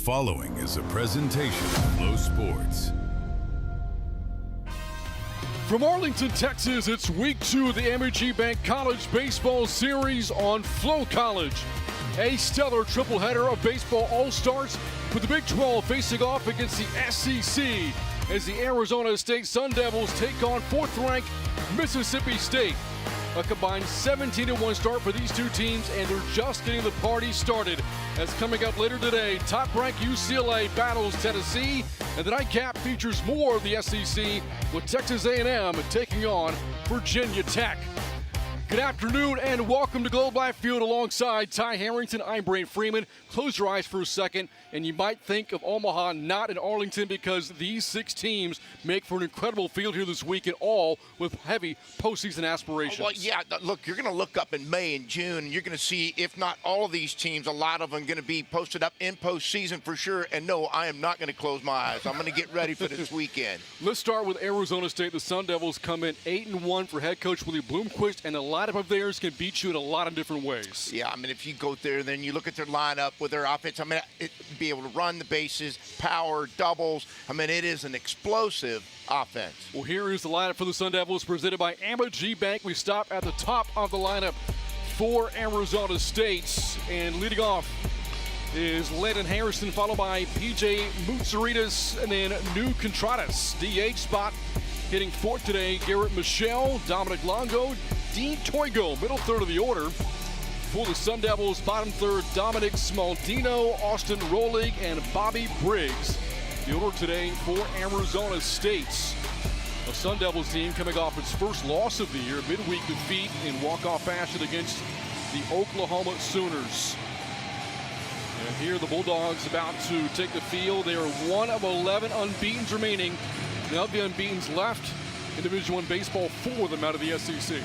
following is a presentation of Flow Sports. From Arlington, Texas, it's week 2 of the Amegy Bank College Baseball Series on Flow College. A stellar tripleheader of baseball all-stars with the Big 12 facing off against the SEC as the Arizona State Sun Devils take on 4th-ranked Mississippi State. A combined 17-1 start for these two teams, and they're just getting the party started. As coming up later today, top-ranked UCLA battles Tennessee, and the nightcap features more of the SEC with Texas A&M taking on Virginia Tech. Good afternoon and welcome to Globe Life Field alongside Ty Harrington. I'm Brain Freeman. Close your eyes for a second and you might think of Omaha, not in Arlington, because these 6 teams make for an incredible field here this weekend, all with heavy postseason aspirations. Well, yeah, look, you're going to look up in May and June, and you're going to see, if not all of these teams, a lot of them going to be posted up in postseason for sure. And no, I am not going to close my eyes. I'm going to get ready for this weekend. Let's start with Arizona State. The Sun Devils come in 8-1 for head coach Willie Bloomquist, and a lineup of theirs can beat you in a lot of different ways. Yeah, I mean, if you go there, then you look at their lineup with their offense. I mean, be able to run the bases, power, doubles. I mean, it is an explosive offense. Well, here is the lineup for the Sun Devils presented by Amegy Bank. We stop at the top of the lineup for Arizona State. And leading off is Landon Harrison, followed by P.J. Mutsaritas, and then New Contratas. DH spot hitting 4th today, Garrett Michelle, Dominic Longo, Dean Toigo, middle third of the order. For the Sun Devils, bottom third, Dominic Smaldino, Austin Rolig, and Bobby Briggs. The order today for Arizona State. The Sun Devils team coming off its first loss of the year, midweek defeat in walk-off fashion against the Oklahoma Sooners. And here the Bulldogs about to take the field. They are 1 of 11 unbeatens remaining. Now the unbeatens left in Division I baseball, 4 of them out of the SEC.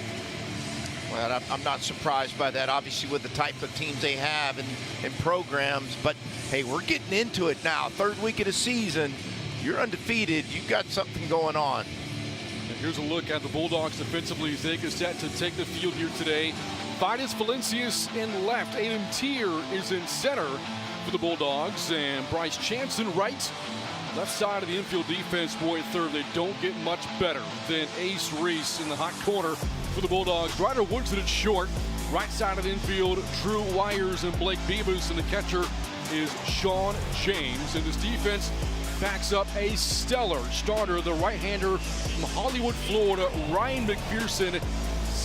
Well, I'm not surprised by that, obviously, with the type of teams they have and programs. But, hey, we're getting into it now. 3rd week of the season, you're undefeated. You've got something going on. And here's a look at the Bulldogs defensively as they get set to take the field here today. Vidas Valencias in left. Adam Tier is in center for the Bulldogs. And Bryce Chanson right. Left side of the infield defense, boy, 3rd. They don't get much better than Ace Reese in the hot corner for the Bulldogs. Ryder Woodson at short. Right side of the infield, Drew Wires and Blake Beavis. And the catcher is Sean James. And this defense backs up a stellar starter, the right-hander from Hollywood, Florida, Ryan McPherson.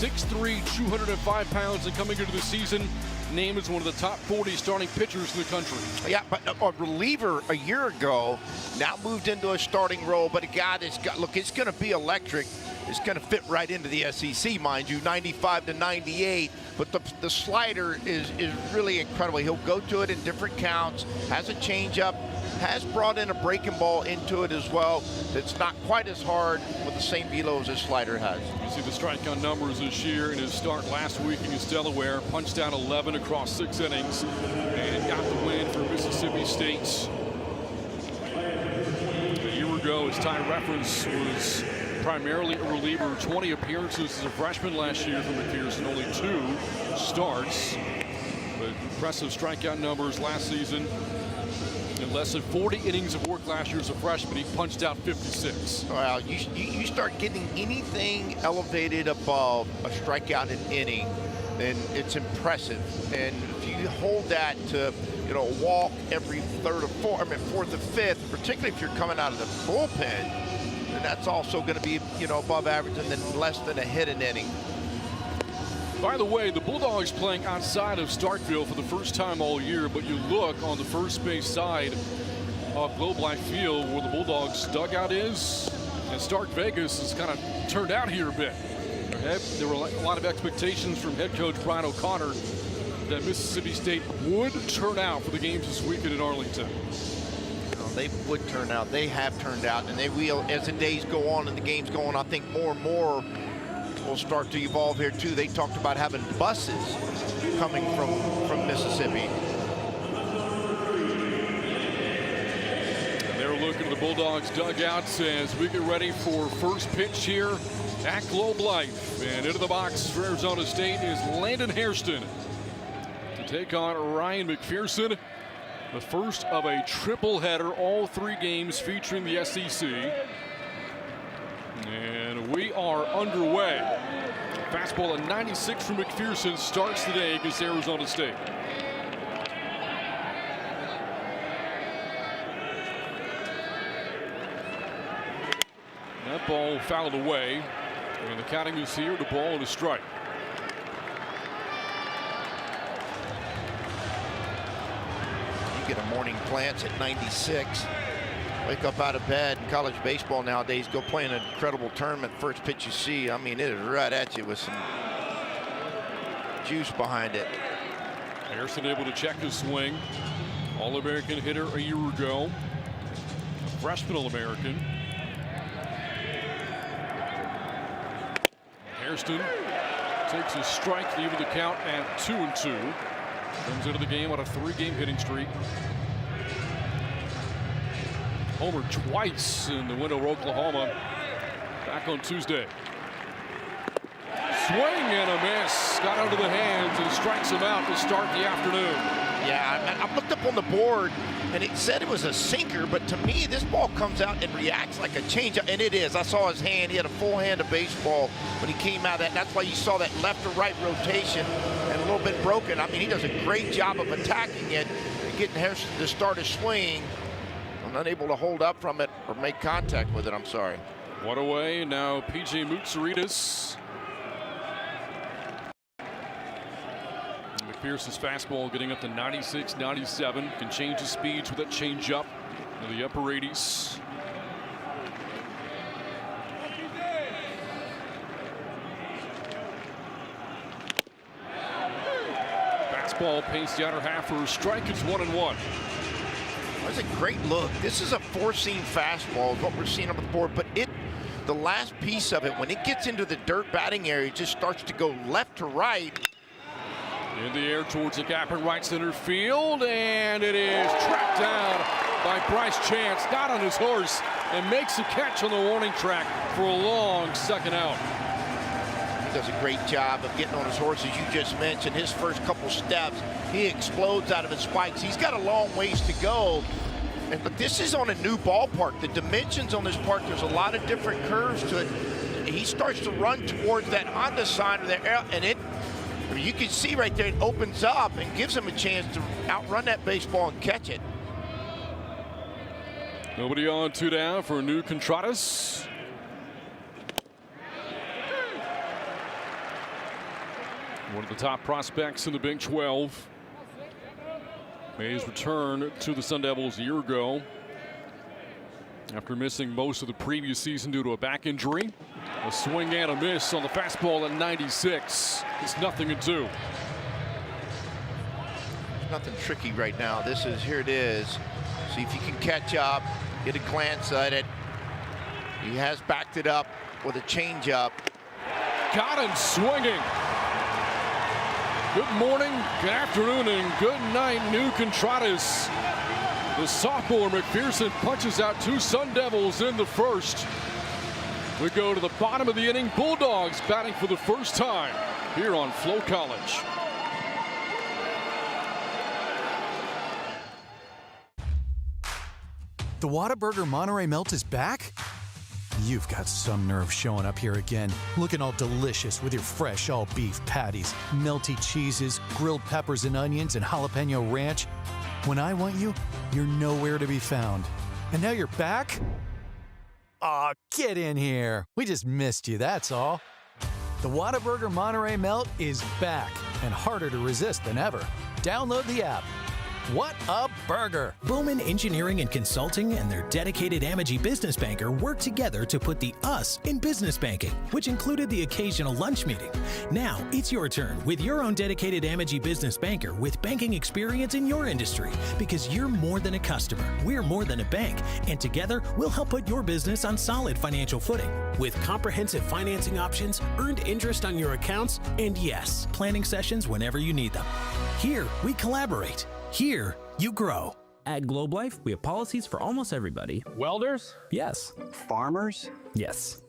6'3", 205 pounds, and coming into the season, named as one of the top 40 starting pitchers in the country. Yeah, but a reliever a year ago, now moved into a starting role, but a guy that's got, look, it's going to be electric. It's going to fit right into the SEC, mind you, 95 to 98. But the slider is really incredible. He'll go to it in different counts, has a changeup, has brought in a breaking ball into it as well. It's not quite as hard with the same velo as his slider has. You see the strikeout numbers this year in his start last week against Delaware. Punched out 11 across 6 innings and got the win for Mississippi State. A year ago, as Ty referenced, was primarily a reliever. 20 appearances as a freshman last year for McPherson, only 2 starts. But impressive strikeout numbers last season. In less than 40 innings of work last year as a freshman, he punched out 56. Well, you start getting anything elevated above a strikeout an inning, then it's impressive. And if you hold that to, you know, walk every 3rd or 4th or 5th, particularly if you're coming out of the bullpen, then that's also going to be, you know, above average and then less than a hit an inning. By the way, the Bulldogs playing outside of Starkville for the first time all year, but you look on the first base side of Globe Life Field where the Bulldogs dugout is, and Stark Vegas has kind of turned out here a bit. There were a lot of expectations from head coach Brian O'Connor that Mississippi State would turn out for the games this weekend in Arlington. They would turn out. They have turned out, and they will as the days go on and the games go on. I think more and more will start to evolve here too. They talked about having buses coming from Mississippi. They're looking at the Bulldogs dugouts as we get ready for first pitch here at Globe Life. And into the box for Arizona State is Landon Hairston to take on Ryan McPherson. The first of a triple header, all 3 games featuring the SEC. And we are underway. Fastball at 96 from McPherson starts today against Arizona State. That ball fouled away. And the counting is here, the ball and a strike. You get a morning glance at 96. Wake up out of bed in college baseball nowadays, go play in an incredible tournament. First pitch you see, I mean, it is right at you with some juice behind it. Harrison able to check his swing. All-American hitter a year ago. Freshman All-American. Hairston takes a strike to even the count at 2-2. Comes into the game on a 3-game hitting streak. Homer twice in the win over Oklahoma back on Tuesday. Swing and a miss. Got out of the hands and strikes him out to start the afternoon. Yeah, I looked up on the board and it said it was a sinker, but to me this ball comes out and reacts like a changeup, and it is. I saw his hand. He had a full hand of baseball when he came out of that. That's why you saw that left to right rotation and a little bit broken. I mean, he does a great job of attacking it and getting Harrison to start his swing. I'm unable to hold up from it or make contact with it. I'm sorry. One away now. PJ Moutsouridis. McPherson's fastball getting up to 96, 97. Can change the speeds with that changeup in the upper 80s. Fastball paints the outer half for a strike. It's 1-1. That's a great look. This is a 4-seam fastball, is what we're seeing on the board, but the last piece of it, when it gets into the dirt batting area, it just starts to go left to right. In the air towards the gap in right center field, and it is tracked down by Bryce Chance, not on his horse, and makes a catch on the warning track for a long second out. He does a great job of getting on his horse, as you just mentioned. His first couple steps, he explodes out of his spikes. He's got a long ways to go. But this is on a new ballpark. The dimensions on this park, there's a lot of different curves to it. He starts to run towards that Honda sign of there, and you can see right there, it opens up and gives him a chance to outrun that baseball and catch it. Nobody on, 2 down for new Contreras. One of the top prospects in the Big 12. Made his return to the Sun Devils a year ago after missing most of the previous season due to a back injury. A swing and a miss on the fastball at 96. It's 0-2. Nothing tricky right now. Here it is. See if you can catch up, get a glance at it. He has backed it up with a changeup. Got him swinging. Good morning, good afternoon, and good night, new Contreras. The sophomore McPherson punches out 2 Sun Devils in the first. We go to the bottom of the inning. Bulldogs batting for the first time here on Flo College. The Whataburger Monterey Melt is back? You've got some nerve showing up here again, looking all delicious with your fresh all-beef patties, melty cheeses, grilled peppers and onions, and jalapeno ranch. When I want you, you're nowhere to be found. And now you're back? Aw, get in here. We just missed you, that's all. The Whataburger Monterey Melt is back and harder to resist than ever. Download the app. What a burger! Bowman Engineering and Consulting and their dedicated Amegy business banker worked together to put the us in business banking, which included the occasional lunch meeting. Now it's your turn with your own dedicated Amegy business banker with banking experience in your industry, because you're more than a customer, we're more than a bank, and together we'll help put your business on solid financial footing. With comprehensive financing options, earned interest on your accounts, and yes, planning sessions whenever you need them. Here, we collaborate. Here, you grow. At Globe Life, we have policies for almost everybody. Welders? Yes. Farmers? Yes.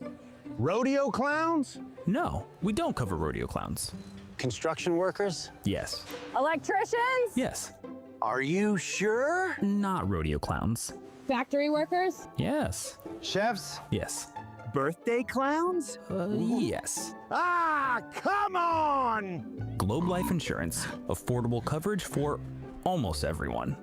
Rodeo clowns? No, we don't cover rodeo clowns. Construction workers? Yes. Electricians? Yes. Are you sure? Not rodeo clowns. Factory workers? Yes. Chefs? Yes. Birthday clowns? Yes. Ah, come on! Globe Life Insurance. Affordable coverage for almost everyone.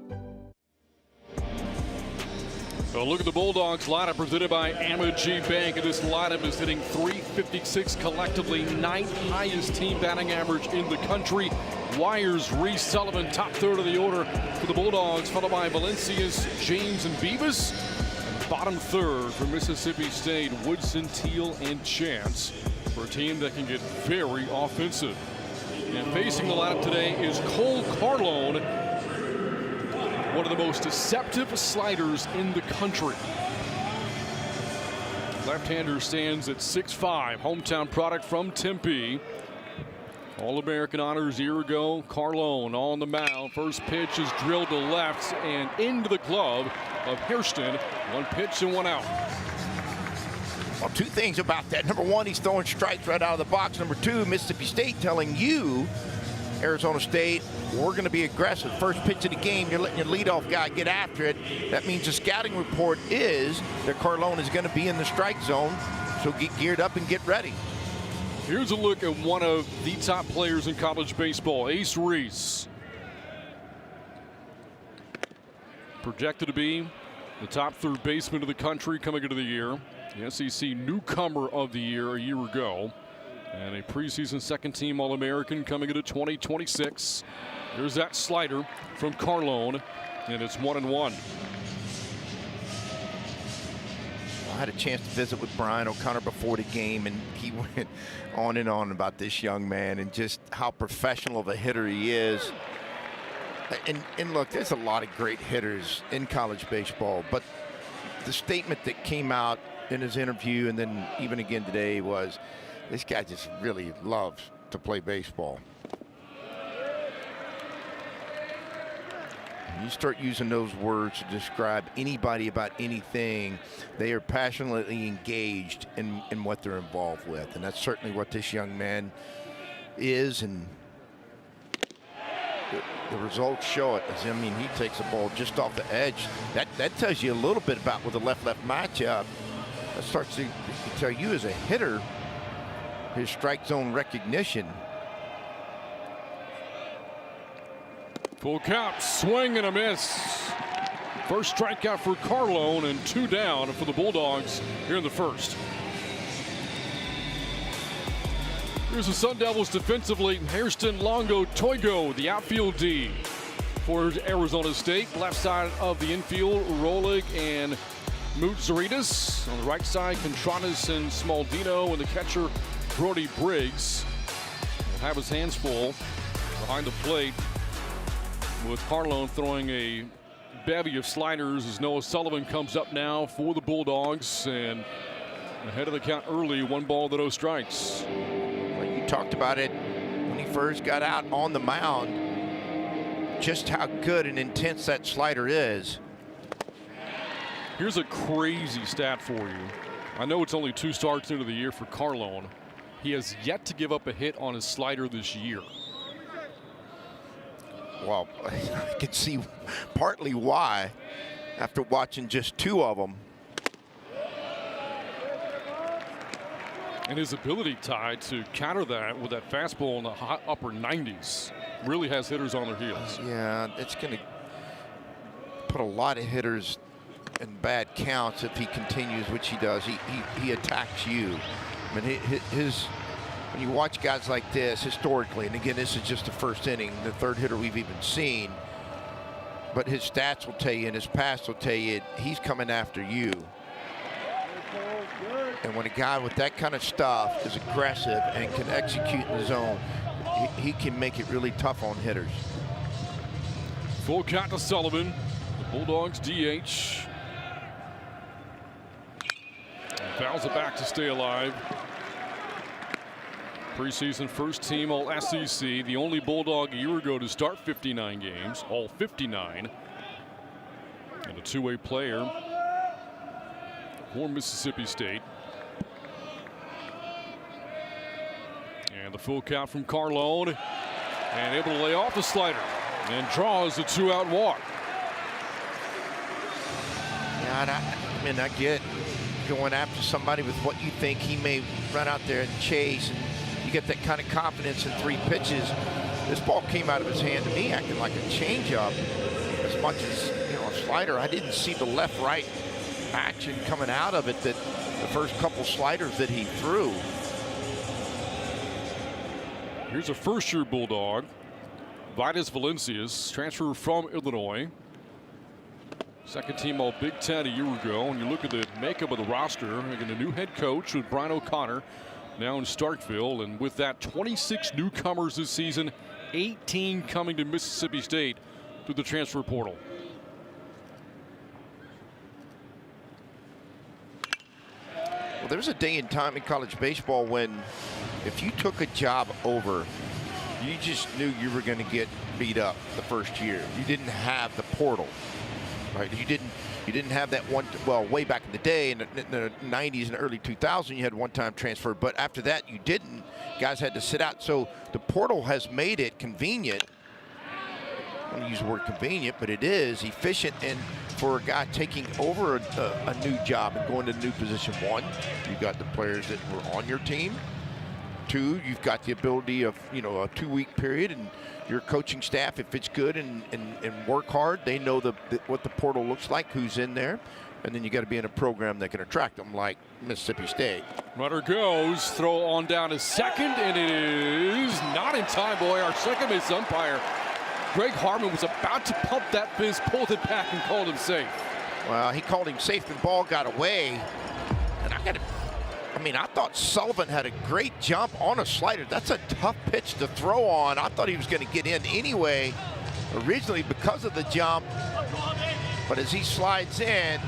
Well, look at the Bulldogs lineup presented by Amegy Bank. And this lineup is hitting .356 collectively, 9th highest team batting average in the country. Wires, Reese, Sullivan, top third of the order for the Bulldogs, followed by Valencias, James, and Beavis. And bottom third for Mississippi State, Woodson, Teal, and Chance, for a team that can get very offensive. And facing the lineup today is Cole Carlone, one of the most deceptive sliders in the country. Left-hander stands at 6'5", hometown product from Tempe. All-American honors a year ago. Carlone on the mound. First pitch is drilled to left and into the glove of Hairston. One pitch and one out. Well, two things about that. Number one, he's throwing strikes right out of the box. Number two, Mississippi State telling you, Arizona State, we're going to be aggressive. First pitch of the game, you're letting your leadoff guy get after it. That means the scouting report is that Carlone is going to be in the strike zone. So get geared up and get ready. Here's a look at one of the top players in college baseball, Ace Reese. Projected to be the top third baseman of the country coming into the year. The SEC newcomer of the year a year ago. And a preseason second team All-American coming into 2026. There's that slider from Carlone, and it's 1-1. I had a chance to visit with Brian O'Connor before the game, and he went on and on about this young man and just how professional of a hitter he is. And look, there's a lot of great hitters in college baseball, but the statement that came out in his interview and then even again today was, this guy just really loves to play baseball. You start using those words to describe anybody about anything, they are passionately engaged in what they're involved with. And that's certainly what this young man is. And the results show it. I mean, he takes the ball just off the edge. That tells you a little bit about with the left-left matchup. That starts to tell you as a hitter, his strike zone recognition. Full count, swing and a miss. First strikeout for Carlone and two down for the Bulldogs here in the first. Here's the Sun Devils defensively. Hairston, Longo, Toigo, the outfield D for Arizona State. Left side of the infield, Rolig and Moutsaritas. On the right side, Contreras and Smaldino, and the catcher, Brody Briggs, will have his hands full behind the plate, with Carlone throwing a bevy of sliders as Noah Sullivan comes up now for the Bulldogs, and ahead of the count early, 1-0 strikes. Well, you talked about it when he first got out on the mound, just how good and intense that slider is. Here's a crazy stat for you. I know it's only 2 starts into the year for Carlone. He has yet to give up a hit on his slider this year. Well, I can see partly why after watching just 2 of them. And his ability, Ty, to counter that with that fastball in the hot upper 90s really has hitters on their heels. Yeah, it's going to put a lot of hitters in bad counts if he continues, which he does. He attacks you. I mean, when you watch guys like this historically, and again, this is just the first inning, the third hitter we've even seen, but his stats will tell you and his past will tell you he's coming after you. And when a guy with that kind of stuff is aggressive and can execute in the zone, he can make it really tough on hitters. Full count to Sullivan, the Bulldogs DH. And fouls it back to stay alive. Preseason first team All SEC, the only Bulldog a year ago to start 59 games, all 59. And a two-way player for Mississippi State. And the full count from Carlone, and able to lay off the slider. And draws a 2-out walk. Yeah, I get going after somebody with what you think he may run out there and chase, and you get that kind of confidence in 3 pitches. This ball came out of his hand to me acting like a changeup as much as, a slider. I didn't see the left-right action coming out of it, that the first couple sliders that he threw. Here's a first-year Bulldog, Vitus Valencias, transfer from Illinois. Second team all Big Ten a year ago. And you look at the makeup of the roster, again, a new head coach with Brian O'Connor now in Starkville. And with that, 26 newcomers this season, 18 coming to Mississippi State through the transfer portal. Well, there was a day and time in college baseball when if you took a job over, you just knew you were going to get beat up the first year. You didn't have the portal, right? You didn't have that one. Well, way back in the day, in the 90s and early 2000s, you had one-time transfer. But after that, you didn't. Guys had to sit out. So the portal has made it convenient. I don't use the word convenient, but it is efficient. And for a guy taking over a new job and going to a new position, one, you've got the players that were on your team. 2, you've got the ability of, a 2-week period, and your coaching staff, if it's good and work hard, they know what the portal looks like, who's in there. And then you got to be in a program that can attract them, like Mississippi State. Runner goes, throw on down to second, and it is not in time, boy. Our second base umpire, Greg Harmon, was about to pump that fist, pulled it back, and called him safe. Well, he called him safe. The ball got away. And I thought Sullivan had a great jump on a slider. That's a tough pitch to throw on. I thought he was going to get in anyway, originally because of the jump. But as he slides in,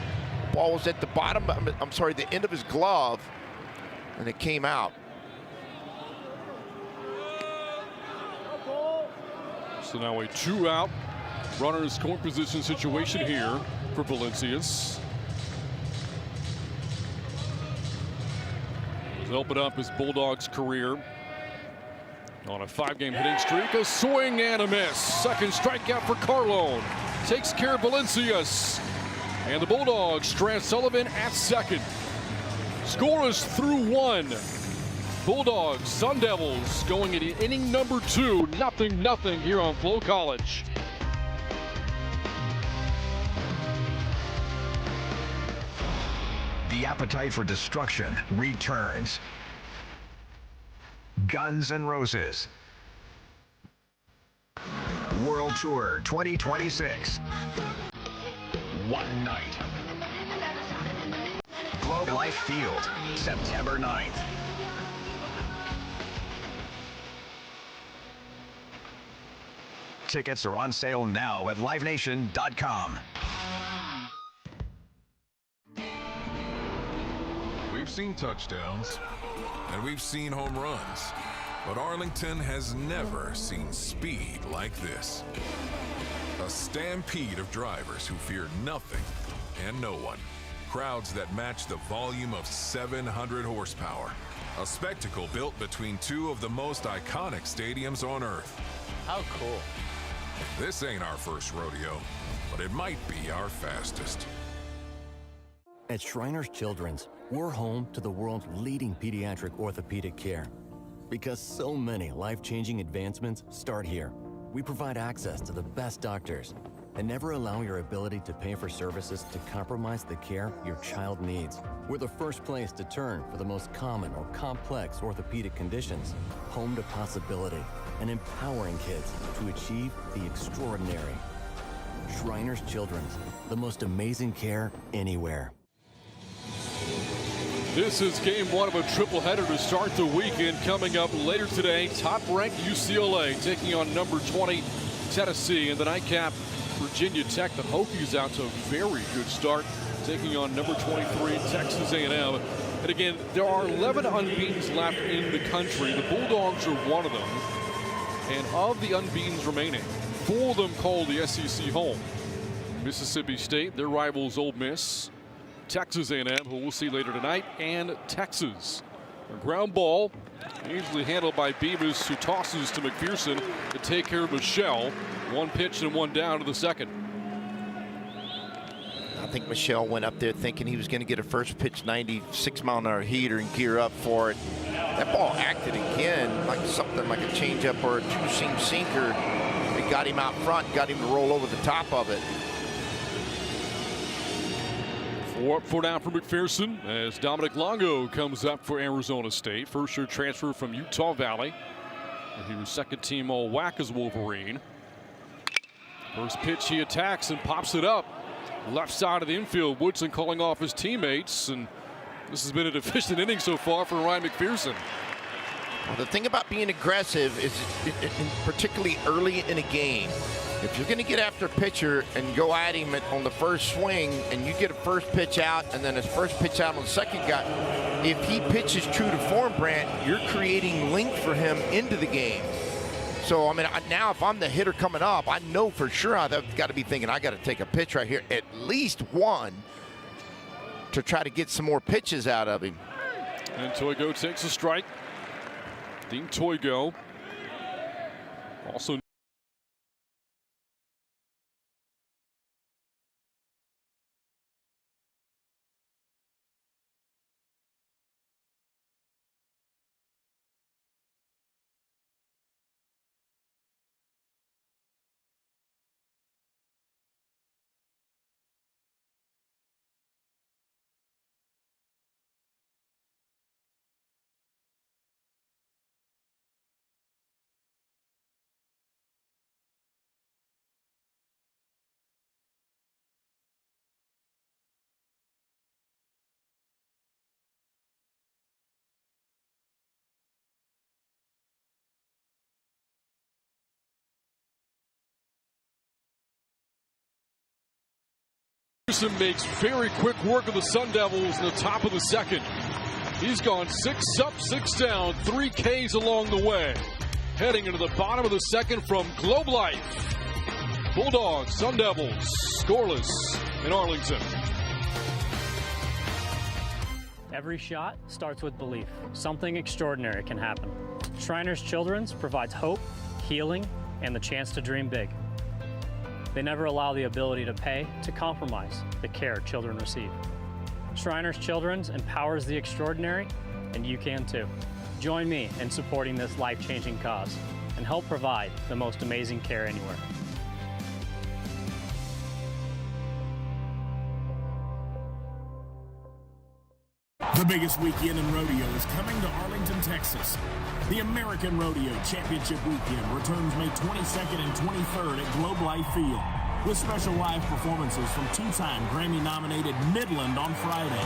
ball was at the bottom, the end of his glove, and it came out. So now a 2-out runner in scoring position situation here for Valencias. He's opened up his Bulldogs career on a 5-game hitting streak. A swing and a miss. Second strikeout for Carlone. Takes care of Valencias. And the Bulldogs strand Sullivan at second. Scoreless through 1. Bulldogs, Sun Devils going into inning number 2. 0-0 here on Flow College. The appetite for destruction returns. Guns N' Roses. World Tour 2026. One night. Globe Life Field, September 9th. Tickets are on sale now at livenation.com. We've seen touchdowns, and we've seen home runs, but Arlington has never seen speed like this. A stampede of drivers who fear nothing and no one. Crowds that match the volume of 700 horsepower. A spectacle built between 2 of the most iconic stadiums on earth. How cool. This ain't our first rodeo, but it might be our fastest. At Shriners Children's, we're home to the world's leading pediatric orthopedic care. Because so many life-changing advancements start here. We provide access to the best doctors and never allow your ability to pay for services to compromise the care your child needs. We're the first place to turn for the most common or complex orthopedic conditions. Home to possibility and empowering kids to achieve the extraordinary. Shriners Children's, the most amazing care anywhere. This is game 1 of a triple-header to start the weekend. Coming up later today, top-ranked UCLA taking on number 20 Tennessee. In the nightcap, Virginia Tech. The Hokies out to a very good start, taking on number 23 Texas A&M. And again, there are 11 unbeatens left in the country. The Bulldogs are one of them. And of the unbeatens remaining, 4 of them call the SEC home. Mississippi State, their rivals Ole Miss, Texas A&M, who we'll see later tonight, and Texas. A ground ball Easily handled by Beavis, who tosses to McPherson to take care of Michelle. 1 pitch and 1 down to the second. I think Michelle went up there thinking he was going to get a first pitch 96-mile-an-hour heater and gear up for it. That ball acted again like something like a changeup or a two-seam sinker. It got him out front, got him to roll over the top of it. 4 up, 4 down for McPherson as Dominic Longo comes up for Arizona State. First-year transfer from Utah Valley. He was second-team All-WAC as Wolverine. First pitch he attacks and pops it up. Left side of the infield. Woodson calling off his teammates, and this has been a deficient inning so far for Ryan McPherson. Well, the thing about being aggressive is, particularly early in a game, if you're going to get after a pitcher and go at him on the first swing and you get a first pitch out and then his first pitch out on the second guy, if he pitches true to form, Brant, you're creating length for him into the game. So, I mean, now if I'm the hitter coming up, I know for sure I've got to be thinking I got to take a pitch right here, at least one, to try to get some more pitches out of him. And Toigo takes a strike. Dean Toigo also makes very quick work of the Sun Devils in the top of the second. He's gone 6 up, 6 down, 3 Ks along the way. Heading into the bottom of the second from Globe Life. Bulldogs, Sun Devils, scoreless in Arlington. Every shot starts with belief. Something extraordinary can happen. Shriners Children's provides hope, healing, and the chance to dream big. They never allow the ability to pay to compromise the care children receive. Shriners Children's empowers the extraordinary, and you can too. Join me in supporting this life-changing cause and help provide the most amazing care anywhere. The biggest weekend in rodeo is coming to Arlington, Texas. The American Rodeo Championship Weekend returns May 22nd and 23rd at Globe Life Field, with special live performances from two-time Grammy-nominated Midland on Friday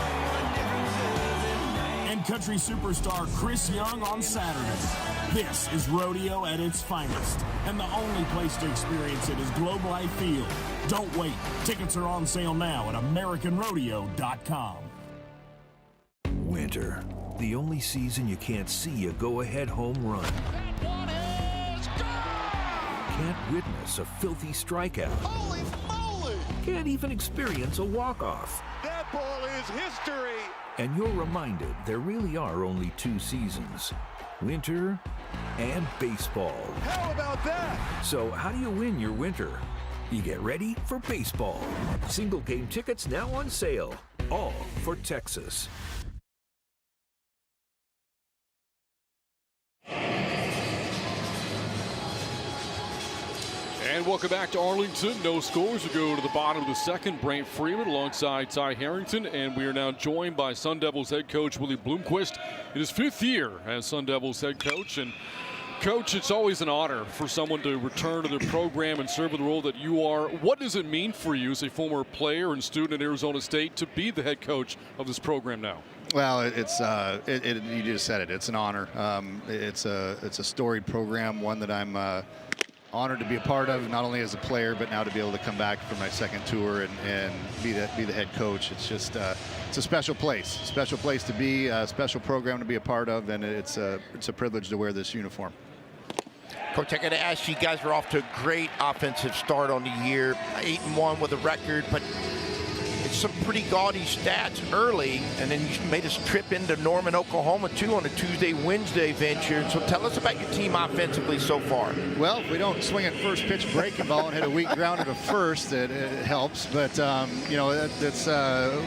and country superstar Chris Young on Saturday. This is rodeo at its finest, and the only place to experience it is Globe Life Field. Don't wait. Tickets are on sale now at AmericanRodeo.com. Winter, the only season you can't see a go-ahead home run. Can't witness a filthy strikeout. Holy moly! Can't even experience a walk-off. That ball is history! And you're reminded there really are only 2 seasons, winter and baseball. How about that? So how do you win your winter? You get ready for baseball. Single game tickets now on sale, all for Texas. And welcome back to Arlington. No scores. We go to the bottom of the second. Brant Freeman alongside Ty Harrington. And we are now joined by Sun Devils head coach Willie Bloomquist in his 5th year as Sun Devils head coach. And Coach, it's always an honor for someone to return to their program and serve in the role that you are. What does it mean for you as a former player and student at Arizona State to be the head coach of this program now? Well, it's you just said it. It's an honor. It's a storied program, one that I'm honored to be a part of, not only as a player, but now to be able to come back for my second tour and be the head coach. It's just it's a special place to be, a special program to be a part of, and it's a privilege to wear this uniform. Coach, I got to ask you, guys are off to a great offensive start on the year, 8-1 with a record, but it some pretty gaudy stats early, and then you made us trip into Norman, Oklahoma, too, on a Tuesday-Wednesday venture. So tell us about your team offensively so far. Well, if we don't swing at first pitch breaking ball and hit a weak grounder to first, it helps. But, you know,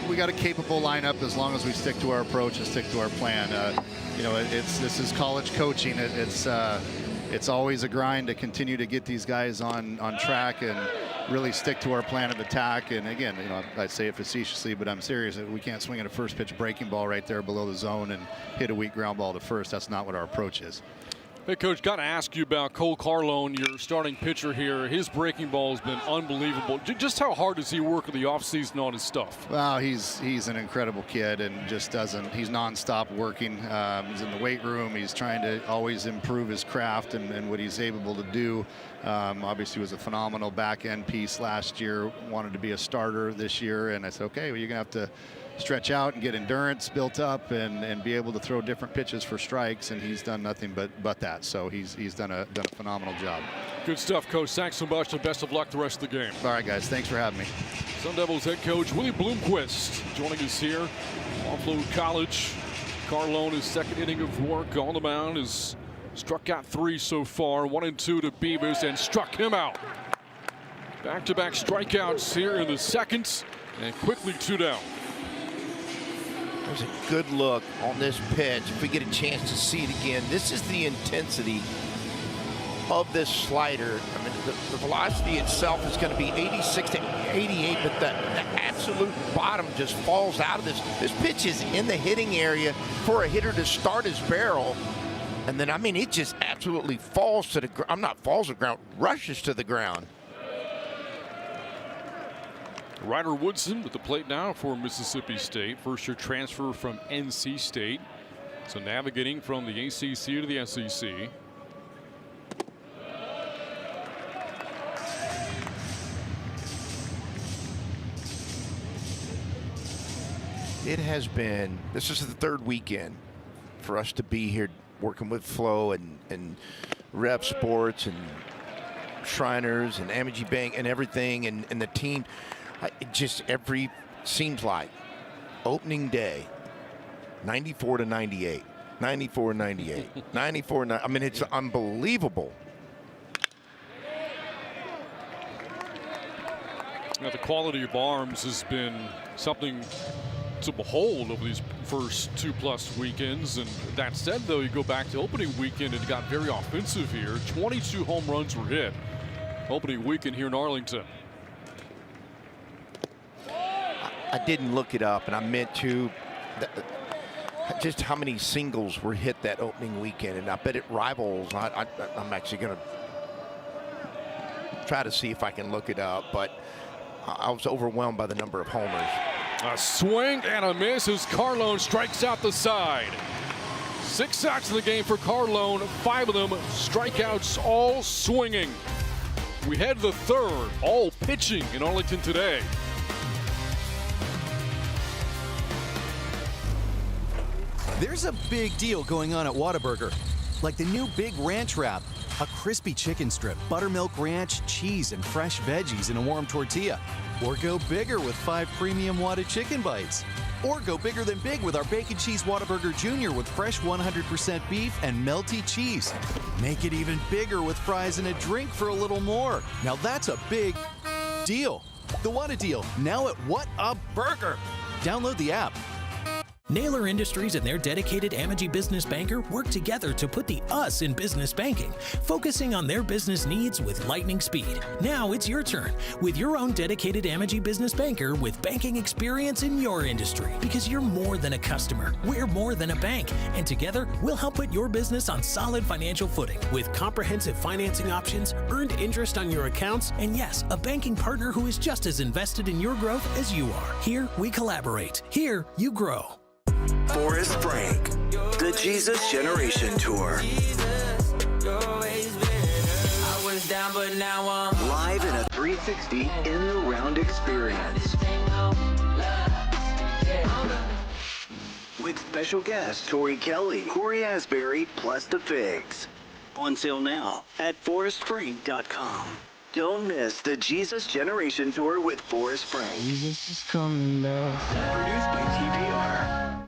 we got a capable lineup as long as we stick to our approach and stick to our plan. You know, this is college coaching. It's always a grind to continue to get these guys on track and really stick to our plan of attack. And again, you know, I say it facetiously, but I'm serious. We can't swing at a first pitch breaking ball right there below the zone and hit a weak ground ball to first. That's not what our approach is. Hey, Coach, got to ask you about Cole Carlone, your starting pitcher here. His breaking ball has been unbelievable. Just how hard does he work in the offseason on his stuff? Well, he's an incredible kid and just he's nonstop working. He's in the weight room. He's trying to always improve his craft and what he's able to do. Obviously was a phenomenal back end piece last year, wanted to be a starter this year. And I said, okay, well, you're going to have to stretch out and get endurance built up and be able to throw different pitches for strikes, and he's done nothing but that. So he's done a phenomenal job. Good stuff, Coach. Thanks so much, and best of luck the rest of the game. All right, guys. Thanks for having me. Sun Devils head coach Willie Bloomquist joining us here on Flo College. Carlone, his second inning of work on the mound, has struck out 3 so far. 1 and 2 to Beavers, and struck him out. Back-to-back strikeouts here in the second, and quickly 2 down. There's a good look on this pitch. If we get a chance to see it again, this is the intensity of this slider. I mean, the velocity itself is going to be 86 to 88, but the absolute bottom just falls out of this. This pitch is in the hitting area for a hitter to start his barrel. And then, I mean, it just absolutely falls to the ground. I'm not falls to the ground, rushes to the ground. Ryder Woodson with the plate now for Mississippi State. First-year transfer from NC State. So navigating from the ACC to the SEC. It has been, this is the 3rd weekend for us to be here working with Flo and Rev Sports and Shriners and Amegy Bank and everything and the team. It just seems like opening day, 94 to 98, 94 98, 94. I mean, it's unbelievable. Now, the quality of arms has been something to behold over these first 2+ weekends. And that said, though, you go back to opening weekend and it got very offensive here. 22 home runs were hit opening weekend here in Arlington. I didn't look it up, and I meant to. Just how many singles were hit that opening weekend, and I bet it rivals. I'm actually going to try to see if I can look it up, but I was overwhelmed by the number of homers. A swing and a miss as Carlone strikes out the side. 6 outs in the game for Carlone, 5 of them strikeouts, all swinging. We head to the 3rd, all pitching in Arlington today. There's a big deal going on at Whataburger, like the new Big Ranch Wrap, a crispy chicken strip, buttermilk ranch, cheese, and fresh veggies in a warm tortilla. Or go bigger with 5 premium Whata chicken bites. Or go bigger than big with our Bacon Cheese Whataburger Jr. with fresh 100% beef and melty cheese. Make it even bigger with fries and a drink for a little more. Now that's a big deal. The Whata deal, now at Whataburger. Download the app. Naylor Industries and their dedicated Amegy business banker work together to put the us in business banking, focusing on their business needs with lightning speed. Now it's your turn with your own dedicated Amegy business banker with banking experience in your industry. Because you're more than a customer, we're more than a bank, and together we'll help put your business on solid financial footing with comprehensive financing options, earned interest on your accounts, and yes, a banking partner who is just as invested in your growth as you are. Here we collaborate. Here you grow. Forrest Frank, the Jesus Generation Tour. Live in a 360 in the round experience. With special guests Tori Kelly, Corey Asbury, plus the Figs. On sale now at forrestfrank.com. Don't miss the Jesus Generation Tour with Forrest Frank. Jesus is coming back. Produced by TBR.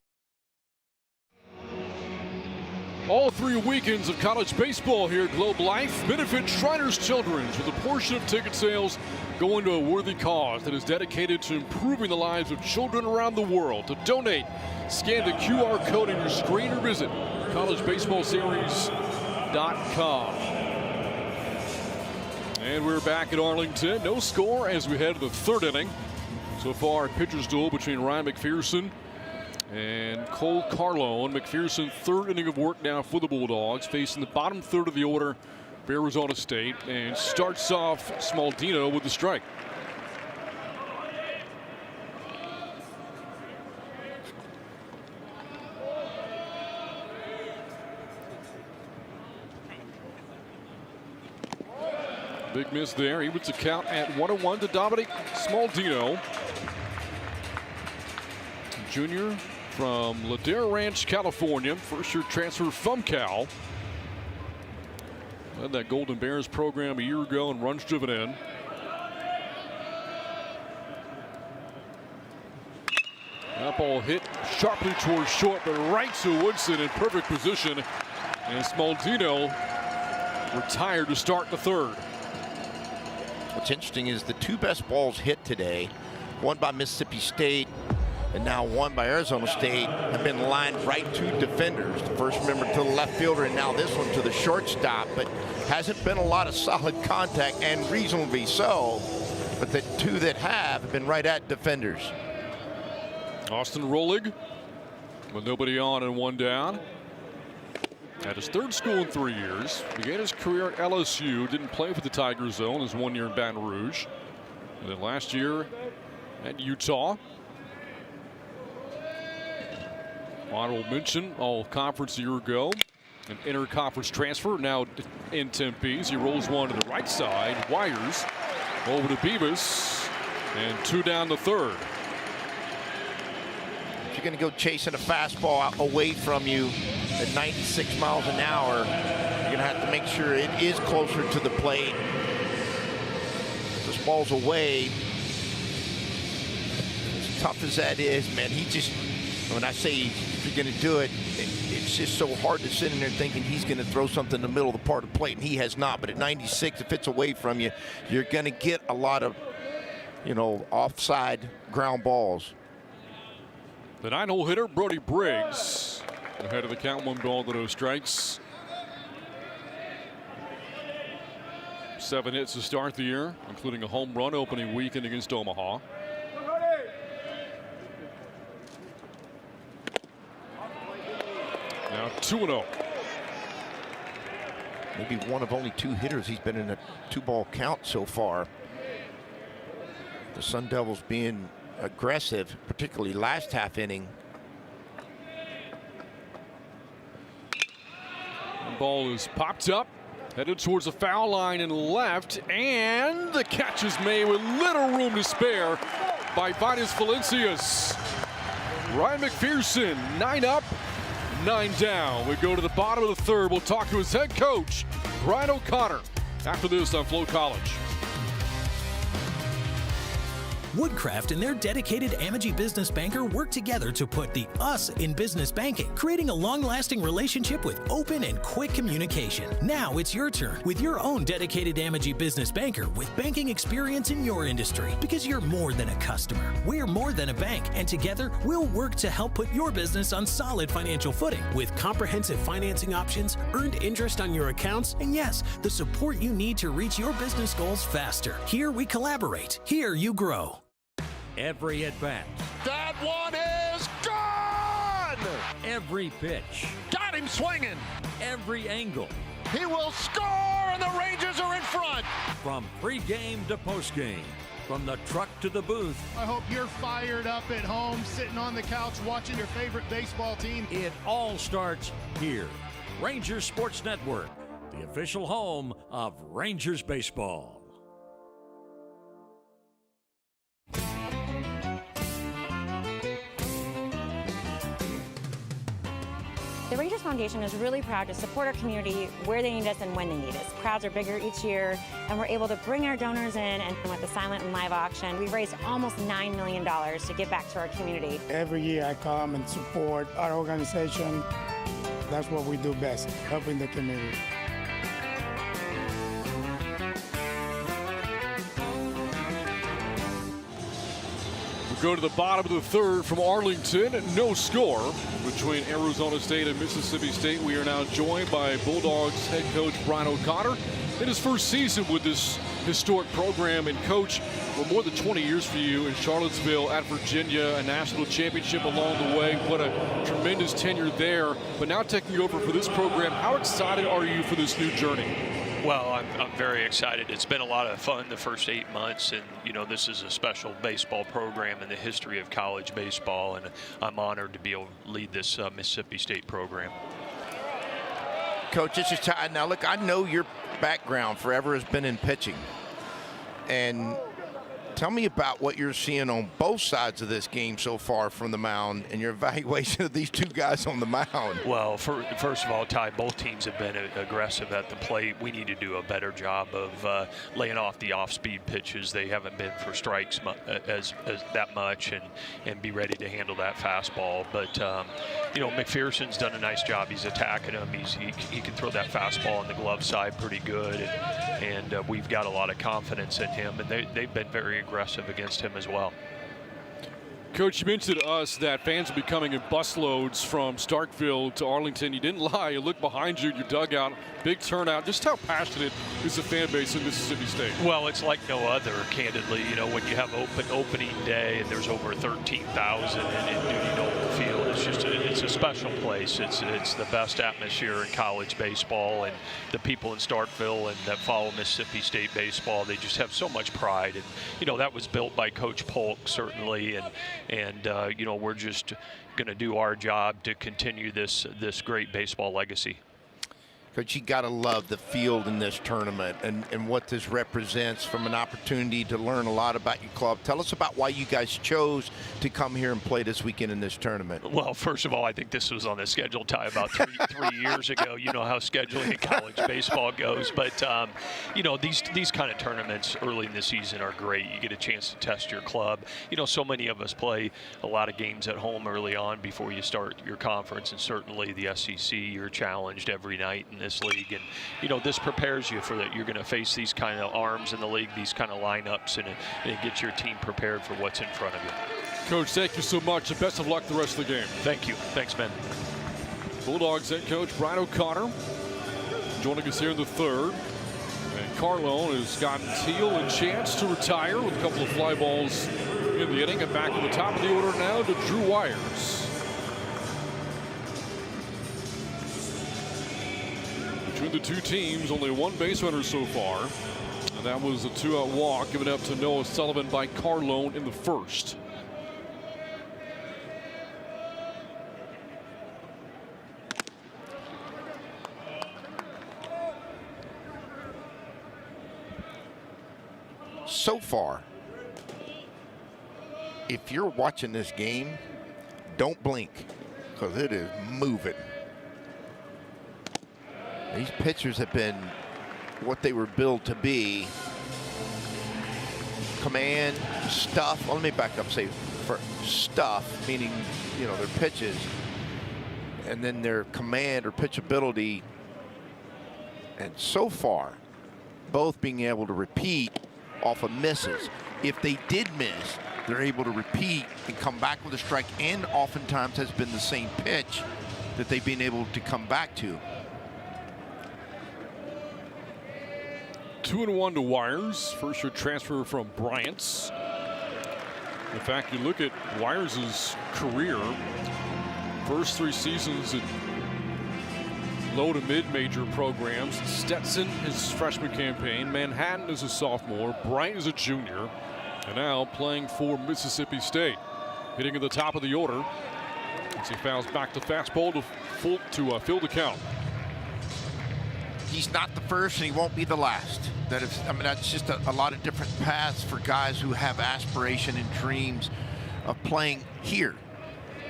All 3 weekends of college baseball here at Globe Life benefit Shriners Children's, with a portion of ticket sales going to a worthy cause that is dedicated to improving the lives of children around the world. To donate, scan the QR code on your screen or visit collegebaseballseries.com. And we're back at Arlington. No score as we head to the 3rd inning. So far, a pitcher's duel between Ryan McPherson and Cole Carlone. McPherson, 3rd inning of work now for the Bulldogs, facing the bottom 3rd of the order for Arizona State, and starts off Smaldino with the strike. Big miss there. Evens the count at 1-1 to Dominic Smaldino, junior from Ladera Ranch, California. First-year transfer from Cal. Led that Golden Bears program a year ago and runs driven in. That ball hit sharply towards short, but right to Woodson in perfect position. And Smaldino retired to start the 3rd. What's interesting is the 2 best balls hit today, one by Mississippi State and now one by Arizona State, have been lined right to defenders. The first member to the left fielder, and now this one to the shortstop, but hasn't been a lot of solid contact, and reasonably so. But the 2 that have been right at defenders. Austin Rolig with nobody on and 1 down. At his 3rd school in 3 years. Began his career at LSU. Didn't play for the Tiger Zone his 1 year in Baton Rouge. And then last year at Utah. Honorable mention, all conference a year ago. An interconference transfer now in Tempe. He rolls one to the right side. Wires over to Beavis. And 2 down the 3rd. If you're going to go chasing a fastball away from you at 96 miles an hour, you're going to have to make sure it is closer to the plate. This ball's away. As tough as that is, man, he just, when I say if you're going to do it, it's just so hard to sit in there thinking he's going to throw something in the middle of the part of the plate, and he has not. But at 96, if it's away from you, you're going to get a lot of, offside ground balls. The 9-hole hitter, Brody Briggs, ahead of the count, 1 ball to no strikes. 7 hits to start the year, including a home run opening weekend against Omaha. Now 2-0. Maybe one of only 2 hitters he's been in a 2-ball count so far. The Sun Devils being aggressive, particularly last half inning. The ball is popped up, headed towards the foul line and left, and the catch is made with little room to spare by Vitus Valencias. Ryan McPherson, 9 up, 9 down. We go to the bottom of the 3rd. We'll talk to his head coach, Brian O'Connor, after this on Flow College. Woodcraft and their dedicated Amegy business banker work together to put the us in business banking, creating a long-lasting relationship with open and quick communication. Now it's your turn with your own dedicated Amegy business banker with banking experience in your industry, because you're more than a customer. We're more than a bank, and together we'll work to help put your business on solid financial footing with comprehensive financing options, earned interest on your accounts, and yes, the support you need to reach your business goals faster. Here we collaborate. Here you grow. Every at-bat. That one is gone! Every pitch. Got him swinging! Every angle. He will score, and the Rangers are in front! From pregame to postgame. From the truck to the booth. I hope you're fired up at home, sitting on the couch watching your favorite baseball team. It all starts here. Rangers Sports Network, the official home of Rangers baseball. The Rangers foundation is really proud to support our community where they need us and when they need us. Crowds are bigger each year, and we're able to bring our donors in, and with the silent and live auction, we've raised almost $9 million to give back to our community. Every year I come and support our organization. That's what we do best, helping the community. Go to the bottom of the third from Arlington. No score between Arizona State and Mississippi State. We are now joined by Bulldogs head coach Brian O'Connor in his first season with this historic program. And coach, for more than 20 years for you in Charlottesville, at Virginia, a national championship along the way. What a tremendous tenure there. But now taking over for this program, how excited are you for this new journey? Well, I'm very excited. It's been a lot of fun the first 8 months, and you know, this is a special baseball program in the history of college baseball, and I'm honored to be able to lead this Mississippi State program. Coach, this is Ty. Now look, I know your background forever has been in pitching, and tell me about what you're seeing on both sides of this game so far from the mound and your evaluation of these two guys on the mound. Well, first of all, Ty, both teams have been aggressive at the plate. We need to do a better job of laying off the off-speed pitches. They haven't been for strikes as that much, and be ready to handle that fastball. But, you know, McPherson's done a nice job. He's attacking him. He can throw that fastball on the glove side pretty good, and we've got a lot of confidence in him, and they've been very aggressive against him as well. Coach, you mentioned to us that fans will be coming in busloads from Starkville to Arlington. You didn't lie. You look behind you, your dugout, big turnout. Just how passionate is the fan base in Mississippi State? Well, it's like no other, candidly. You know, when you have opening day and there's over 13,000 in Duty Noble Field, it's a special place. It's the best atmosphere in college baseball, and the people in Starkville and that follow Mississippi State baseball, they just have so much pride. And you know, that was built by Coach Polk, certainly, and you know, we're just going to do our job to continue this great baseball legacy. Coach, you got to love the field in this tournament and what this represents from an opportunity to learn a lot about your club. Tell us about why you guys chose to come here and play this weekend in this tournament. Well, first of all, I think this was on the schedule, Ty, about three years ago. You know how scheduling in college baseball goes. But, you know, these kind of tournaments early in the season are great. You get a chance to test your club. You know, so many of us play a lot of games at home early on before you start your conference, and certainly the SEC, you're challenged every night in this league, and you know, this prepares you for that. You're going to face these kind of arms in the league, these kind of lineups, and it gets your team prepared for what's in front of you. Coach, thank you so much, and best of luck the rest of the game. Thank you. Thanks, Ben. Bulldogs head coach Brian O'Connor joining us here in the third, and Carlone has gotten Teal a chance to retire with a couple of fly balls in the inning, and back at the top of the order now to Drew Wires. Between the two teams, only one base runner so far, and that was a two-out walk given up to Noah Sullivan by Carlone in the first. So far, if you're watching this game, don't blink, because it is moving. These pitchers have been what they were built to be. Command, stuff. Well, let me back up, say for stuff, meaning, you know, their pitches, and then their command or pitchability. And so far, both being able to repeat off of misses. If they did miss, they're able to repeat and come back with a strike, and oftentimes has been the same pitch that they've been able to come back to. 2-1 to Wires. First year transfer from Bryant's. In fact, you look at Wires' career, first 3 seasons at low to mid-major programs. Stetson, his freshman campaign. Manhattan as a sophomore. Bryant is a junior. And now playing for Mississippi State. Hitting at the top of the order as he fouls back to fastball to fill the count. He's not the first, and he won't be the last. I mean, that's just a lot of different paths for guys who have aspiration and dreams of playing here,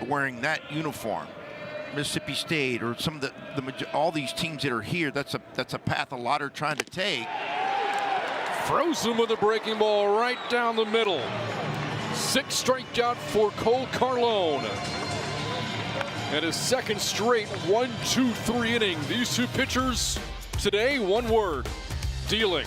wearing that uniform. Mississippi State or some of all these teams that are here. That's a path a lot are trying to take. Frozen with a breaking ball right down the middle. 6 strikeout for Cole Carlone. And his second straight 1-2-3 inning. These two pitchers today, one word: dealing.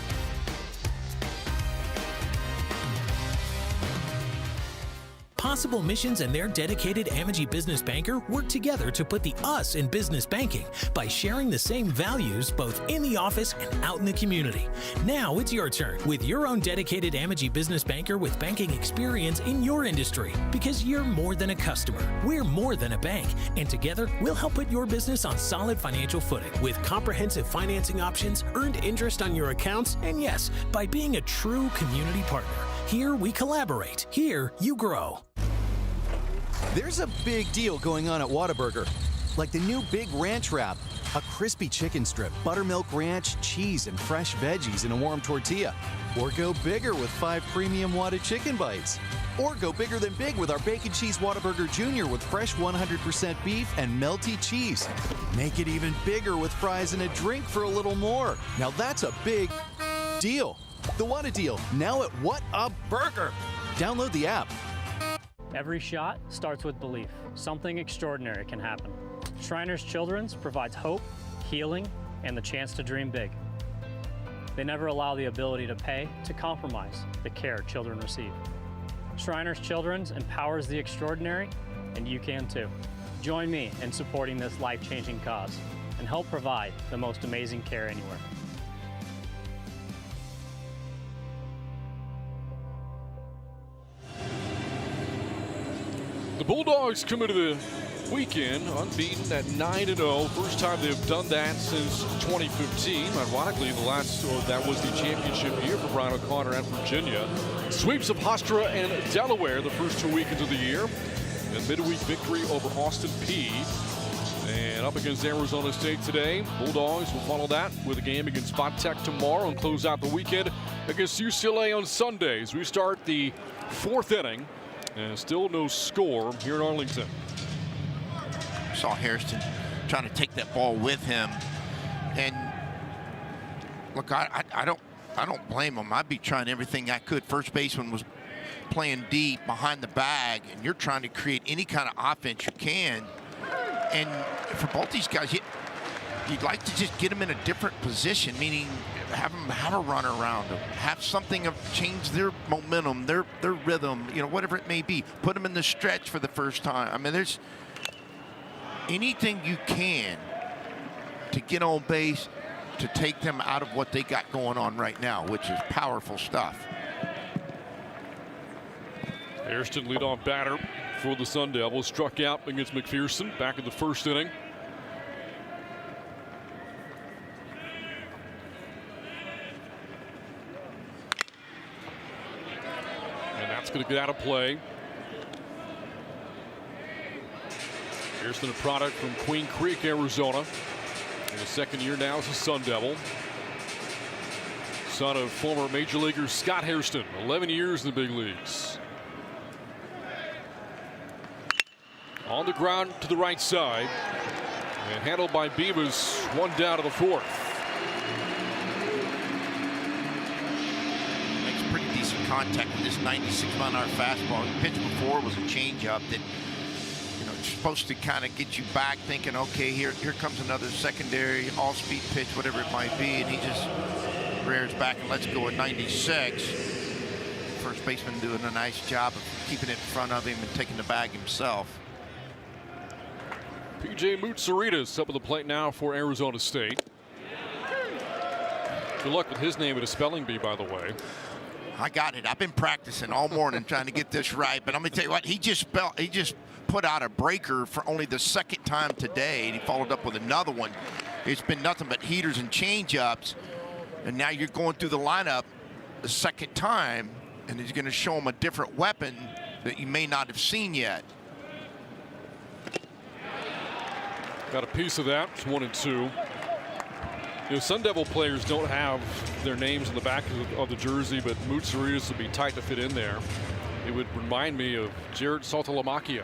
Possible Missions and their dedicated Amegy business banker work together to put the us in business banking by sharing the same values both in the office and out in the community. Now it's your turn with your own dedicated Amegy business banker with banking experience in your industry. Because you're more than a customer, we're more than a bank, and together we'll help put your business on solid financial footing with comprehensive financing options, earned interest on your accounts, and yes, by being a true community partner. Here we collaborate. Here you grow. There's a big deal going on at Whataburger, like the new Big Ranch Wrap, a crispy chicken strip, buttermilk ranch, cheese, and fresh veggies in a warm tortilla. Or go bigger with 5 premium Whata chicken bites. Or go bigger than big with our Bacon Cheese Whataburger Jr. with fresh 100% beef and melty cheese. Make it even bigger with fries and a drink for a little more. Now that's a big deal. The Whata deal, now at Whataburger. Download the app. Every shot starts with belief. Something extraordinary can happen. Shriners Children's provides hope, healing, and the chance to dream big. They never allow the ability to pay to compromise the care children receive. Shriners Children's empowers the extraordinary, and you can too. Join me in supporting this life-changing cause and help provide the most amazing care anywhere. The Bulldogs come into the weekend unbeaten at 9-0. First time they've done that since 2015. Ironically, that was the championship year for Brian O'Connor and Virginia. Sweeps of Hofstra and Delaware the first 2 weekends of the year. And midweek victory over Austin Peay. And up against Arizona State today. Bulldogs will follow that with a game against Spot Tech tomorrow and close out the weekend against UCLA on Sundays. We start the 4th inning. And still no score here in Arlington. Saw Hairston trying to take that ball with him, and look, I don't blame him. I'd be trying everything I could. First baseman was playing deep behind the bag, and you're trying to create any kind of offense you can. And for both these guys, you'd like to just get them in a different position, meaning have them have a run around them, have something of change their momentum, their rhythm, whatever it may be. Put them in the stretch for the first time. I mean, there's anything you can to get on base to take them out of what they got going on right now, which is powerful stuff. Hairston, leadoff batter for the Sun Devils, struck out against McPherson back in the 1st inning. Going to get out of play. Hairston, a product from Queen Creek, Arizona. In his 2nd year now as a Sun Devil. Son of former Major Leaguer Scott Hairston, 11 years in the big leagues. On the ground to the right side. And handled by Beavis, 1 down to the 4th. Contact with this 96-mile-an-hour fastball. The pitch before was a changeup that, it's supposed to kind of get you back thinking, okay, here comes another secondary all-speed pitch, whatever it might be, and he just rears back and lets go at 96. First baseman doing a nice job of keeping it in front of him and taking the bag himself. P.J. Moutsaritas up at the plate now for Arizona State. Good luck with his name at a spelling bee, by the way. I got it. I've been practicing all morning trying to get this right. But I'm going to tell you what, he just put out a breaker for only the 2nd time today, and he followed up with another one. It's been nothing but heaters and changeups, and now you're going through the lineup the 2nd time, and he's going to show him a different weapon that you may not have seen yet. Got a piece of that. It's 1-2. Sun Devil players don't have their names in the back of the jersey, but Moutsaritas would be tight to fit in there. It would remind me of Jared Saltalamacchia.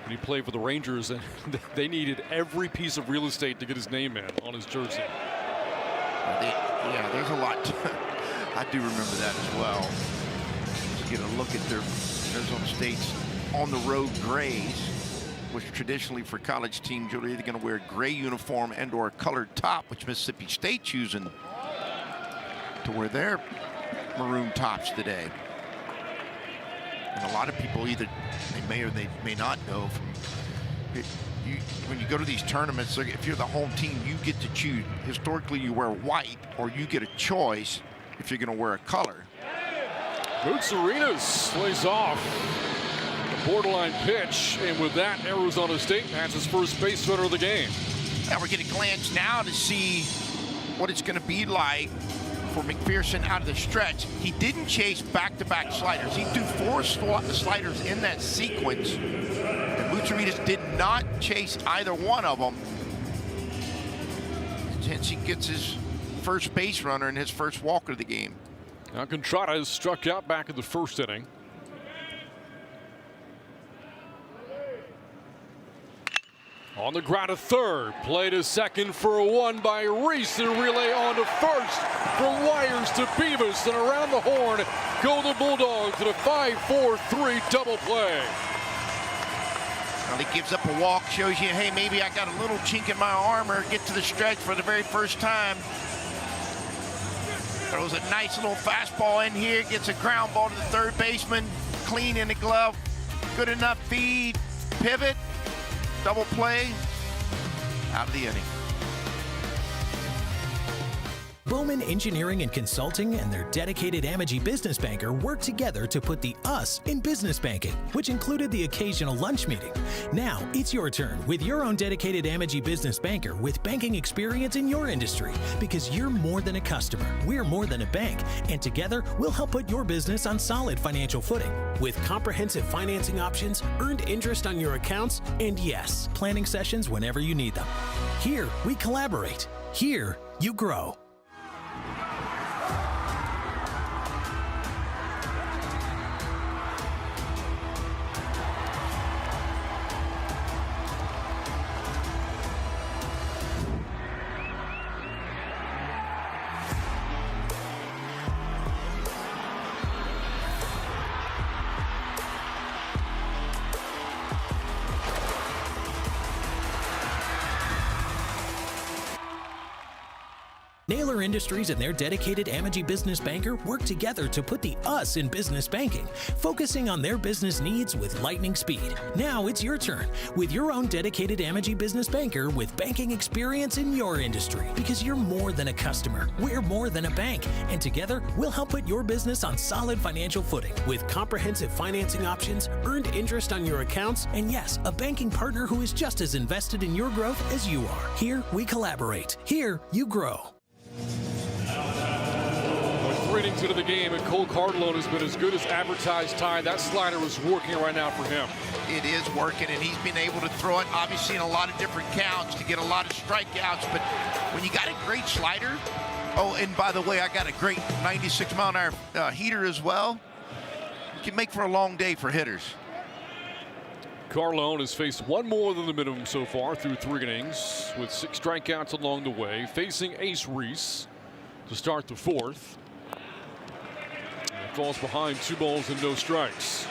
when he played for the Rangers, and they needed every piece of real estate to get his name in on his jersey. Yeah, there's a lot. I do remember that as well. Just get a look at their Arizona State's on-the-road grays, which traditionally for college teams, you're either going to wear a gray uniform and or a colored top, which Mississippi State choosing to wear their maroon tops today. And a lot of people either they may or they may not know from when you go to these tournaments, if you're the home team, you get to choose. Historically, you wear white, or you get a choice if you're going to wear a color. Moots Arenas plays off a borderline pitch, and with that, Arizona State has its first base runner of the game. Now we're getting a glance now to see what it's going to be like for McPherson out of the stretch. He didn't chase back-to-back sliders. He threw 4 sliders in that sequence. And Mutsaritas did not chase either one of them. Hence he gets his first base runner and his first walk of the game. Now Contreras struck out back in the first inning. On the ground to third, play to second for a 1 by Reese, and relay on to first from Wires to Beavis, and around the horn go the Bulldogs at a 5-4-3 double play. Well, he gives up a walk, shows you, hey, maybe I got a little chink in my armor, get to the stretch for the very first time. Throws a nice little fastball in here, gets a ground ball to the third baseman, clean in the glove, good enough feed, pivot, double play, out of the inning. Bowman Engineering and Consulting and their dedicated Amegy business banker worked together to put the us in business banking, which included the occasional lunch meeting. Now it's your turn with your own dedicated Amegy business banker with banking experience in your industry, because you're more than a customer, we're more than a bank, and together we'll help put your business on solid financial footing. With comprehensive financing options, earned interest on your accounts, and yes, planning sessions whenever you need them. Here we collaborate. Here you grow. Naylor Industries and their dedicated Amegy business banker work together to put the us in business banking, focusing on their business needs with lightning speed. Now it's your turn with your own dedicated Amegy business banker with banking experience in your industry, because you're more than a customer, we're more than a bank, and together we'll help put your business on solid financial footing with comprehensive financing options, earned interest on your accounts, and yes, a banking partner who is just as invested in your growth as you are. Here we collaborate. Here you grow. 3 innings into the game, and Cole Cardilone has been as good as advertised time. That slider is working right now for him. It is working, and he's been able to throw it, obviously, in a lot of different counts to get a lot of strikeouts. But when you got a great slider, oh, and by the way, I got a great 96-mile-an-hour heater as well, it can make for a long day for hitters. Cardilone has faced 1 more than the minimum so far through 3 innings, with 6 strikeouts along the way, facing Ace Reese to start the 4th. And falls behind 2 balls and no strikes.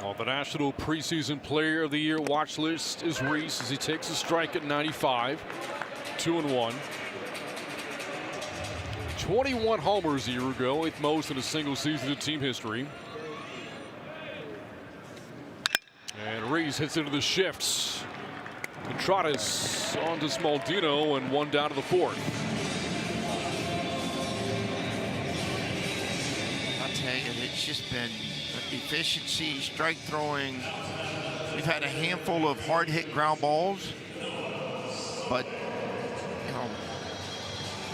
On the National Preseason Player of the Year watch list is Reese, as he takes a strike at 95, 2-1. 21 homers a year ago, 8th most in a single season in team history. And Reese hits into the shifts. Contreras on to Smaldino, and 1 down to the 4th. I'll tell you, it's just been efficiency, strike throwing. We've had a handful of hard hit ground balls, but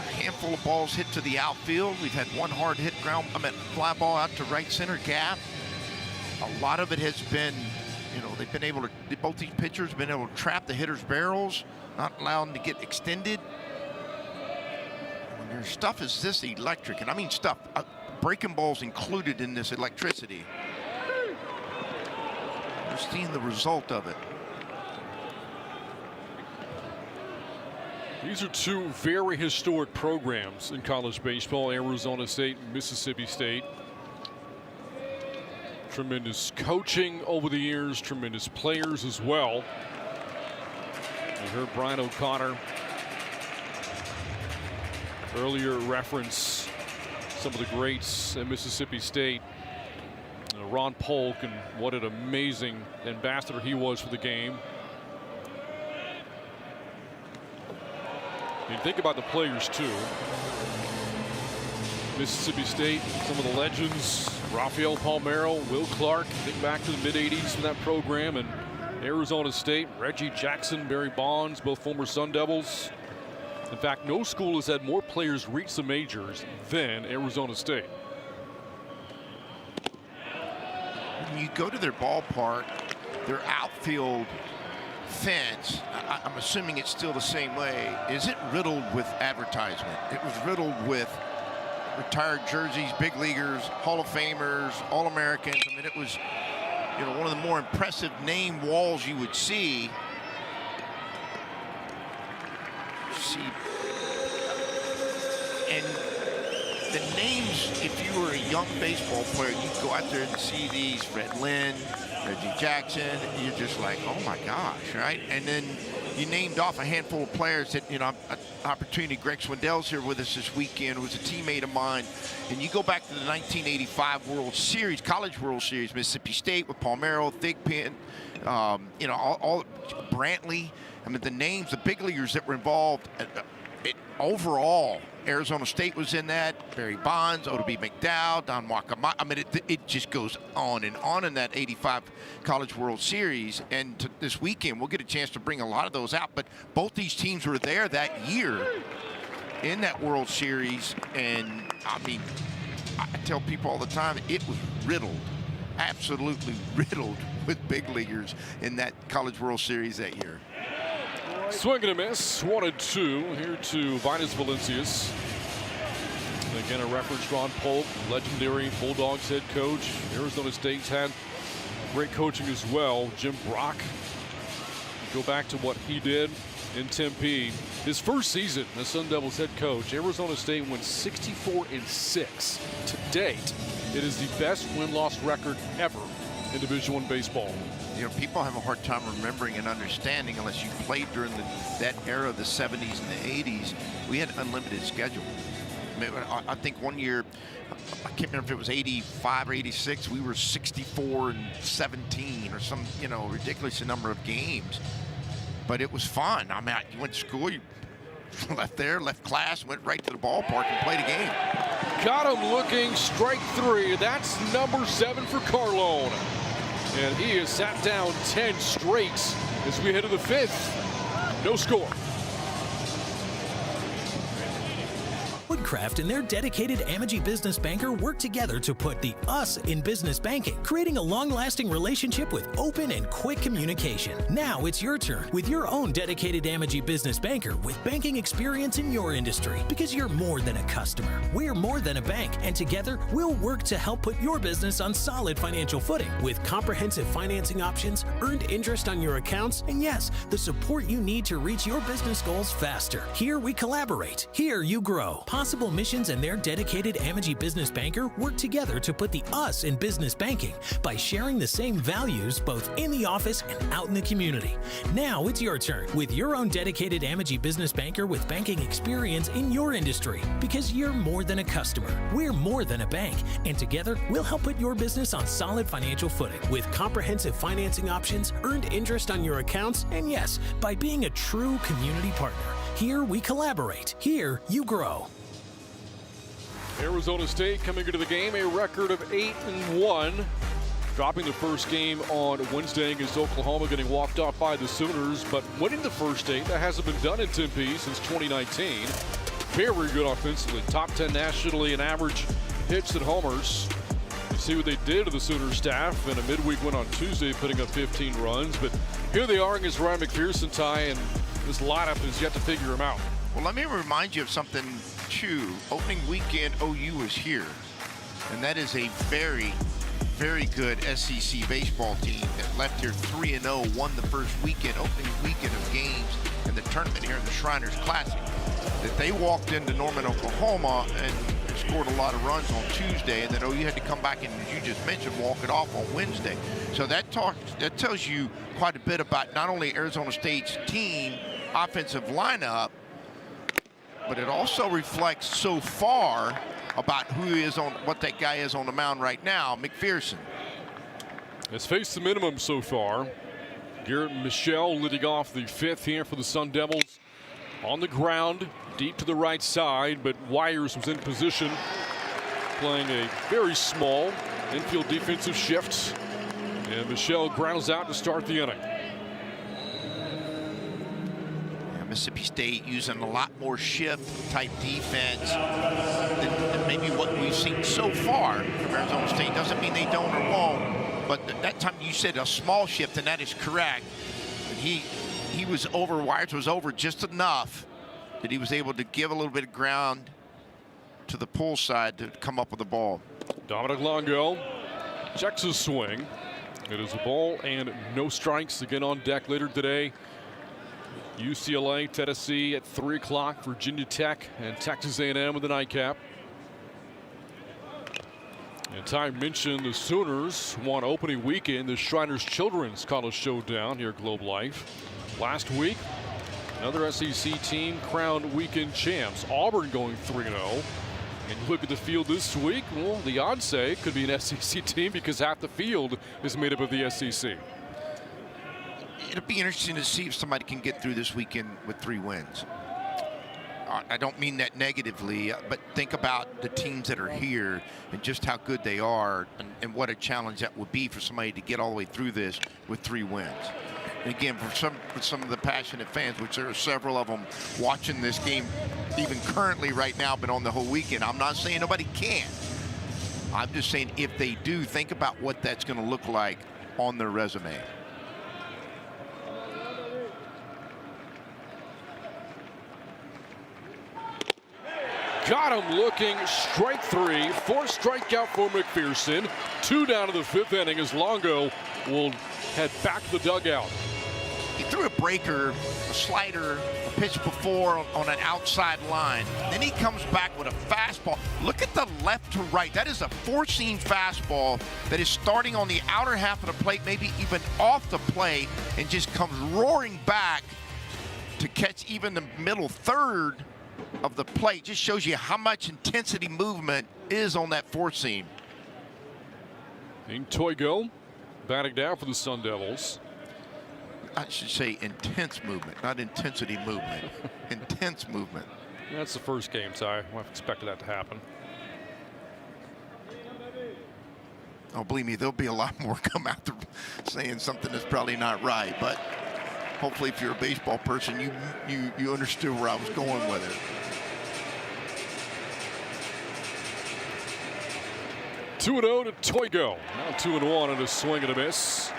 a handful of balls hit to the outfield. We've had 1 hard hit fly ball out to right center gap. A lot of it has been You know, they've been able to, both these pitchers have been able to trap the hitters' barrels, not allow them to get extended. When your stuff is this electric, and I mean stuff, breaking balls included in this electricity. We're seeing the result of it. These are two very historic programs in college baseball, Arizona State and Mississippi State. Tremendous coaching over the years, tremendous players as well. We heard Brian O'Connor earlier reference some of the greats at Mississippi State. Ron Polk, and what an amazing ambassador he was for the game. And think about the players too. Mississippi State, some of the legends, Rafael Palmeiro, Will Clark, think back to the mid-'80s in that program, and Arizona State, Reggie Jackson, Barry Bonds, both former Sun Devils. In fact, no school has had more players reach the majors than Arizona State. When you go to their ballpark, their outfield fence, I'm assuming it's still the same way, is it riddled with advertisement? It was riddled with retired jerseys, big leaguers, Hall of Famers, All-Americans. I mean, it was, you know, one of the more impressive name walls you would see. And the names, if you were a young baseball player, you'd go out there and see these, Fred Lynn, Reggie Jackson, you're just like, oh my gosh, right? And then you named off a handful of players that, you know, an opportunity. Greg Swindell's here with us this weekend, who was a teammate of mine. And you go back to the 1985 World Series, College World Series, Mississippi State with Palmeiro, Thigpen, you know, all Brantley. I mean, the names, the big leaguers that were involved. Overall, Arizona State was in that. Barry Bonds, Oda B. McDowell, Don Wakama. I mean, it just goes on and on in that 85 College World Series. And this weekend, we'll get a chance to bring a lot of those out. But both these teams were there that year in that World Series. And, I mean, I tell people all the time, it was riddled, absolutely riddled with big leaguers in that College World Series that year. Swing and a miss, 1-2 here to Vinus Valencius. And again, a reference, Ron Polk, legendary Bulldogs head coach. Arizona State's had great coaching as well. Jim Brock, go back to what he did in Tempe. His first season as Sun Devils head coach, Arizona State went 64-6. To date, it is the best win-loss record ever in Division I baseball. You know, people have a hard time remembering and understanding unless you played during that era of the 70s and the 80s. We had an unlimited schedule. I mean, I think one year, I can't remember if it was 85 or 86, we were 64-17 or some, you know, ridiculous number of games. But it was fun. I mean, you went to school, you left there, left class, went right to the ballpark and played a game. Got him looking, strike 3. That's number 7 for Carlone. And he has sat down 10 straight as we head to the 5th. No score. Woodcraft and their dedicated Amegy business banker work together to put the us in business banking, creating a long-lasting relationship with open and quick communication. Now it's your turn with your own dedicated Amegy business banker with banking experience in your industry, because you're more than a customer. We're more than a bank, and together we'll work to help put your business on solid financial footing with comprehensive financing options, earned interest on your accounts, and yes, the support you need to reach your business goals faster. Here we collaborate. Here you grow. Possible Missions and their dedicated Amegy business banker work together to put the us in business banking by sharing the same values both in the office and out in the community. Now it's your turn with your own dedicated Amegy business banker with banking experience in your industry, because you're more than a customer. We're more than a bank, and together we'll help put your business on solid financial footing with comprehensive financing options, earned interest on your accounts, and yes, by being a true community partner. Here we collaborate. Here you grow. Arizona State coming into the game, a record of 8-1. Dropping the first game on Wednesday against Oklahoma, getting walked off by the Sooners, but winning the first 8. That hasn't been done in Tempe since 2019. Very good offensively. Top 10 nationally in average hits and homers. see what they did to the Sooners staff in a midweek win on Tuesday, putting up 15 runs. But here they are against Ryan McPherson, Ty, and this lineup is yet to figure them out. Well, let me remind you of something, too. Opening weekend, OU was here. And that is a very, very good SEC baseball team that left here 3-0, won the first weekend, opening weekend of games in the tournament here in the Shriners Classic. That they walked into Norman, Oklahoma and scored a lot of runs on Tuesday, and then OU had to come back and, as you just mentioned, walk it off on Wednesday. So that tells you quite a bit about not only Arizona State's team offensive lineup, but it also reflects so far about who is on, what that guy is on the mound right now, McPherson. Has faced the minimum so far. Garrett Michelle leading off the fifth here for the Sun Devils. On the ground, deep to the right side, but Wires was in position, playing a very small infield defensive shift. And Michelle grounds out to start the inning. Mississippi State using a lot more shift-type defense than maybe what we've seen so far from Arizona State. Doesn't mean they don't or won't, but that time you said a small shift, and that is correct. And he was over, Wires was over just enough that he was able to give a little bit of ground to the pull side to come up with the ball. Dominic Longo checks his swing. It is a ball and no strikes. Again on deck later today. UCLA, Tennessee at 3 o'clock, Virginia Tech and Texas A&M with the nightcap. And Ty mentioned the Sooners won opening weekend the Shriners Children's College Showdown here at Globe Life. Last week, another SEC team crowned weekend champs. Auburn going 3-0. And you look at the field this week, well, the odds say it could be an SEC team because half the field is made up of the SEC. It'll be interesting to see if somebody can get through this weekend with 3 wins. I don't mean that negatively, but think about the teams that are here and just how good they are, and what a challenge that would be for somebody to get all the way through this with 3 wins. And again, for some of the passionate fans, which there are several of them watching this game even currently right now, but on the whole weekend, I'm not saying nobody can. I'm just saying if they do, think about what that's going to look like on their resume. Got him looking, strike 3, 4th strikeout for McPherson. 2 down to the 5th inning as Longo will head back to the dugout. He threw a breaker, a slider, a pitch before on an outside line. Then he comes back with a fastball. Look at the left to right. That is a 4-seam fastball that is starting on the outer half of the plate, maybe even off the plate, and just comes roaring back to catch even the middle third of the plate. Just shows you how much intensity movement is on that 4-seam. Toigo batting down for the Sun Devils. I should say intense movement, not intensity movement. Intense movement. That's the first game, Ty. I expected that to happen. Oh, believe me, there'll be a lot more come out there saying something that's probably not right, but hopefully if you're a baseball person, you understood where I was going with it. 2-0 to Toigo. Now 2-1 and a swing and a miss.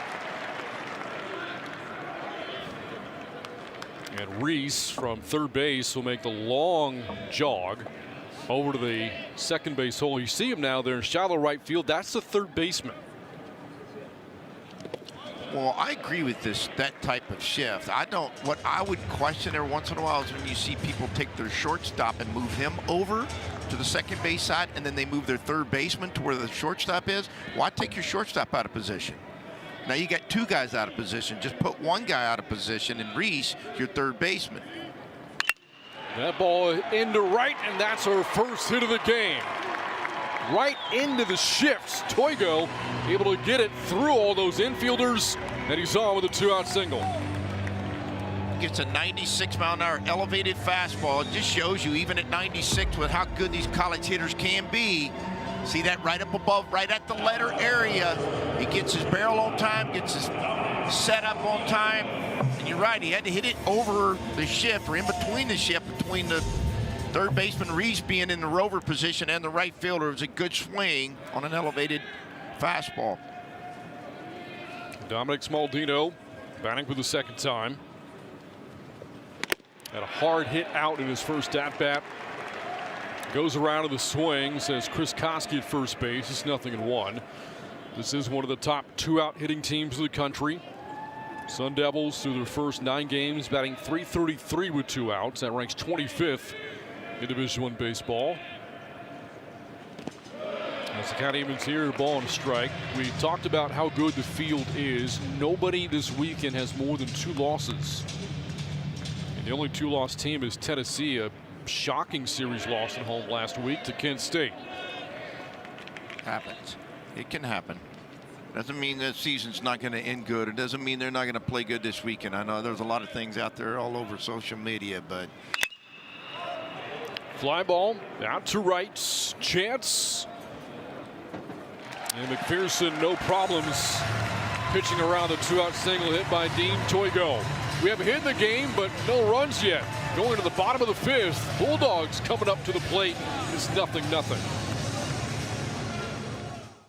And Reese from third base will make the long jog over to the second base hole. You see him now there in shallow right field. That's the third baseman. Well, I agree with that type of shift. What I would question every once in a while is when you see people take their shortstop and move him over to the second base side, and then they move their third baseman to where the shortstop is. Why take your shortstop out of position? Now you got 2 guys out of position. Just put 1 guy out of position, and Reese, your third baseman. That ball into right, and that's our first hit of the game. Right into the shifts. Toigo able to get it through all those infielders, and he's on with a 2-out single. Gets a 96-mile-an-hour elevated fastball. It just shows you, even at 96, with how good these college hitters can be. See that right up above, right at the letter area. He gets his barrel on time, gets his setup on time. And you're right, he had to hit it over the shift, or in between the shift, between the third baseman Reese being in the rover position and the right fielder. It was a good swing on an elevated fastball. Dominic Smaldino batting for the second time. Had a hard hit out in his first at-bat. Goes around to the swing, says Chris Koski at first base. It's 0-1. This is one of the top 2-out hitting teams in the country. Sun Devils, through their first 9 games, batting .333 with 2 outs. That ranks 25th in Division I baseball. As the count evens here, a ball and a strike. We talked about how good the field is. Nobody this weekend has more than 2 losses. And the only 2-loss team is Tennessee, a shocking series loss at home last week to Kent State. Happens. It can happen. Doesn't mean the season's not going to end good. It doesn't mean they're not going to play good this weekend. I know there's a lot of things out there all over social media, but. Fly ball out to right. Chance. And McPherson, no problems pitching around the 2-out single hit by Dean Toigo. We have a hit in the game, but no runs yet. Going to the bottom of the 5th. Bulldogs coming up to the plate. It's 0-0.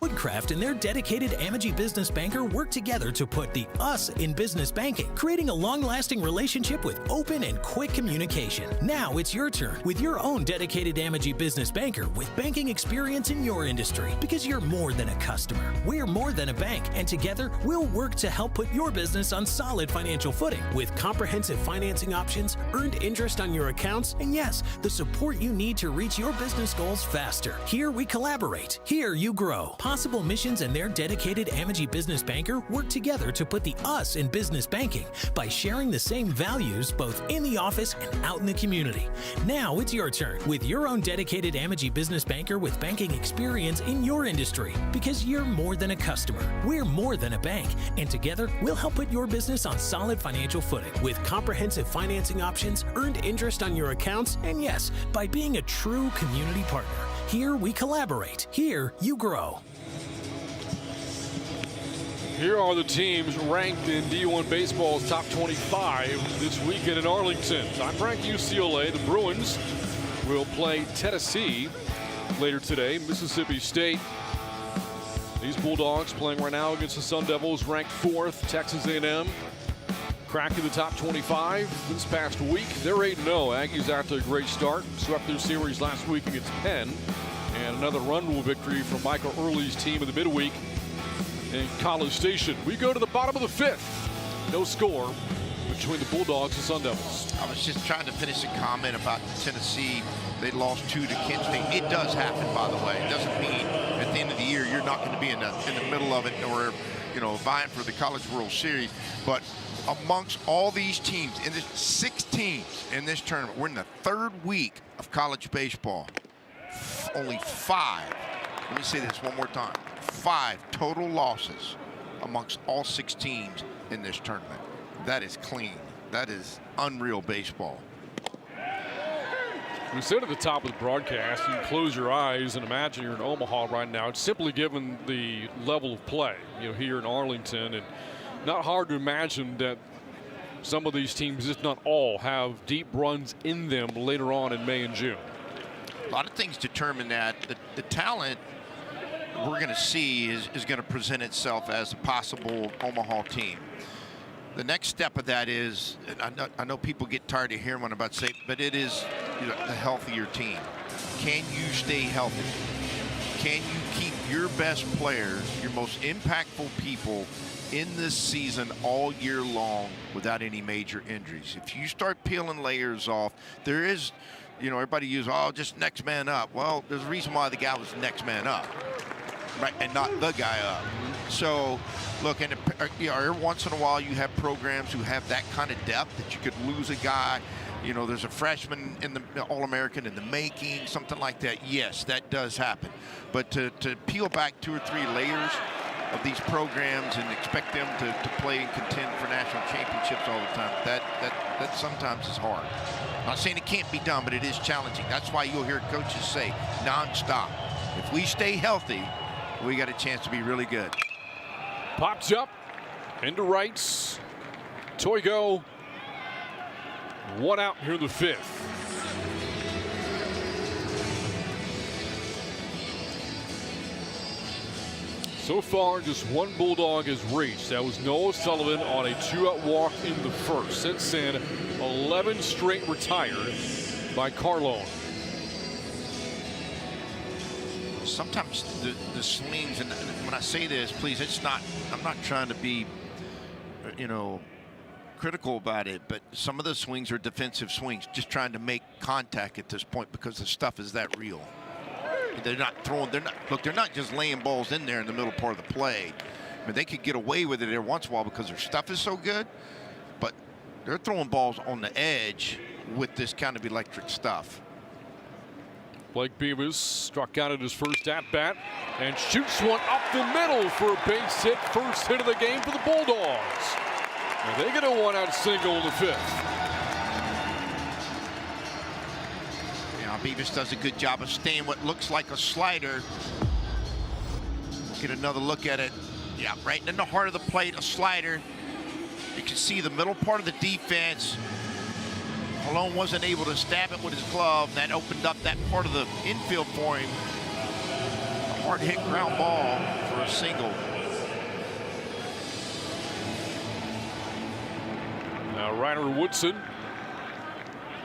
Woodcraft and their dedicated Amegy business banker work together to put the us in business banking, creating a long-lasting relationship with open and quick communication. Now it's your turn with your own dedicated Amegy business banker with banking experience in your industry, because you're more than a customer. We're more than a bank, and together we'll work to help put your business on solid financial footing with comprehensive financing options, earned interest on your accounts, and yes, the support you need to reach your business goals faster. Here we collaborate. Here you grow. Possible Missions and their dedicated Amegy business banker work together to put the us in business banking by sharing the same values both in the office and out in the community. Now it's your turn with your own dedicated Amegy business banker with banking experience in your industry, because you're more than a customer. We're more than a bank, and together we'll help put your business on solid financial footing with comprehensive financing options, earned interest on your accounts, and yes, by being a true community partner. Here we collaborate. Here you grow. Here are the teams ranked in D1 Baseball's top 25 this weekend in Arlington. Top-ranked UCLA, the Bruins will play Tennessee later today. Mississippi State. These Bulldogs playing right now against the Sun Devils, ranked 4th. Texas A&M cracking the top 25 this past week. They're 8-0. Aggies after a great start. Swept their series last week against Penn. And another run rule victory from Michael Early's team in the midweek in College Station. We go to the bottom of the 5th. No score between the Bulldogs and Sun Devils. I was just trying to finish a comment about Tennessee. They lost 2 to Kent State. It does happen, by the way. It doesn't mean at the end of the year you're not going to be in the middle of it or, you know, vying for the College World Series. But amongst all these teams, in this 6 teams in this tournament, we're in the 3rd week of college baseball. Only 5. Let me say this one more time. 5 total losses amongst all 6 teams in this tournament. That is clean. That is unreal baseball. We said at the top of the broadcast, you can close your eyes and imagine you're in Omaha right now. It's simply given the level of play, you know, here in Arlington, and not hard to imagine that some of these teams, if not all, have deep runs in them later on in May and June. A lot of things determine that. The talent we're going to see is going to present itself as a possible Omaha team. The next step of that is, and I know people get tired of hearing what I'm about to say, but it is, you know, a healthier team. Can you stay healthy? Can you keep your best players, your most impactful people in this season all year long without any major injuries? If you start peeling layers off, there is, you know, everybody uses, oh, just next man up. Well, there's a reason why the guy was next man up, right, and not the guy up. So, look, and you know, every once in a while you have programs who have that kind of depth that you could lose a guy. You know, there's a freshman in the All-American in the making, something like that. Yes, that does happen. But to peel back 2 or 3 layers of these programs and expect them to play and contend for national championships all the time, that sometimes is hard. I'm not saying it can't be done, but it is challenging. That's why you'll hear coaches say nonstop, if we stay healthy, we got a chance to be really good. Pops up into rights. Toigo. 1 out here in the 5th. So far, just one Bulldog has reached. That was Noah Sullivan on a 2-out walk in the first. Since then, 11 straight retired by Carlone. Sometimes the swings, and when I say this, please, I'm not trying to be, critical about it, but some of the swings are defensive swings, just trying to make contact at this point because the stuff is that real. They're not just laying balls in there in the middle part of the play. I mean, they could get away with it every once in a while because their stuff is so good, but they're throwing balls on the edge with this kind of electric stuff. Blake Beavis struck out at his first at-bat and shoots one up the middle for a base hit. First hit of the game for the Bulldogs. And they get a one-out single in the fifth. Beavis does a good job of staying what looks like a slider. We'll get another look at it. Yeah, right in the heart of the plate, a slider. You can see the middle part of the defense. Malone wasn't able to stab it with his glove. That opened up that part of the infield for him. A hard hit ground ball for a single. Now Ryder Woodson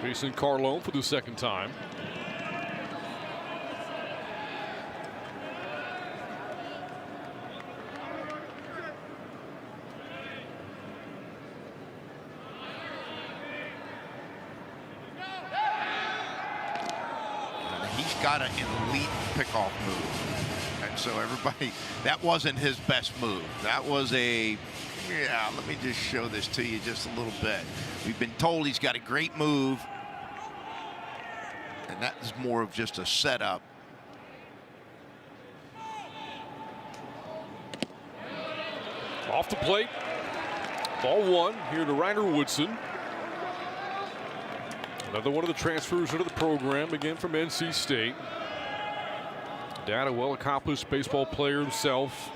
facing Carlone for the second time. Got an elite pickoff move, and so everybody, that wasn't his best move. That was let me just show this to you just a little bit. We've been told he's got a great move, and that is more of just a setup. Off the plate, ball one here to Ryder Woodson. Another one of the transfers into the program, again from NC State. Dad, a well-accomplished baseball player himself.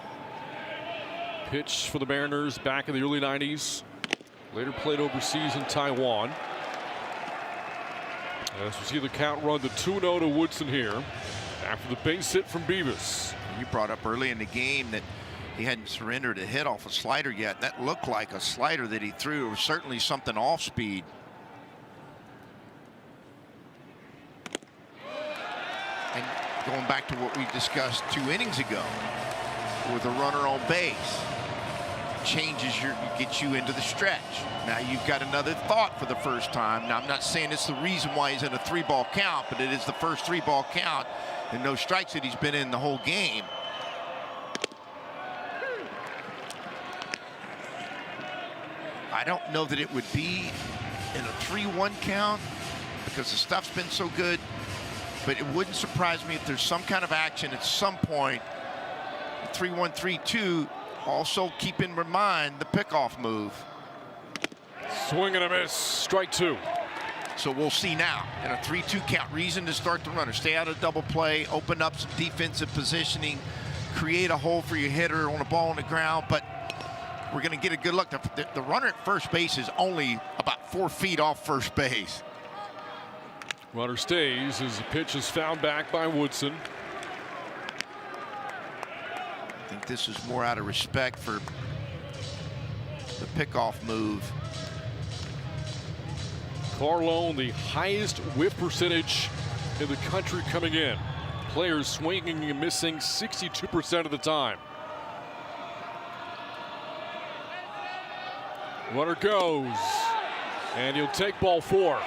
Pitched for the Mariners back in the early 90s. Later played overseas in Taiwan. As we see the count run to 2-0 to Woodson here after the base hit from Beavis. You brought up early in the game that he hadn't surrendered a hit off a slider yet. That looked like a slider that he threw. It was certainly something off speed. And going back to what we discussed 2 innings ago, with a runner on base, gets you into the stretch. Now you've got another thought for the first time. Now I'm not saying it's the reason why he's in a 3-ball count, but it is the first 3-ball count and no strikes that he's been in the whole game. I don't know that it would be in a 3-1 count because the stuff's been so good. But it wouldn't surprise me if there's some kind of action at some point. 3-1, 3-2. Also keep in mind the pickoff move. Swing and a miss. Strike 2. So we'll see now. In a 3-2 count, reason to start the runner. Stay out of double play. Open up some defensive positioning. Create a hole for your hitter on a ball on the ground. But we're going to get a good look. The runner at first base is only about 4 feet off first base. Runner stays as the pitch is fouled back by Woodson. I think this is more out of respect for the pickoff move. Carlone, the highest whiff percentage in the country coming in. Players swinging and missing 62% of the time. Runner goes, and he'll take ball 4.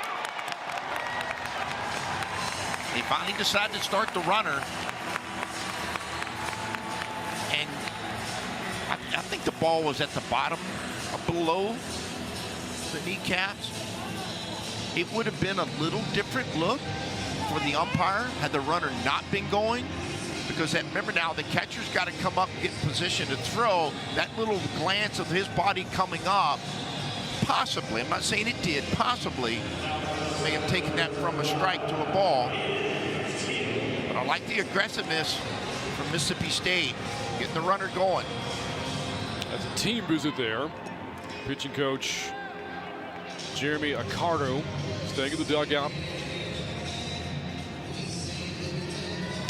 They finally decided to start the runner. And I think the ball was at the bottom, below the kneecaps. It would have been a little different look for the umpire had the runner not been going. Because remember now, the catcher's got to come up and get in position to throw. That little glance of his body coming up, possibly, I'm not saying it did, possibly may have taken that from a strike to a ball. But I like the aggressiveness from Mississippi State, getting the runner going. That's a team visit there. Pitching coach Jeremy Accardo staying in the dugout.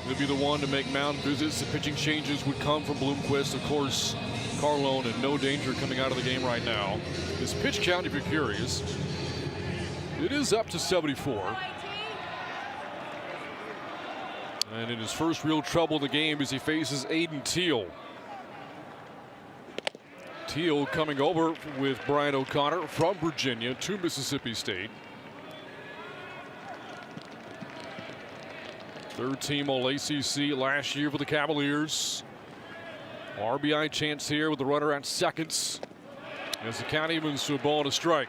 The to be the one to make mound visits. The pitching changes would come from Bloomquist. Of course, Carlone in no danger coming out of the game right now. His pitch count, if you're curious, it is up to 74. And in his first real trouble in the game as he faces Aiden Teal. Teal coming over with Brian O'Connor from Virginia to Mississippi State. Third team All-ACC last year for the Cavaliers. RBI chance here with the runner at seconds as the count evens to a ball and a strike.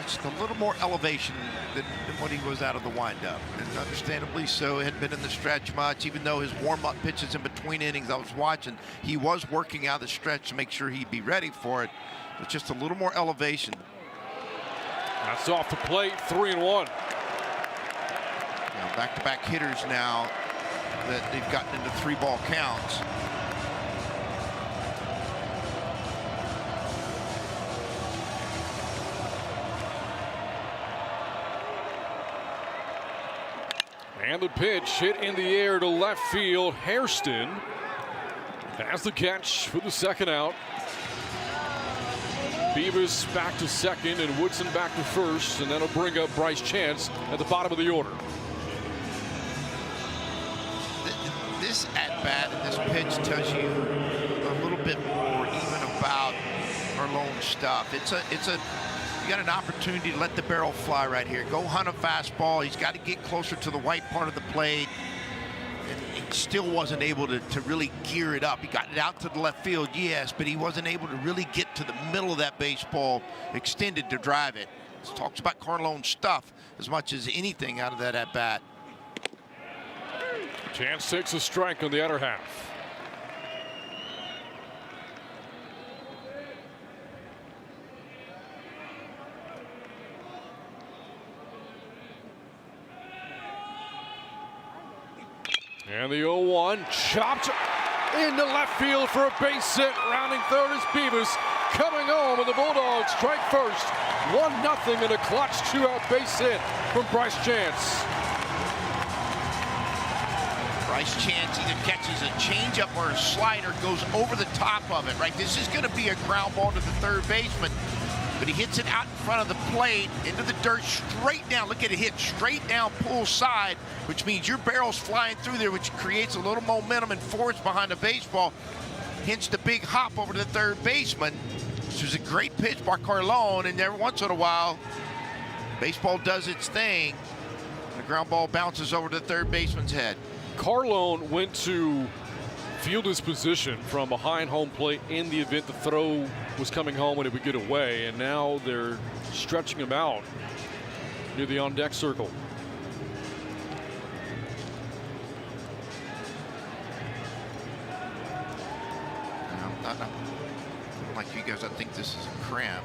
Just a little more elevation than when he was out of the windup, and understandably so. He hadn't been in the stretch much, even though his warm-up pitches in between innings I was watching, he was working out the stretch to make sure he'd be ready for it. But just a little more elevation. That's off the plate, 3-1. Back-to-back hitters now that they've gotten into 3-ball counts. And the pitch hit in the air to left field. Hairston has the catch for the second out. Beavis back to second and Woodson back to first, and that'll bring up Bryce Chance at the bottom of the order. This at-bat and this pitch tells you a little bit more even about Carlone's stuff. You got an opportunity to let the barrel fly right here. Go hunt a fastball. He's got to get closer to the white part of the plate. And he still wasn't able to really gear it up. He got it out to the left field, yes, but he wasn't able to really get to the middle of that baseball extended to drive it. This talks about Carlone's stuff as much as anything out of that at-bat. Chance takes a strike on the other half. And the 0-1 chopped into left field for a base hit. Rounding third is Beavis coming home, and the Bulldogs strike first. 1-0 in a clutch 2-out base hit from Bryce Chance. Bryce Chance either catches a changeup or a slider, goes over the top of it, right? This is going to be a ground ball to the third baseman, but he hits it out in front of the plate, into the dirt, straight down. Look at it hit straight down, pull side, which means your barrel's flying through there, which creates a little momentum and force behind the baseball. Hence the big hop over to the third baseman. This was a great pitch by Carlone, and every once in a while, baseball does its thing. The ground ball bounces over to the third baseman's head. Carlone went to field his position from behind home plate in the event the throw was coming home and it would get away, and now they're stretching him out near the on-deck circle. Not like you guys, I think this is a cramp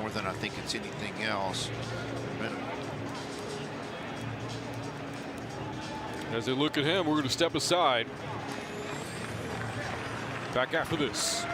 more than I think it's anything else. As they look at him, we're going to step aside. Back after this.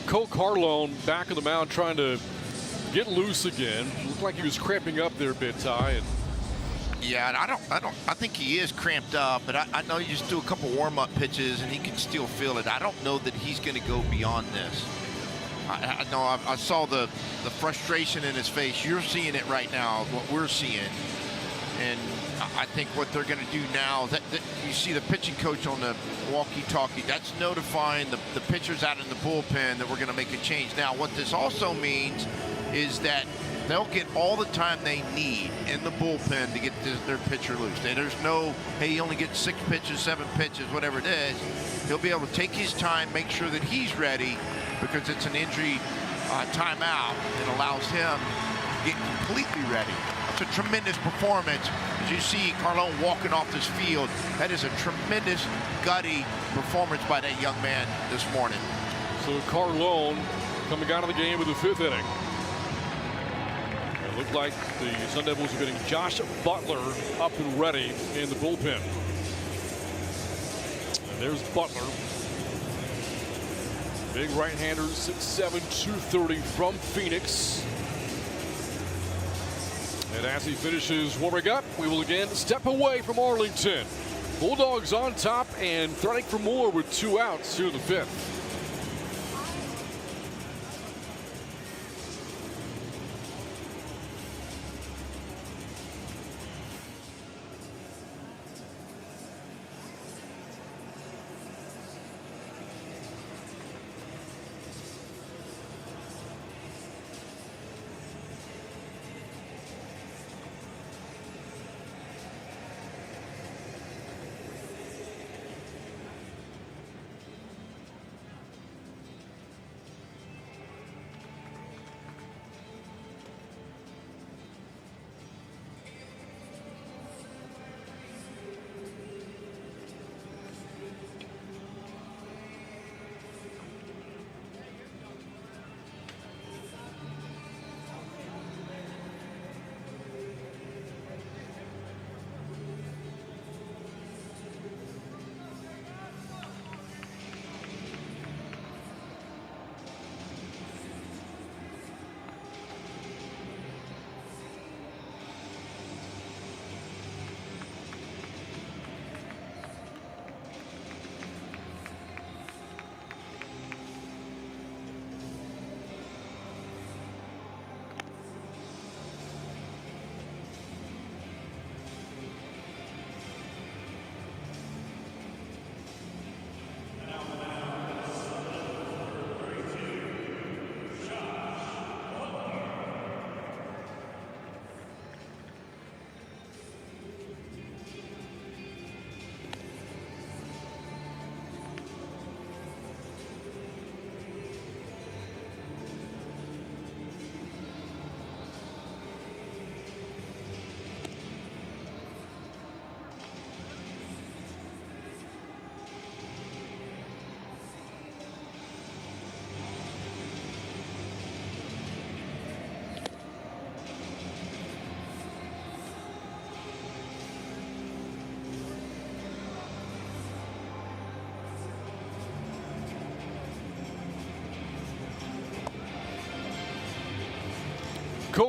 Cole Carlone back on the mound trying to get loose again. Looked like he was cramping up there a bit, Ty. And Yeah, and I think he is cramped up, but I know you just do a couple warm-up pitches and he can still feel it. I don't know that he's going to go beyond this. I know I saw the frustration in his face. You're seeing it right now, what we're seeing. And I think what they're going to do now, that you see the pitching coach on the walkie-talkie, that's notifying the pitchers out in the bullpen that we're going to make a change. Now, what this also means is that they'll get all the time they need in the bullpen to get their pitcher loose. There's no, hey, he only gets 6 pitches, 7 pitches, whatever it is. He'll be able to take his time, make sure that he's ready, because it's an injury timeout. It allows him to get completely ready. It's a tremendous performance. As you see Carlone walking off this field, that is a tremendous gutty performance by that young man this morning. So Carlone coming out of the game with the 5th inning. It looked like the Sun Devils are getting Josh Butler up and ready in the bullpen. And there's Butler. Big right-hander, 6'7", 230 from Phoenix. And as he finishes warming up, we will again step away from Arlington. Bulldogs on top and threatening for more with 2 outs here in the 5th.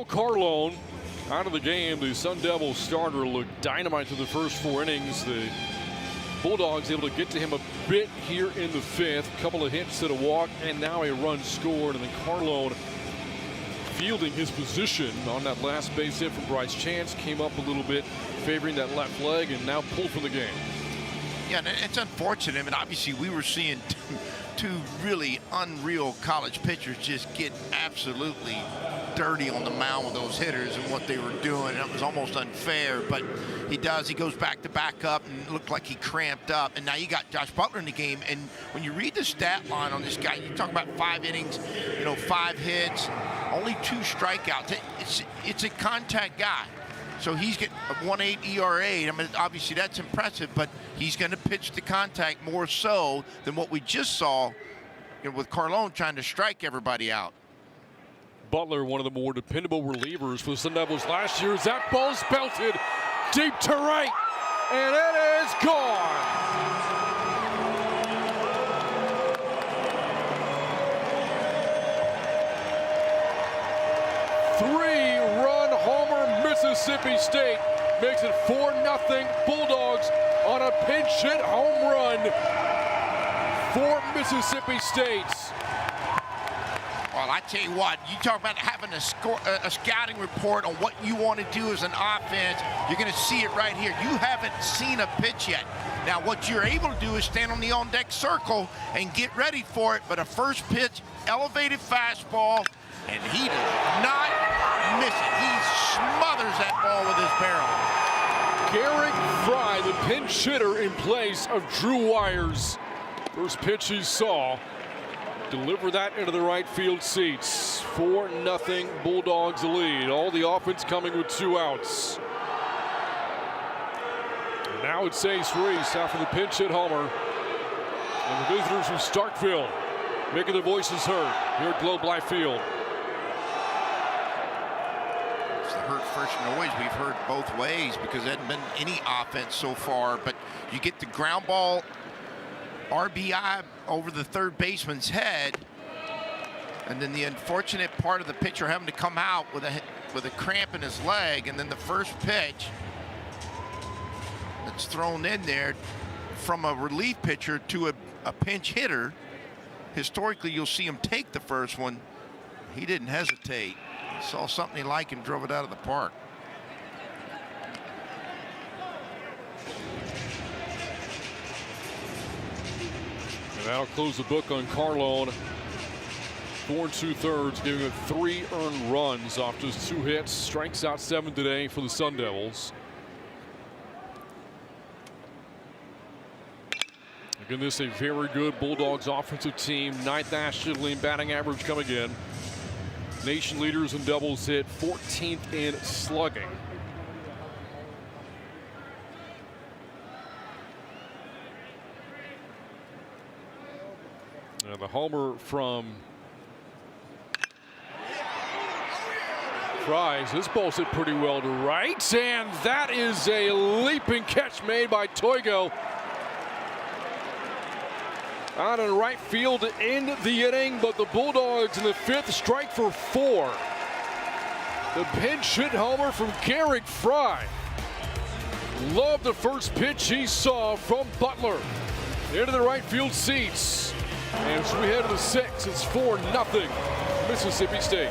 Carlone out of the game. The Sun Devils starter looked dynamite through the first 4 innings. The Bulldogs able to get to him a bit here in the 5th. Couple of hits to the walk, and now a run scored. And then Carlone fielding his position on that last base hit from Bryce Chance. Came up a little bit, favoring that left leg, and now pulled from the game. Yeah, and it's unfortunate. I mean, obviously, we were seeing two really unreal college pitchers just get absolutely dirty on the mound with those hitters and what they were doing. It was almost unfair, but he goes back to back up and it looked like he cramped up. And now you got Josh Butler in the game. And when you read the stat line on this guy, you talk about 5 innings, 5 hits, only 2 strikeouts. It's a contact guy. So he's getting a 1.8 ERA. I mean, obviously that's impressive, but he's going to pitch to contact more so than what we just saw with Carlone trying to strike everybody out. Butler, one of the more dependable relievers for the Sun Devils last year. That ball's belted deep to right, and it is gone. Three-run homer, Mississippi State. makes it 4-0 Bulldogs on a pinch hit home run for Mississippi State. Well, I tell you what, you talk about having a scouting report on what you want to do as an offense, you're going to see it right here. You haven't seen a pitch yet. Now, what you're able to do is stand on the on-deck circle and get ready for it, but a first pitch, elevated fastball, and he does not miss it. He smothers that ball with his barrel. Garrick Fry, the pinch hitter in place of Drew Wires. First pitch he saw. Deliver that into the right field seats. 4-0 Bulldogs lead. All the offense coming with 2 outs. And now it's Ace Reese after the pinch hit homer. And the visitors from Starkville making their voices heard here at Globe Life Field. It's the hurt first noise we've heard both ways because there hasn't been any offense so far. But you get the ground ball RBI over the third baseman's head, and then the unfortunate part of the pitcher having to come out with a cramp in his leg, and then the first pitch that's thrown in there from a relief pitcher to a pinch hitter. Historically, you'll see him take the first one. He didn't hesitate. He saw something he liked and drove it out of the park. That'll close the book on Carlone. 4 2/3, giving it 3 earned runs off just 2 hits. Strikes out 7 today for the Sun Devils. Again, this is a very good Bulldogs offensive team. 9th nationally in batting average coming in. Nation leaders in doubles hit, 14th in slugging. And the homer from Fries. This ball's hit pretty well to right, and that is a leaping catch made by Toigo. Out in right field to end the inning, but the Bulldogs in the 5th strike for 4. The pinch hit homer from Garrick Fry. Loved the first pitch he saw from Butler into the right field seats. And as we head to the 6th, it's 4-0 Mississippi State.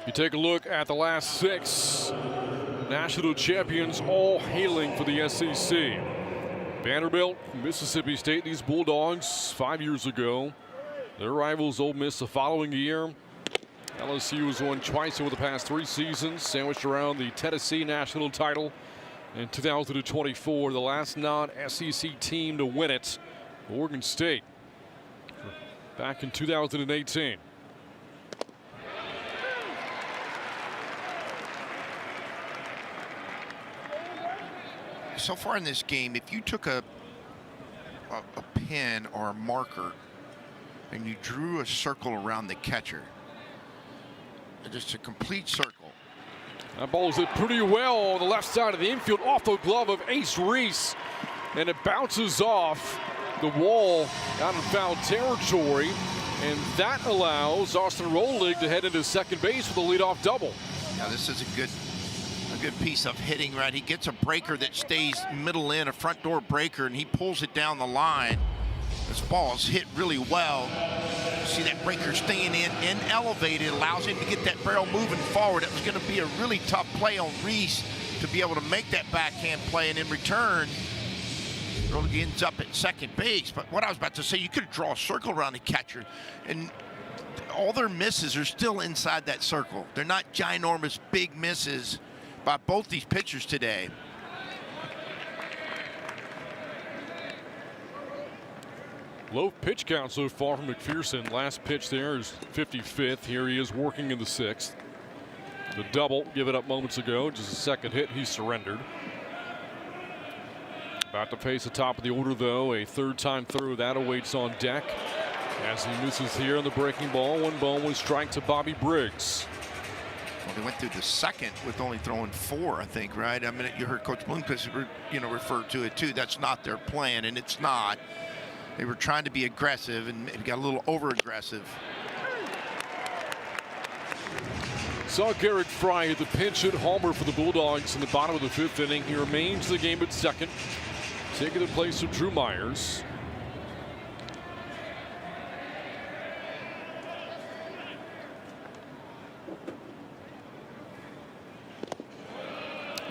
You take a look at the last 6 national champions, all hailing for the SEC. Vanderbilt, Mississippi State, these Bulldogs 5 years ago. Their rivals Ole Miss the following year. LSU has won twice over the past 3 seasons, sandwiched around the Tennessee national title in 2024. The last non-SEC team to win it, Oregon State, back in 2018. So far in this game, if you took a pen or a marker and you drew a circle around the catcher. Just a complete circle. That ball's hit pretty well on the left side of the infield, off the glove of Ace Reese, and it bounces off the wall out in foul territory, and that allows Austin Rolig to head into second base with a leadoff double. Now this is a good piece of hitting, right? He gets a breaker that stays middle in, a front door breaker, and he pulls it down the line. This ball is hit really well. See that breaker staying in and elevated, allows him to get that barrel moving forward. It was going to be a really tough play on Reese to be able to make that backhand play, and in return, Rolig ends up at second base. But what I was about to say, you could draw a circle around the catcher, and all their misses are still inside that circle. They're not ginormous big misses by both these pitchers today. Low pitch count so far from McPherson. Last pitch there is 55th. Here he is working in the 6th. The double given up moments ago. Just a second hit. He surrendered. About to face the top of the order, though. A third time through that awaits on deck as he misses here on the breaking ball. 1-1 strike to Bobby Briggs. Well, they went through the second with only throwing 4, I think, right? I mean, you heard Coach Bloomquist, refer to it too. That's not their plan, and it's not. They were trying to be aggressive and maybe got a little over-aggressive. Saw Garrett Fry at the pinch hit homer for the Bulldogs in the bottom of the 5th inning. He remains the game at second, taking the place of Drew Myers.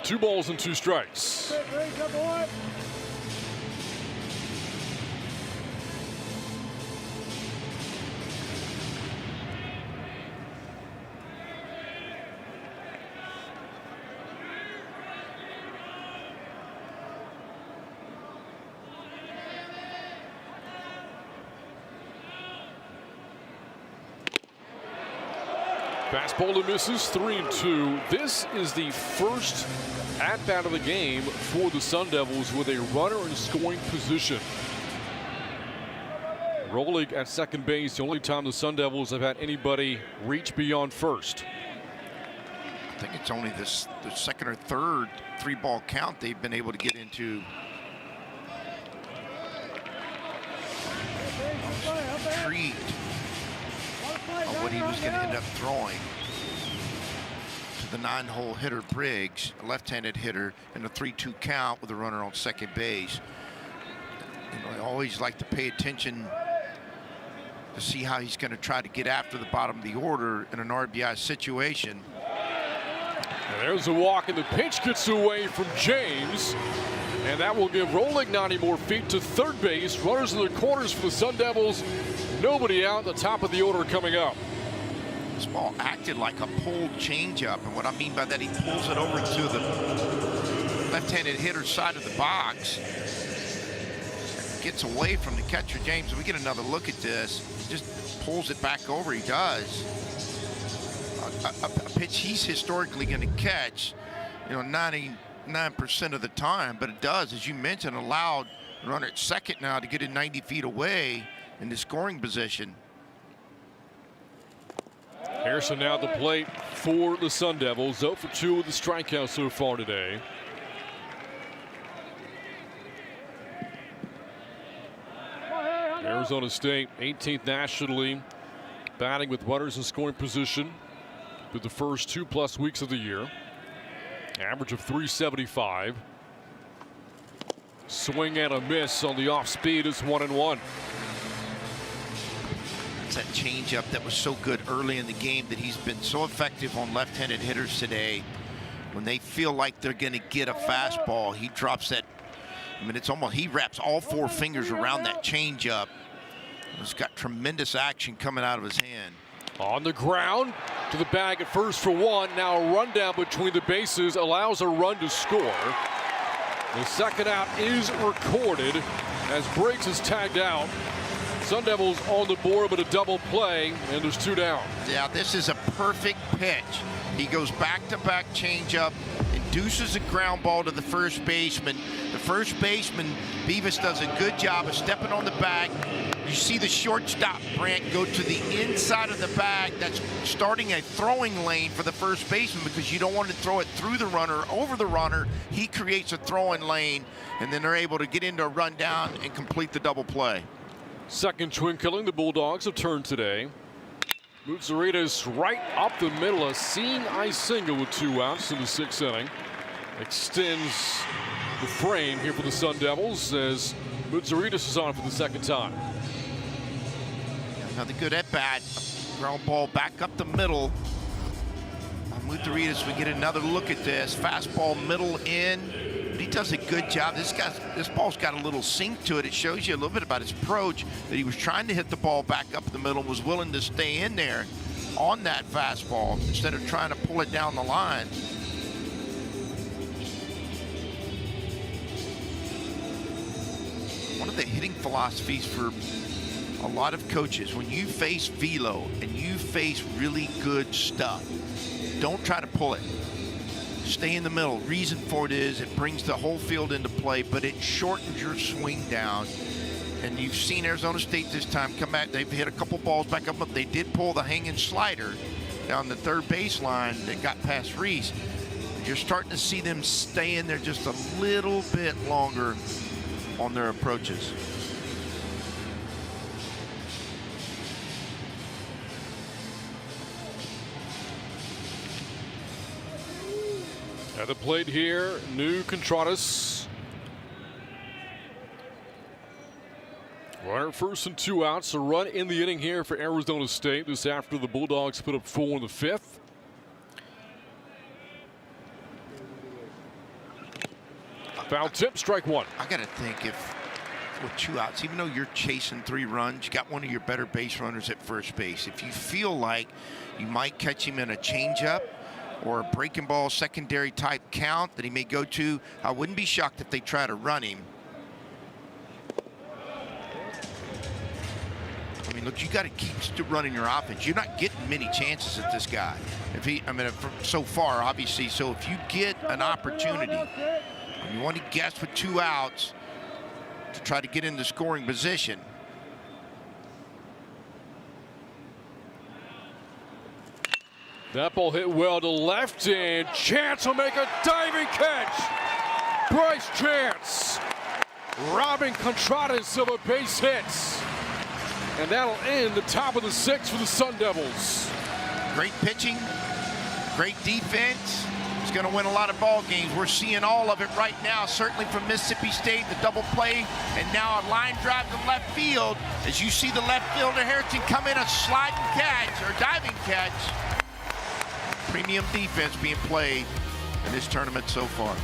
Two balls and 2 strikes. Fastball that misses, 3-2. This is the first at-bat of the game for the Sun Devils with a runner in scoring position. Rolig at second base, the only time the Sun Devils have had anybody reach beyond first. I think it's only the second or third 3-ball count they've been able to get into. Intrigued of what he was going to end up throwing to the 9-hole hitter Briggs, a left-handed hitter, and a 3-2 count with a runner on second base. I always like to pay attention to see how he's going to try to get after the bottom of the order in an RBI situation. And there's a walk, and the pitch gets away from James, and that will give Rolig 90 more feet to third base. Runners in the corners for the Sun Devils. Nobody out. The top of the order coming up. This ball acted like a pulled changeup, and what I mean by that, he pulls it over to the left-handed hitter's side of the box, gets away from the catcher James. And we get another look at this. He just pulls it back over. He does a pitch he's historically going to catch, 99% of the time, but it does, as you mentioned, allowed the runner at second now to get it 90 feet away in the scoring position. Harrison now at the plate for the Sun Devils. 0 for 2 with the strikeout so far today. Arizona State, 18th nationally, batting with runners in scoring position through the first 2+ weeks of the year. Average of 375. Swing and a miss on the off speed is 1-1. It's that changeup that was so good early in the game that he's been so effective on left-handed hitters today. When they feel like they're going to get a fastball, he drops that. I mean, it's almost, he wraps all 4 fingers around that changeup. It's got tremendous action coming out of his hand. On the ground to the bag at first for 1. Now a rundown between the bases allows a run to score. The second out is recorded as Briggs is tagged out. Sun Devils on the board, but a double play, and there's 2 down. Yeah, this is a perfect pitch. He goes back-to-back changeup, induces a ground ball to the first baseman. The first baseman, Beavis, does a good job of stepping on the bag, You see the shortstop, Brant, go to the inside of the bag. That's starting a throwing lane for the first baseman because you don't want to throw it through the runner, over the runner. He creates a throwing lane, and then they're able to get into a rundown and complete the double play. Second twin killing, the Bulldogs have turned today. Mutsaritas right up the middle, a seeing eye single with 2 outs in the 6th inning. Extends the frame here for the Sun Devils as Mutsaritas is on for the second time. Another good at bat. Ground ball back up the middle. Mutsaritas, we get another look at this. Fastball middle in. But he does a good job. This ball's got a little sink to it. It shows you a little bit about his approach, that he was trying to hit the ball back up the middle, was willing to stay in there on that fastball instead of trying to pull it down the line. One of the hitting philosophies for a lot of coaches, when you face velo and you face really good stuff, don't try to pull it. Stay in the middle. Reason for it is it brings the whole field into play, but it shortens your swing down. And you've seen Arizona State this time come back. They've hit a couple balls back up, but they did pull the hanging slider down the third baseline that got past Reese. You're starting to see them stay in there just a little bit longer on their approaches. At the plate here, New Contradas. Runner first and 2 outs. A run in the inning here for Arizona State. This after the Bulldogs put up 4 in the 5th. Foul tip, strike 1. I got to think, if with 2 outs, even though you're chasing 3 runs, you got one of your better base runners at first base. If you feel like you might catch him in a changeup or a breaking ball secondary type count that he may go to, I wouldn't be shocked if they try to run him. I mean, look, you got to keep running your offense. You're not getting many chances at this guy. So far, obviously. So if you get an opportunity, and you want to guess with 2 outs to try to get into scoring position. That ball hit well to left, and Chance will make a diving catch. Bryce Chance robbing Contradas of a base hit. And that'll end the top of the 6th for the Sun Devils. Great pitching, great defense. He's going to win a lot of ball games. We're seeing all of it right now, certainly from Mississippi State, the double play, and now a line drive to left field. As you see the left fielder Harrison come in, a sliding catch or diving catch. Premium defense being played in this tournament so far.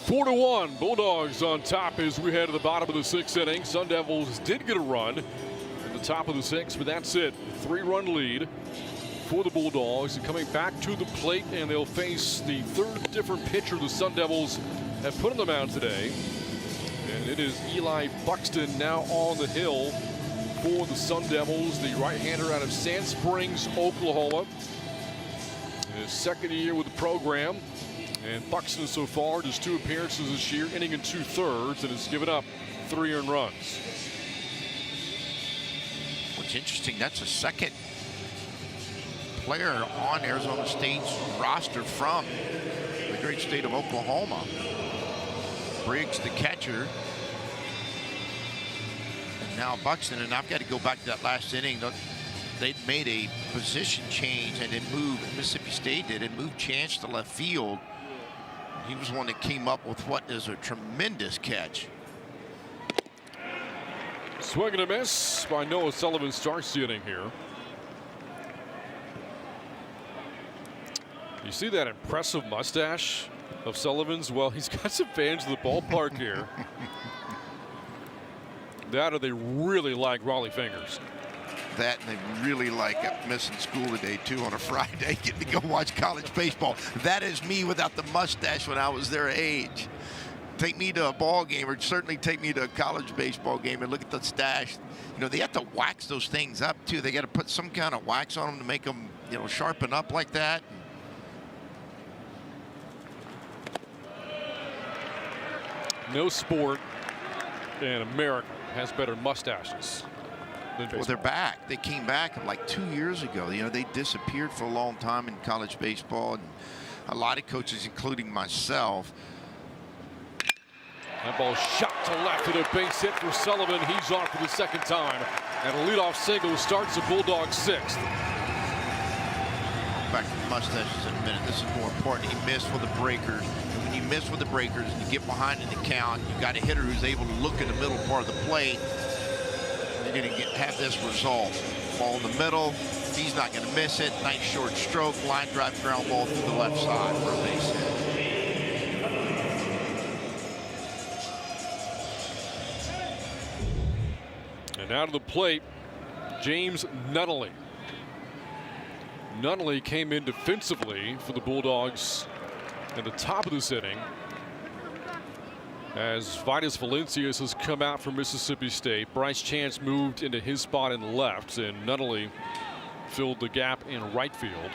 Four to 1, Bulldogs on top as we head to the bottom of the 6th inning. Sun Devils did get a run at the top of the 6th, but that's it. 3-run lead for the Bulldogs. And coming back to the plate, and they'll face the 3rd different pitcher the Sun Devils have put on the mound today. And it is Eli Buxton now on the hill for the Sun Devils, the right-hander out of Sand Springs, Oklahoma. In his second year with the program. And Buxton so far, just 2 appearances this year, inning and 2/3, and has given up 3 earned runs. What's interesting, that's the second player on Arizona State's roster from the great state of Oklahoma. Briggs, the catcher. And now Buxton, and I've got to go back to that last inning. They'd made a position change and it moved, Mississippi State did, it moved Chance to left field. He was one that came up with what is a tremendous catch. Swing and a miss by Noah Sullivan starts the inning here. You see that impressive mustache of Sullivan's? Well, he's got some fans in the ballpark here. That or they really like Raleigh fingers. That, and they really like missing school today too on a Friday, getting to go watch college baseball. That is me without the mustache when I was their age. Take me to a ball game, or certainly take me to a college baseball game and look at the stash. You know, they have to wax those things up too. They got to put some kind of wax on them to make them, you know, sharpen up like that. No sport in America has better mustaches. Well, they're back. They came back like 2 years ago. You know, they disappeared for a long time in college baseball, and a lot of coaches, including myself. That ball shot to left and a base hit for Sullivan. He's on for the second time, and a leadoff single starts the Bulldogs' 6th. Back to the mustaches in a minute. This is more important. He missed with the breakers. And when you miss with the breakers and you get behind in the count, you got a hitter who's able to look in the middle part of the plate. You're going to have this result. Ball in the middle. He's not going to miss it. Nice short stroke. Line drive ground ball through the left side for a base hit. And out of the plate, James Nunnally. Nunnally came in defensively for the Bulldogs at the top of this inning, as Vitus Valencias has come out from Mississippi State. Bryce Chance moved into his spot in left, and Nunnally filled the gap in right field.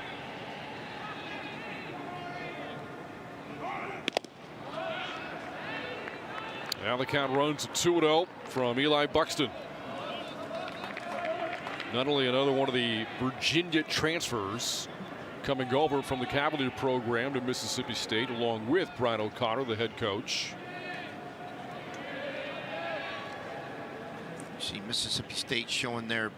Now the count runs to 2-0 from Eli Buxton. Nunnally, another one of the Virginia transfers coming over from the Cavalier program to Mississippi State, along with Brian O'Connor, the head coach. See Mississippi State showing their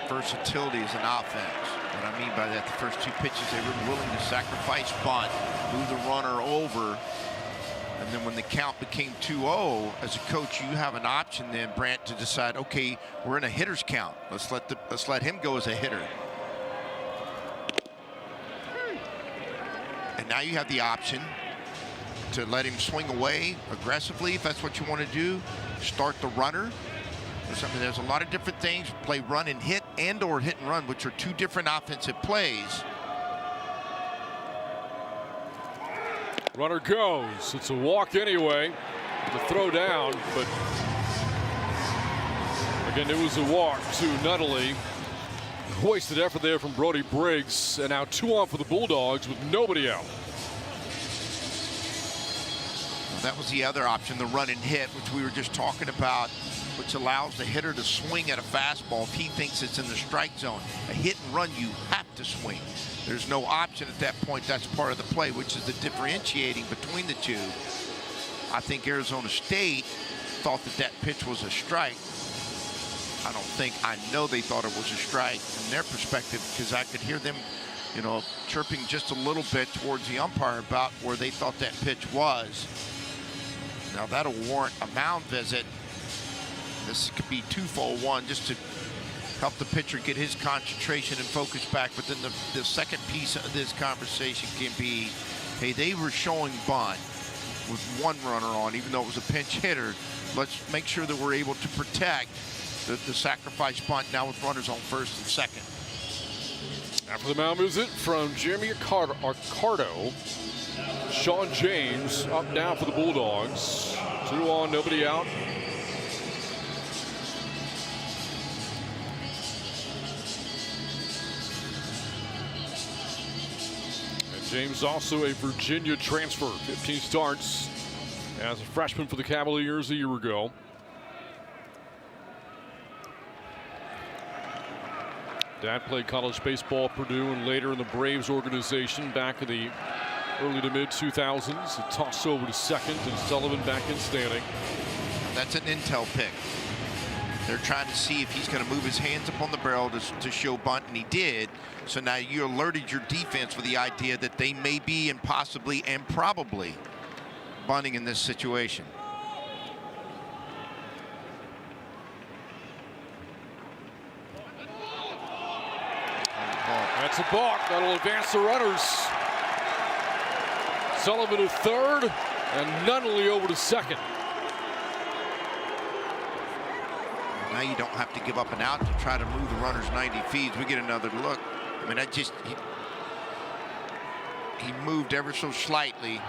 versatility as an offense. What I mean by that, the first 2 pitches, they were willing to sacrifice bunt, move the runner over. And then when the count became 2-0, as a coach, you have an option then, Brant, to decide, okay, we're in a hitter's count. Let's let him go as a hitter. And now you have the option to let him swing away aggressively if that's what you want to do. Start the runner. There's a lot of different things. Play run and hit, and/or hit and run, which are 2 different offensive plays. Runner goes. It's a walk anyway. The throw down, but again, it was a walk to Nunnally. Wasted effort there from Brody Briggs, and now 2 on for the Bulldogs with nobody out. That was the other option, the run and hit, which we were just talking about, which allows the hitter to swing at a fastball if he thinks it's in the strike zone. A hit and run, you have to swing. There's no option at that point. That's part of the play, which is the differentiating between the two. I think Arizona State thought that pitch was a strike. I know they thought it was a strike from their perspective, because I could hear them, you know, chirping just a little bit towards the umpire about where they thought that pitch was. Now that'll warrant a mound visit. This could be twofold. One, just to help the pitcher get his concentration and focus back. But then the second piece of this conversation can be, hey, they were showing bunt with 1 runner on, even though it was a pinch hitter. Let's make sure that we're able to protect the sacrifice bunt now with runners on first and second. After the mound visit from Jeremy Accardo, Sean James up now for the Bulldogs. 2 on, nobody out. James also a Virginia transfer. 15 starts as a freshman for the Cavaliers a year ago. Dad played college baseball at Purdue and later in the Braves organization back in the early to mid 2000s. A toss over to second and Sullivan back in standing. That's an intel pick. They're trying to see if he's going to move his hands up on the barrel to show bunt, and he did. So now you alerted your defense with the idea that they may be and possibly and probably bunting in this situation. That's a balk. That'll advance the runners. Sullivan to third and Nunnally over to second. Now you don't have to give up an out to try to move the runners 90 feet. We get another look. I mean, he moved ever so slightly,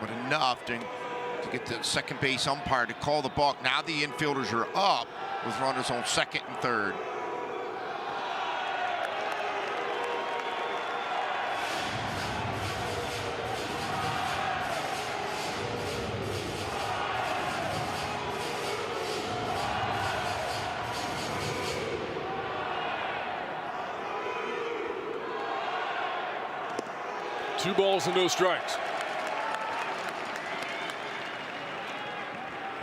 but enough to get the second base umpire to call the balk. Now the infielders are up with runners on second and third. Two balls and no strikes.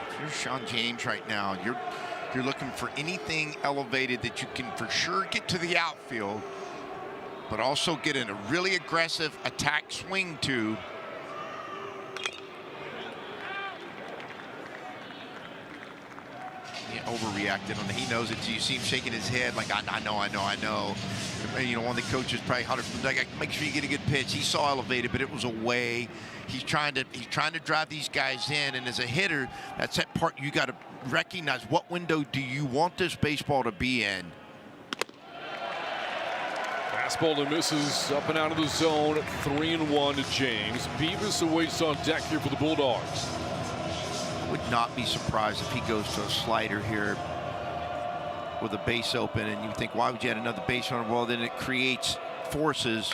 If you're Sean James right now, you're looking for anything elevated that you can for sure get to the outfield, but also get in a really aggressive attack swing to. He overreacted on it. He knows it. You see him shaking his head like, I know. You know, one of the coaches probably hunted from the dugout. Make sure you get a good pitch. He saw elevated, but it was away. He's trying to drive these guys in, and as a hitter, that's that part you got to recognize. What window do you want this baseball to be in? Fastball that misses up and out of the zone. 3-1 to James. Beavis awaits on deck here for the Bulldogs. Would not be surprised if he goes to a slider here with a base open, and you think, why would you add another base runner? Well, then it creates forces.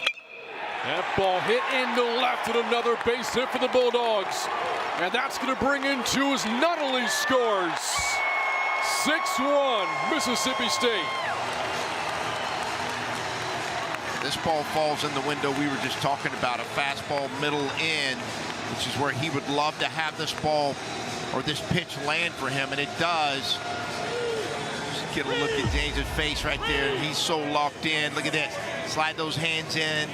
That ball hit into left and another base hit for the Bulldogs. And that's going to bring in two as Nunnally scores. 6-1 Mississippi State. This ball falls in the window we were just talking about, a fastball middle in, which is where he would love to have this ball or this pitch land for him, and it does. Just get a look at James's face right there. He's so locked in. Look at this. Slide those hands in.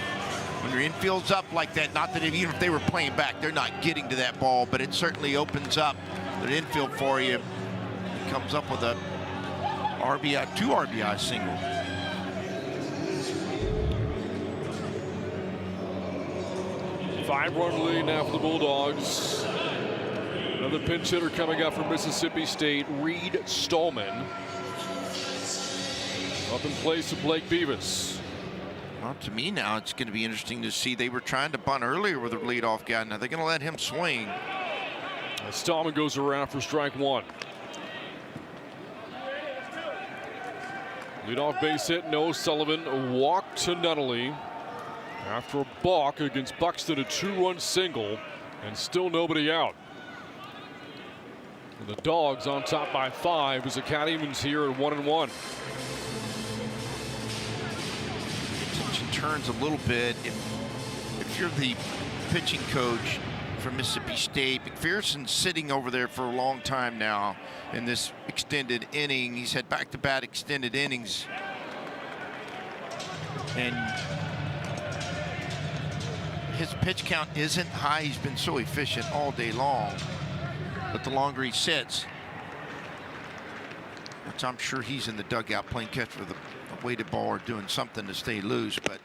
When your infield's up like that, not that even if they were playing back, they're not getting to that ball, but it certainly opens up the infield for you. He comes up with a RBI, 2 RBI single. Five-run lead now for the Bulldogs. Another pinch hitter coming up from Mississippi State, Reed Stallman. Up in place of Blake Beavis. Well, to me now, it's going to be interesting to see. They were trying to bunt earlier with a leadoff guy. Now they're going to let him swing. Stallman goes around for strike one. Leadoff base hit, no. Sullivan, a walk to Nunnally. After a balk against Buxton, a 2-run single, and still nobody out. And the Dogs on top by 5 as the Caddyman's here at 1-1. Attention turns a little bit. If you're the pitching coach from Mississippi State, McPherson's sitting over there for a long time now in this extended inning. He's had back-to-back extended innings. And his pitch count isn't high. He's been so efficient all day long. But the longer he sits, which I'm sure he's in the dugout playing catch with a weighted ball or doing something to stay loose. But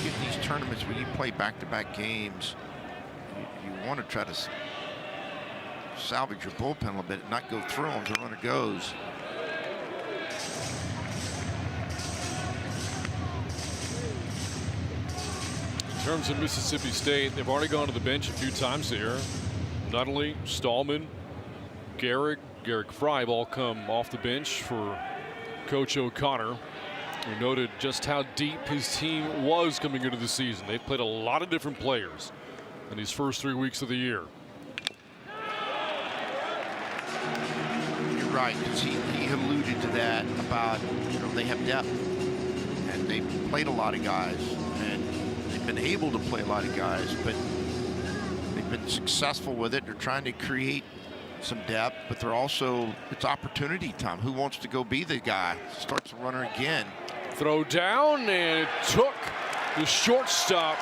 get these tournaments where you play back-to-back games, you want to try to salvage your bullpen a little bit and not go through them as the runner goes. In terms of Mississippi State, they've already gone to the bench a few times here. Nunnally, Stallman, Garrick Fry have all come off the bench for Coach O'Connor, who noted just how deep his team was coming into the season. They've played a lot of different players in these first 3 weeks of the year. You're right, because he alluded to that about, they have depth, and they've played a lot of guys, and they've been able to play a lot of guys, but they've been successful with it. They're trying to create some depth, but they're also, it's opportunity time. Who wants to go be the guy? Starts the runner again. Throw down, and it took the shortstop.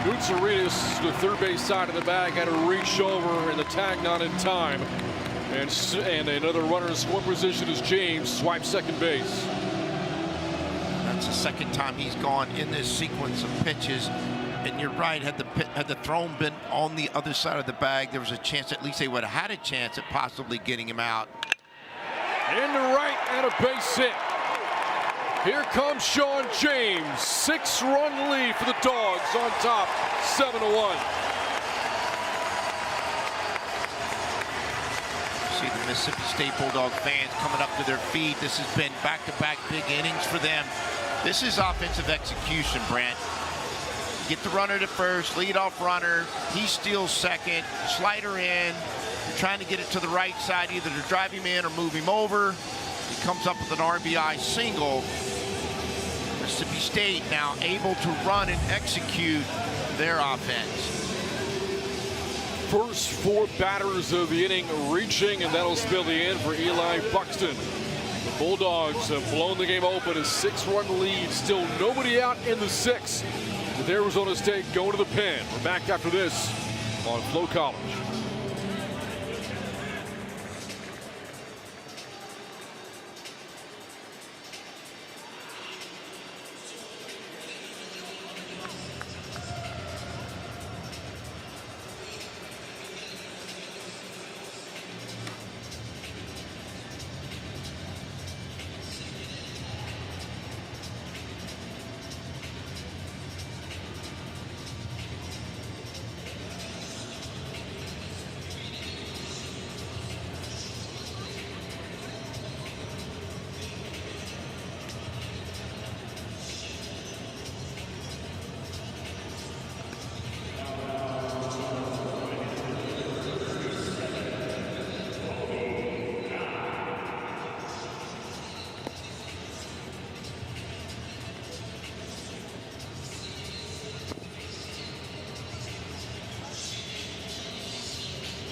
Nutsaritas to the third base side of the bag, had to reach over, and the tag not in time. And another runner in scoring position is James, swipes second base. That's the second time he's gone in this sequence of pitches. And you're right, had the throw been on the other side of the bag, there was a chance, at least they would have had a chance at possibly getting him out. In the right, and a base hit. Here comes Sean James, 6-run lead for the Dogs on top, 7-1. See the Mississippi State Bulldog fans coming up to their feet. This has been back-to-back big innings for them. This is offensive execution, Brent. Get the runner to first, leadoff runner. He steals second, slider in. You're trying to get it to the right side, either to drive him in or move him over. He comes up with an RBI single. Mississippi State now able to run and execute their offense. First 4 batters of the inning reaching, and that'll spell the end for Eli Buxton. The Bulldogs have blown the game open, a 6-run lead. Still nobody out in the 6th. With Arizona State going to the pen. We're back after this on Flow College.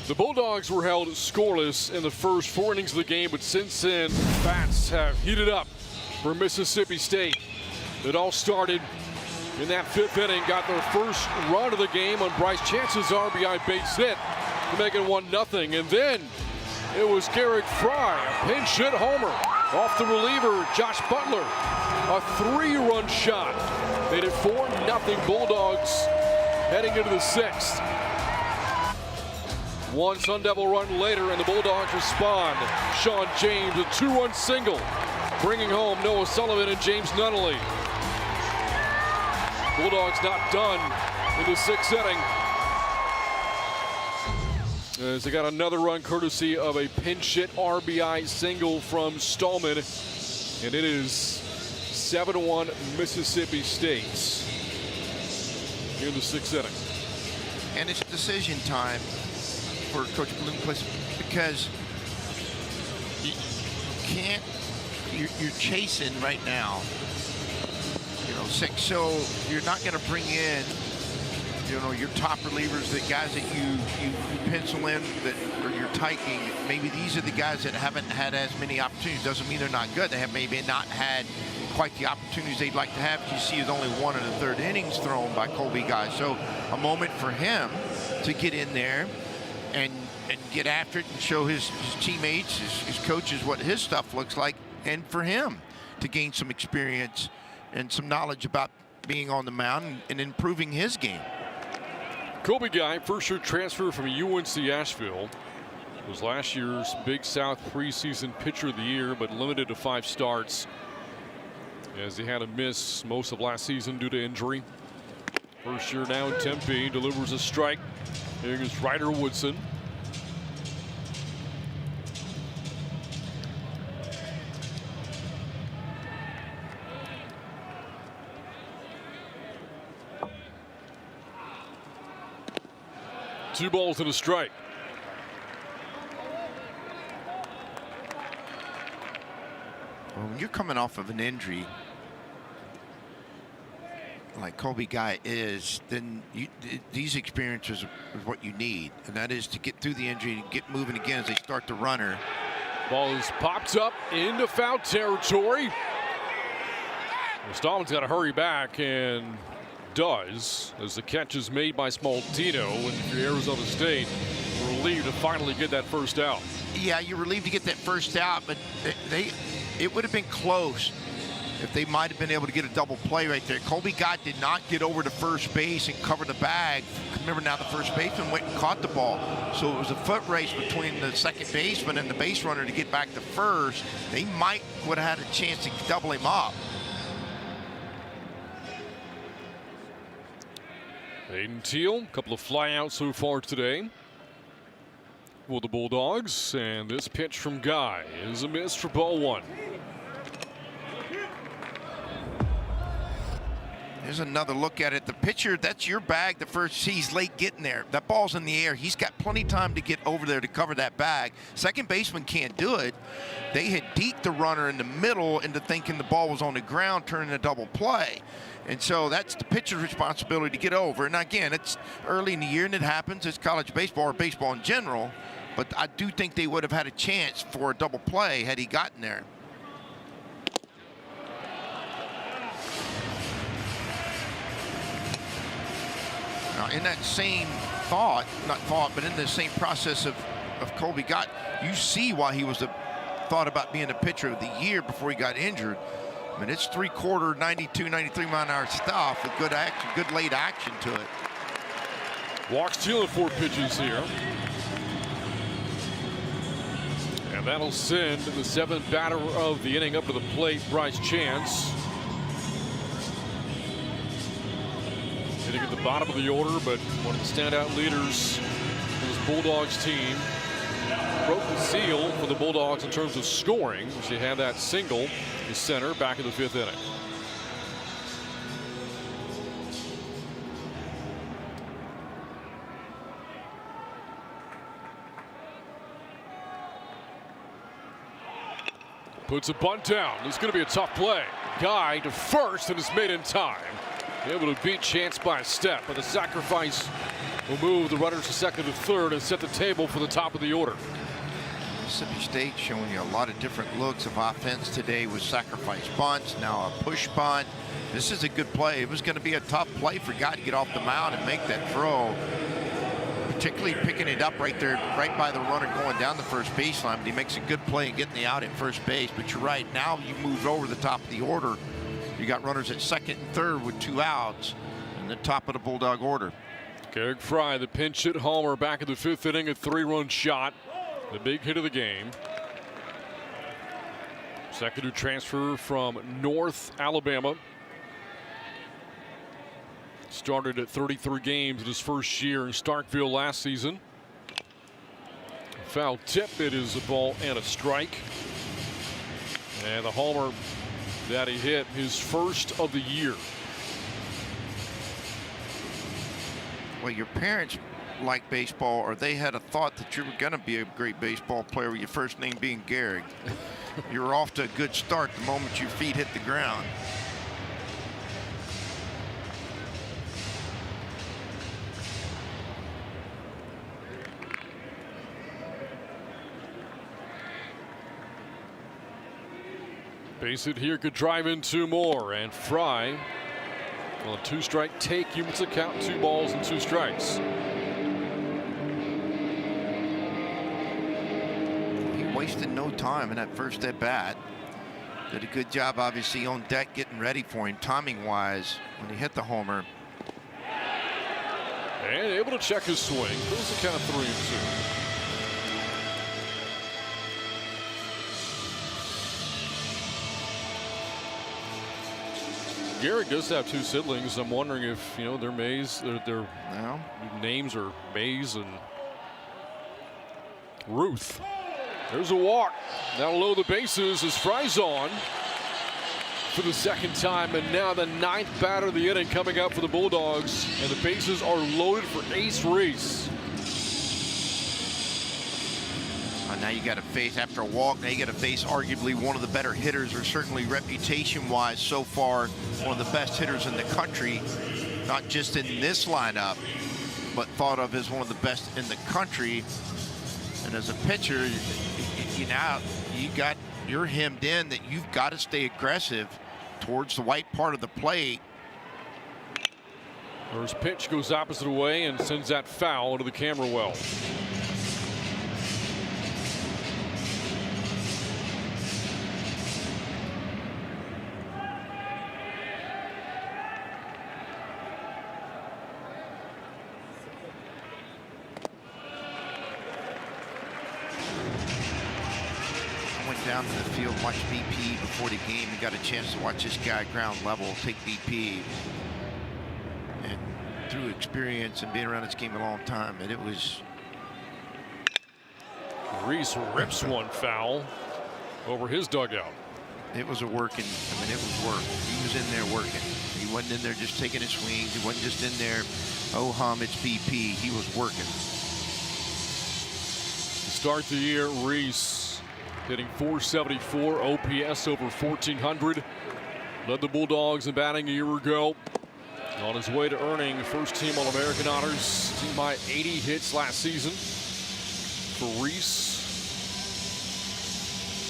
The Bulldogs were held scoreless in the first 4 innings of the game, but since then, bats have heated up for Mississippi State. It all started in that 5th inning, got their first run of the game on Bryce Chance's RBI base hit to make it 1-0. And then it was Garrick Fry, a pinch hit homer off the reliever, Josh Butler. A 3-run shot. Made it 4-0 Bulldogs heading into the 6th. One Sun Devil run later, and the Bulldogs respond. Sean James, a 2-run single, bringing home Noah Sullivan and James Nunnally. Bulldogs not done in the 6th inning, as they got another run courtesy of a pinch hit RBI single from Stallman, and it is 7-1 Mississippi State in the 6th inning. And it's decision time for Coach Bloomquist, because you can't, you're chasing right now, 6, so you're not going to bring in, your top relievers, the guys that you pencil in that are your tightening. Maybe these are the guys that haven't had as many opportunities. Doesn't mean they're not good. They have maybe not had quite the opportunities they'd like to have. You see, there's only 1 in the 3rd innings thrown by Colby Guy. So a moment for him to get in there and get after it and show his teammates, his coaches, what his stuff looks like, and for him to gain some experience and some knowledge about being on the mound and improving his game. Colby Guy, first-year transfer from UNC Asheville, was last year's Big South preseason pitcher of the year, but limited to 5 starts as he had to miss most of last season due to injury. First year now in Tempe, delivers a strike. Here is Ryder Woodson. 2 balls and a strike. Well, when you're coming off of an injury like Colby Guy is, then these experiences is what you need, and that is to get through the injury and get moving again as they start the runner. Ball is popped up into foul territory. Stallman's got to hurry back and does, as the catch is made by Smaltino. And if you're Arizona State, relieved to finally get that first out. Yeah, you're relieved to get that first out, but it would have been close if they might have been able to get a double play right there. Colby Gott did not get over to first base and cover the bag. Remember, now the first baseman went and caught the ball. So it was a foot race between the second baseman and the base runner to get back to first. They would have had a chance to double him up. Hayden Teal, a couple of flyouts so far today for the Bulldogs. And this pitch from Guy is a miss for ball 1. There's another look at it. The pitcher, that's your bag. The first, he's late getting there. That ball's in the air. He's got plenty of time to get over there to cover that bag. Second baseman can't do it. They had deked the runner in the middle into thinking the ball was on the ground, turning a double play. And so that's the pitcher's responsibility to get over. And again, it's early in the year and it happens. It's college baseball or baseball in general. But I do think they would have had a chance for a double play had he gotten there. Now, in that same but in the same process of Colby Gott, you see why he was thought about being the pitcher of the year before he got injured. I mean, it's 3/4, 92, 93 mile-an-hour stuff with good action, good late action to it. Walks stealing 4 pitches here. And that'll send the 7th batter of the inning up to the plate, Bryce Chance. Hitting at the bottom of the order, but one of the standout leaders for this Bulldogs team. Broke the seal for the Bulldogs in terms of scoring. She had that single to center back in the 5th inning. Puts a bunt down. This is going to be a tough play. Guy to first, and it's made in time. Able to beat Chance by a step, but the sacrifice will move the runners to second and third and set the table for the top of the order. Mississippi State showing you a lot of different looks of offense today with sacrifice bunts, now a push bunt. This is a good play. It was going to be a tough play for Guy to get off the mound and make that throw. Particularly picking it up right there, right by the runner going down the first baseline. But he makes a good play and getting the out at first base. But you're right, now you moved over the top of the order. You got runners at second and third with 2 outs in the top of the Bulldog order. Garrick Fry, the pinch hit homer back in the 5th inning, a 3-run shot. The big hit of the game. Second to transfer from North Alabama. Started at 33 games in his first year in Starkville last season. Foul tip, it is a ball and a strike. And the homer that he hit, his first of the year. Well, your parents like baseball, or they had a thought that you were going to be a great baseball player with your first name being Garrick. You were off to a good start the moment your feet hit the ground. Base hit here could drive in 2 more, and Fry on a 2-strike take units a count, 2 balls and 2 strikes. He wasted no time in that first at bat. Did a good job, obviously, on deck getting ready for him, timing wise, when he hit the homer. And able to check his swing. Goes the count of 3-2. Garrett does have 2 siblings. I'm wondering if, you know, their names are Mays and Ruth. There's a walk. That'll load the bases as Fry's on for the 2nd time, and now the 9th batter of the inning coming up for the Bulldogs, and the bases are loaded for Ace Reese. Now you got to face, after a walk, now you got to face arguably one of the better hitters, or certainly reputation-wise so far, one of the best hitters in the country, not just in this lineup, but thought of as one of the best in the country. And as a pitcher, you're hemmed in that you've got to stay aggressive towards the white part of the plate. First pitch goes opposite way and sends that foul into the camera well. Down to the field, watch BP before the game, and got a chance to watch this guy ground level take BP. And through experience and being around this game a long time, and it was. Reese rips one foul over his dugout. It was a working, it was work. He was in there working. He wasn't in there just taking his swings. He wasn't just in there, oh hum, it's BP. He was working. To start the year, Reese hitting .474, OPS over 1,400. Led the Bulldogs in batting a year ago. On his way to earning first-team All-American honors. Team high 80 hits last season for Reese.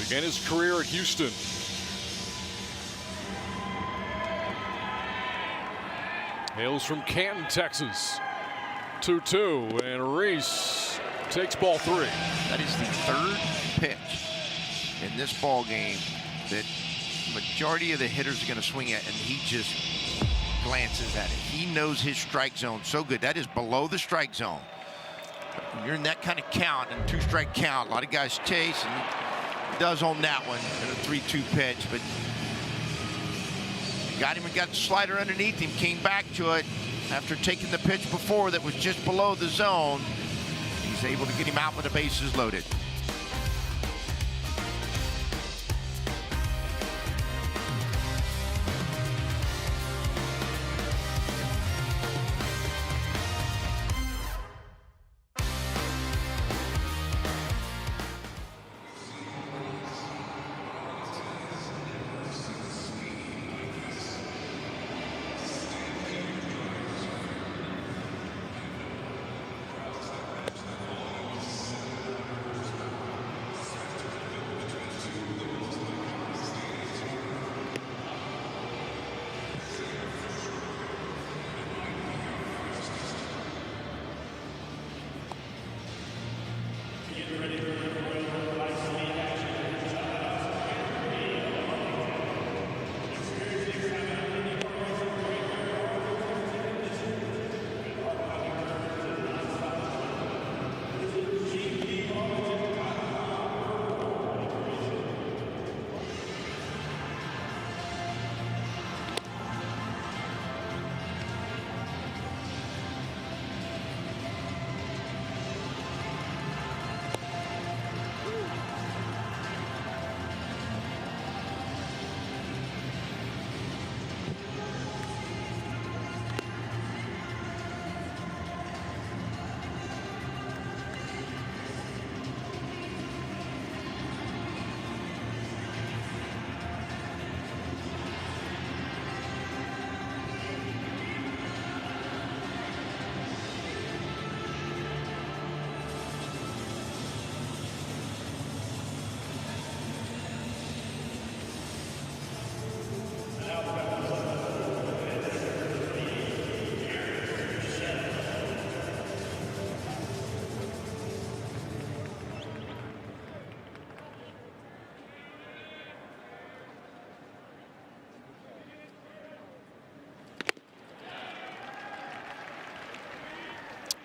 Began his career at Houston. Hails from Canton, Texas. 2-2, and Reese takes ball 3. That is the third pitch in this ball game that majority of the hitters are going to swing at, and he just glances at it. He knows his strike zone so good. That is below the strike zone. When you're in that kind of count, and 2-strike count, a lot of guys chase, and he does on that one in a 3-2 pitch, but got him and got the slider underneath him, came back to it after taking the pitch before that was just below the zone. He's able to get him out with the bases loaded.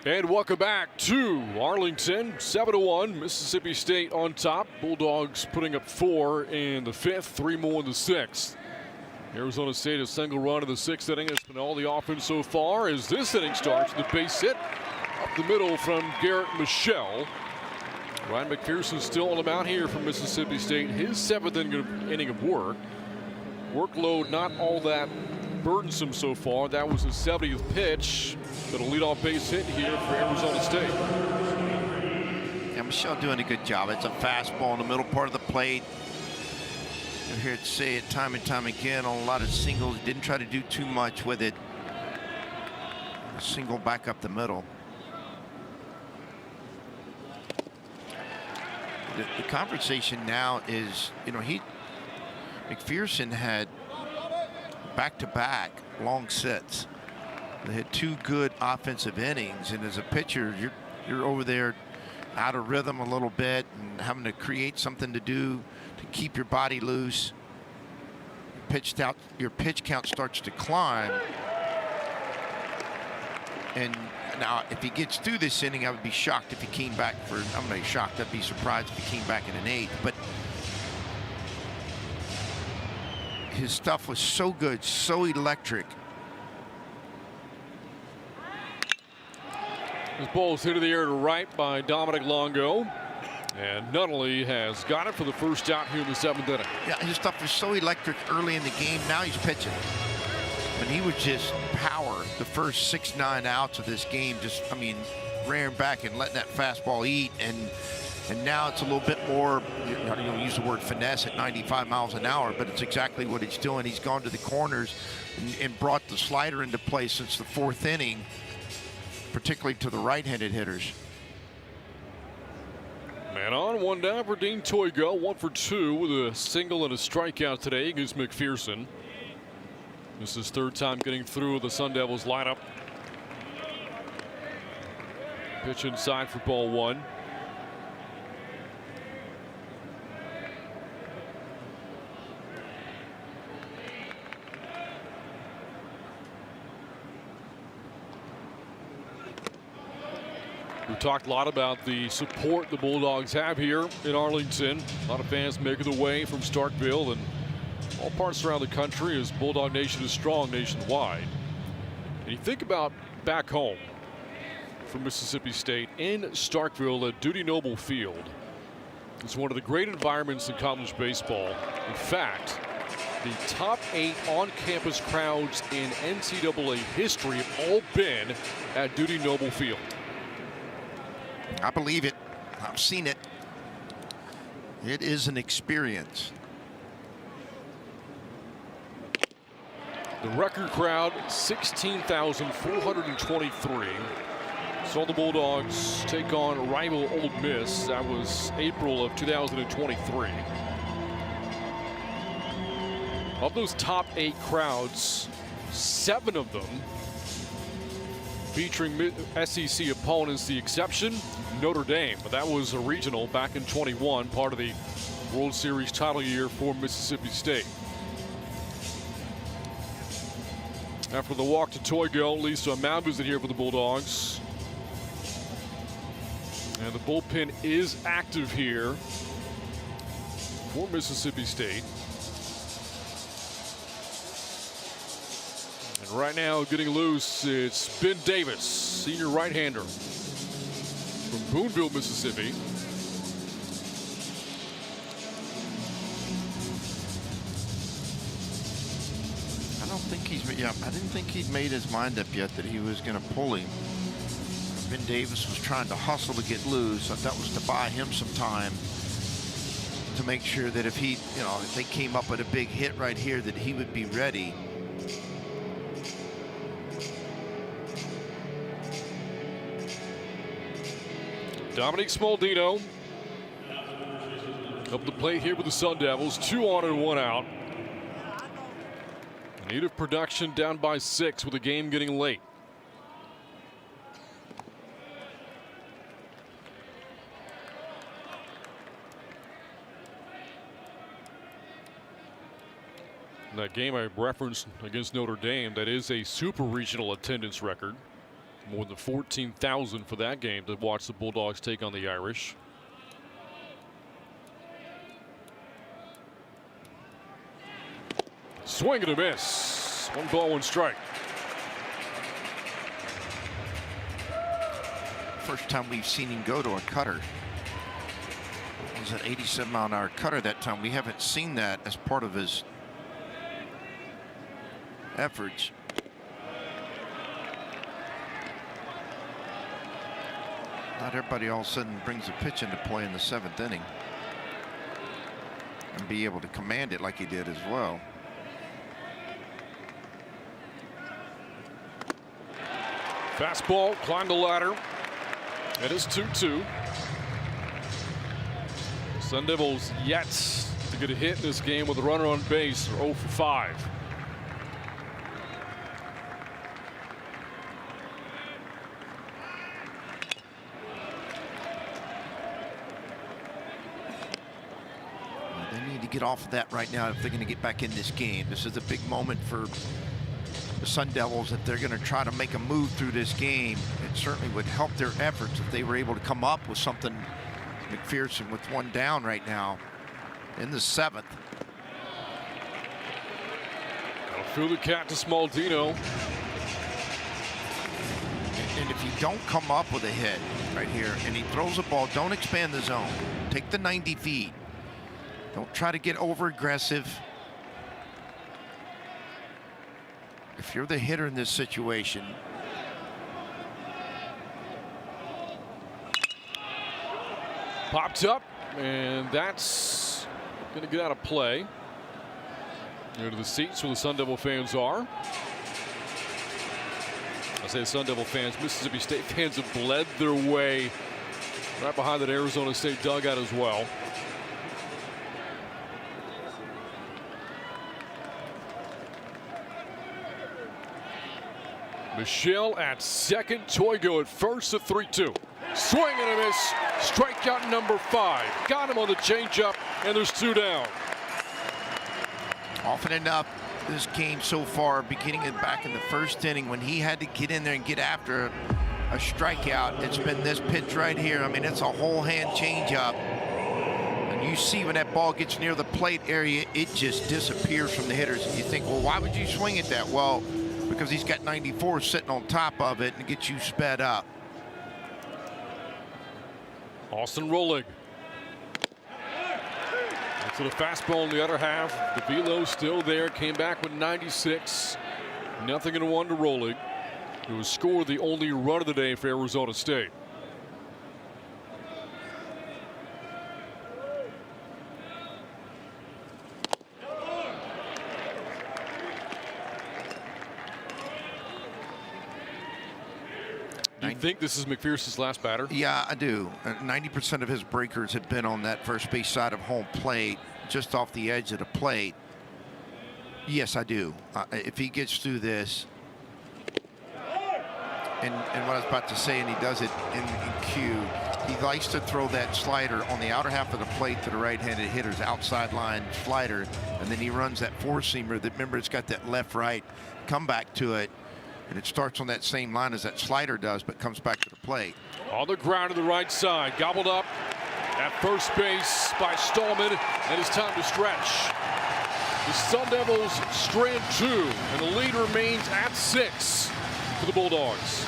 And welcome back to Arlington. 7-1, Mississippi State on top. Bulldogs putting up 4 in the 5th, 3 more in the 6th. Arizona State a single run in the 6th inning. It's been all the offense so far as this inning starts with a base hit up the middle from Garrett Michelle. Ryan McPherson still on the mound here from Mississippi State. His 7th inning of work. Workload not all that burdensome so far. That was his 70th pitch. But a leadoff base hit here for Arizona State. And Michelle doing a good job. It's a fastball in the middle part of the plate. You'll hear it say it time and time again on a lot of singles. Didn't try to do too much with it. A single back up the middle. The conversation now is, you know, McPherson had back-to-back long sets. They had 2 good offensive innings, and as a pitcher, you're over there out of rhythm a little bit and having to create something to do to keep your body loose. Your pitch count starts to climb. And now, if he gets through this inning, I would be shocked if he came back for, I'm not shocked, I'd be surprised if he came back in an 8th. But his stuff was so good, so electric. This ball is hit in the air to right by Dominic Longo. And Nunnally has got it for the first out here in the 7th inning. Yeah, his stuff was so electric early in the game. Now he's pitching. And he was just power the first 6-9 outs of this game. Just, I mean, rearing back and letting that fastball eat. And now it's a little bit more, you don't use the word finesse at 95 miles an hour, but it's exactly what he's doing. He's gone to the corners and brought the slider into play since the 4th inning, particularly to the right-handed hitters. Man on, 1 down for Dean Toigo, 1 for 2 with a single and a strikeout today against McPherson. This is his 3rd time getting through the Sun Devils lineup. Pitch inside for ball 1. We talked a lot about the support the Bulldogs have here in Arlington. A lot of fans making their way from Starkville and all parts around the country, as Bulldog Nation is strong nationwide. And you think about back home from Mississippi State in Starkville at Dudy Noble Field. It's one of the great environments in college baseball. In fact, the top 8 on-campus crowds in NCAA history have all been at Dudy Noble Field. I believe it. I've seen it. It is an experience. The record crowd, 16,423. Saw the Bulldogs take on rival Ole Miss. That was April of 2023. Of those top 8 crowds, 7 of them featuring SEC opponents. The exception, Notre Dame, but that was a regional back in 21, part of the World Series title year for Mississippi State. After the walk to Toigo, Lisa, a mound visit here for the Bulldogs. And the bullpen is active here for Mississippi State. And right now, getting loose, it's Ben Davis, senior right-hander from Boonville, Mississippi. I didn't think he'd made his mind up yet that he was going to pull him. Ben Davis was trying to hustle to get loose. That was to buy him some time to make sure that if they came up with a big hit right here, that he would be ready. Dominic Smaldino up the plate here with the Sun Devils. 2 on and 1 out. Need of production down by 6 with the game getting late. That game I referenced against Notre Dame, that is a super regional attendance record. More than 14,000 for that game to watch the Bulldogs take on the Irish. Swing and a miss. 1 ball, 1 strike. First time we've seen him go to a cutter. It was an 87-mile-an-hour cutter that time. We haven't seen that as part of his efforts. Not everybody all of a sudden brings a pitch into play in the 7th inning and be able to command it like he did as well. Fastball, climbed the ladder. It is 2-2. Sun Devils yet to get a hit in this game with a runner on base. They're 0 for 5. They need to get off of that right now if they're going to get back in this game. This is a big moment for the Sun Devils if they're going to try to make a move through this game. It certainly would help their efforts if they were able to come up with something. McPherson with one down right now in the 7th. Through the cat to Smaldino. And if you don't come up with a hit right here and he throws a ball, don't expand the zone. Take the 90 feet. Don't try to get over aggressive. If you're the hitter in this situation, popped up, and that's going to get out of play. Into the seats where the Sun Devil fans are. I say the Sun Devil fans, Mississippi State fans have bled their way right behind that Arizona State dugout as well. Michelle at second, Toigo at first, at 3-2. Swing and a miss. Strikeout number 5. Got him on the changeup, and there's 2 down. Often enough, this game so far, beginning and back in the 1st inning, when he had to get in there and get after a strikeout, it's been this pitch right here. I mean, it's a whole hand changeup. And you see when that ball gets near the plate area, it just disappears from the hitters. And you think, well, why would you swing it that? Well, because he's got 94 sitting on top of it and gets you sped up. Austin Rolig. To the fastball in the other half. The velo still there. Came back with 96. Nothing in 1 to Rolig, who has scored the only run of the day for Arizona State. Do you think this is McPherson's last batter? Yeah, I do. 90% of his breakers have been on that first base side of home plate, just off the edge of the plate. Yes, I do. If he gets through this, and what I was about to say, and he does it in cue, he likes to throw that slider on the outer half of the plate to the right-handed hitter's outside line slider, and then he runs that four-seamer that, remember, it's got that left-right comeback to it. And it starts on that same line as that slider does, but comes back to the plate. On the ground to the right side, gobbled up at first base by Stallman, and it's time to stretch. The Sun Devils strand 2, and the lead remains at 6 for the Bulldogs.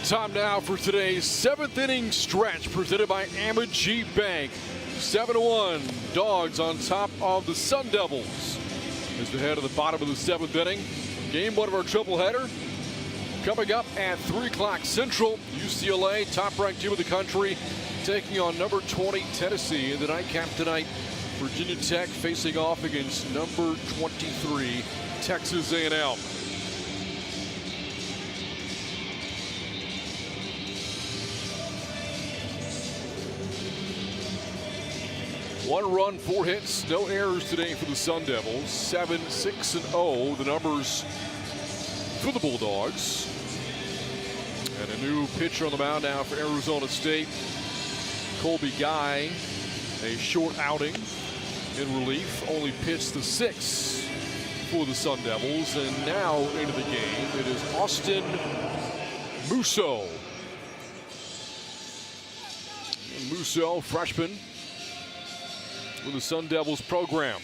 Time now for today's 7th inning stretch presented by Amegy Bank. 7-1, Dogs on top of the Sun Devils as they head to the bottom of the 7th inning. Game 1 of our triple header. Coming up at 3 o'clock Central, UCLA, top-ranked team of the country, taking on number 20 Tennessee. In the nightcap tonight, Virginia Tech facing off against number 23 Texas A&M. One run, 4 hits, no errors today for the Sun Devils. 7-6-0, the numbers for the Bulldogs. And a new pitcher on the mound now for Arizona State, Colby Guy. A short outing in relief, only pitched the 6th for the Sun Devils. And now into the game, it is Austin Musso. Musso, freshman, with the Sun Devils program.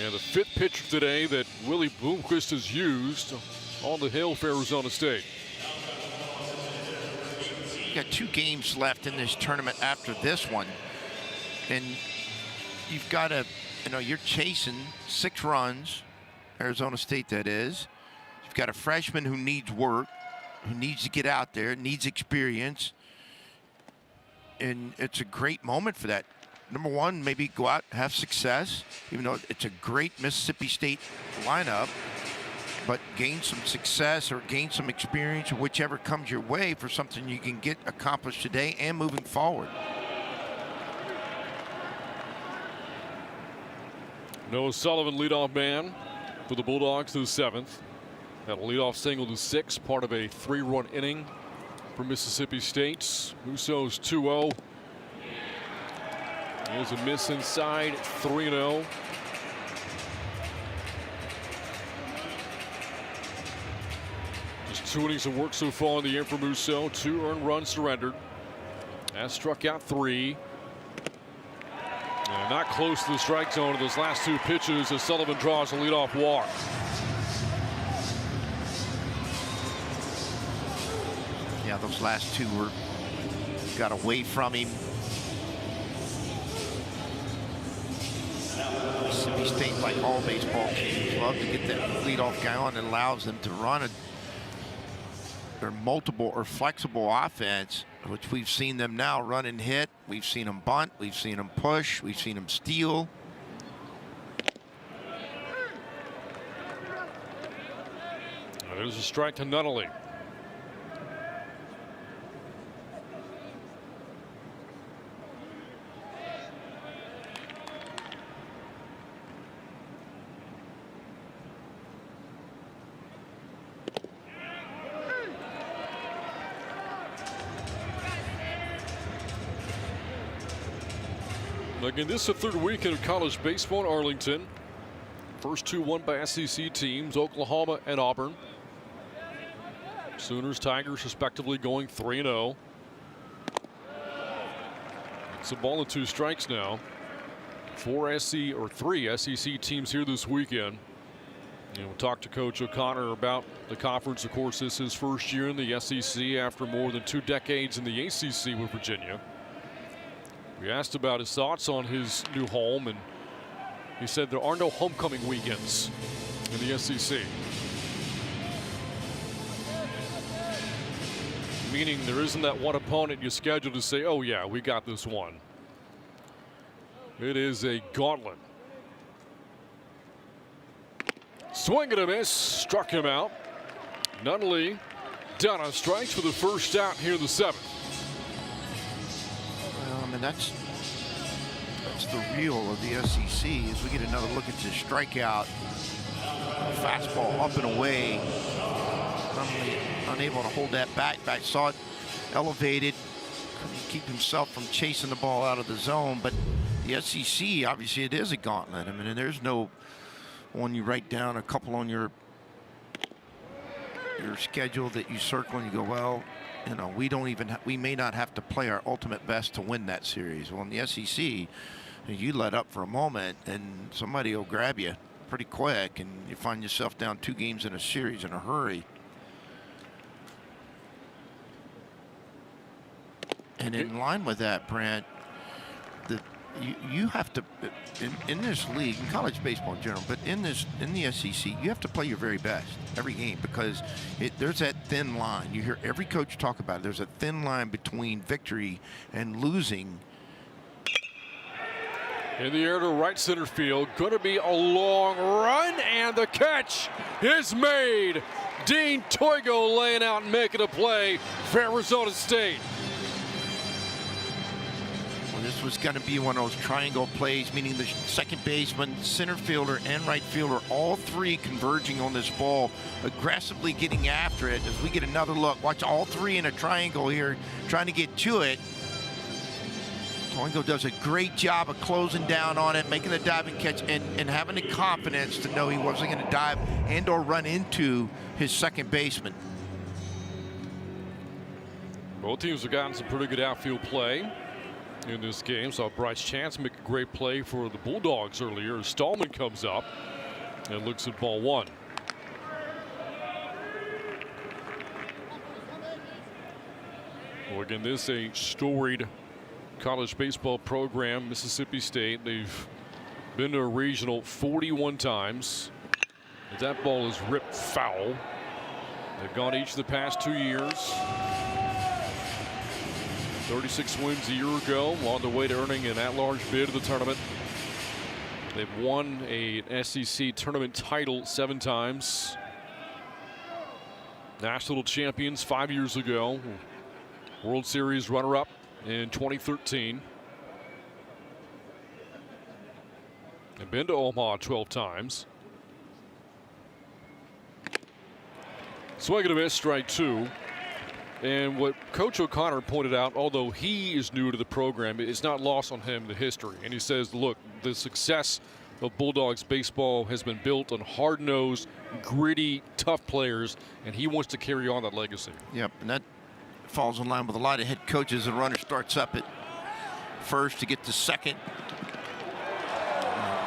And the 5th pitcher today that Willie Bloomquist has used on the hill for Arizona State. You got 2 games left in this tournament after this one. And you've got to, you're chasing 6 runs, Arizona State that is. You've got a freshman who needs work, who needs to get out there, needs experience. And it's a great moment for that. Number one, maybe go out, have success, even though it's a great Mississippi State lineup, but gain some success or gain some experience, or whichever comes your way, for something you can get accomplished today and moving forward. Noah Sullivan, leadoff man for the Bulldogs to the 7th. Had a leadoff single to 6, part of a 3-run inning for Mississippi State. Musso's 2-0. There's a miss inside, 3-0. Just 2 innings of work so far in the year for Musso. 2 earned runs surrendered. Has struck out 3. And not close to the strike zone of those last 2 pitches as Sullivan draws a leadoff walk. Yeah, those last 2 got away from him. Mississippi State, like all baseball teams, love to get that leadoff guy on. It allows them to run their multiple or flexible offense, which we've seen them now run and hit. We've seen them bunt. We've seen them push. We've seen them steal. There's a strike to Nunnally. Again, this is the 3rd weekend of college baseball in Arlington. First 2 won by SEC teams, Oklahoma and Auburn. Sooners, Tigers, respectively, going 3-0. It's a ball and 2 strikes now. 3 SEC teams here this weekend. And we'll talk to Coach O'Connor about the conference. Of course, this is his first year in the SEC after more than 2 decades in the ACC with Virginia. We asked about his thoughts on his new home, and he said there are no homecoming weekends in the SEC. Meaning there isn't that one opponent you schedule to say, oh yeah, we got this one. It is a gauntlet. Swing and a miss, struck him out. Nunnally down on strikes for the first out here in the 7th. And that's the real of the SEC as we get another look at the strikeout. Fastball up and away. Unable to hold that back. I saw it elevated. Couldn't keep himself from chasing the ball out of the zone. But the SEC, obviously, it is a gauntlet. I mean, and there's no one you write down, a couple on your schedule that you circle and you go, well, we may not have to play our ultimate best to win that series. Well, in the SEC, you let up for a moment and somebody will grab you pretty quick and you find yourself down 2 games in a series in a hurry. And in line with that, Brant, you have to, in this league, in college baseball in general, but in the SEC, you have to play your very best every game, because there's that thin line. You hear every coach talk about it. There's a thin line between victory and losing. In the air to right center field, going to be a long run, and the catch is made. Dean Toigo laying out and making a play for Arizona State. This was going to be one of those triangle plays, meaning the second baseman, center fielder, and right fielder, all three converging on this ball, aggressively getting after it. As we get another look, watch all three in a triangle here, trying to get to it. Toigo does a great job of closing down on it, making the diving catch, and having the confidence to know he wasn't going to dive and or run into his second baseman. Both teams have gotten some pretty good outfield play in this game. Saw Bryce Chance make a great play for the Bulldogs earlier. Stallman comes up and looks at ball one. Well, again, this is a storied college baseball program. Mississippi State, they've been to a regional 41 times. That ball is ripped foul. They've gone each of the past 2 years. 36 wins a year ago, on the way to earning an at-large bid of the tournament. They've won an SEC tournament title 7 times. National champions 5 years ago. World Series runner-up in 2013. They've been to Omaha 12 times. Swing and a miss, strike 2. And what Coach O'Connor pointed out, although he is new to the program, it's not lost on him the history. And he says, look, the success of Bulldogs baseball has been built on hard-nosed, gritty, tough players, and he wants to carry on that legacy. Yep, and that falls in line with a lot of head coaches. The runner starts up at first to get to second.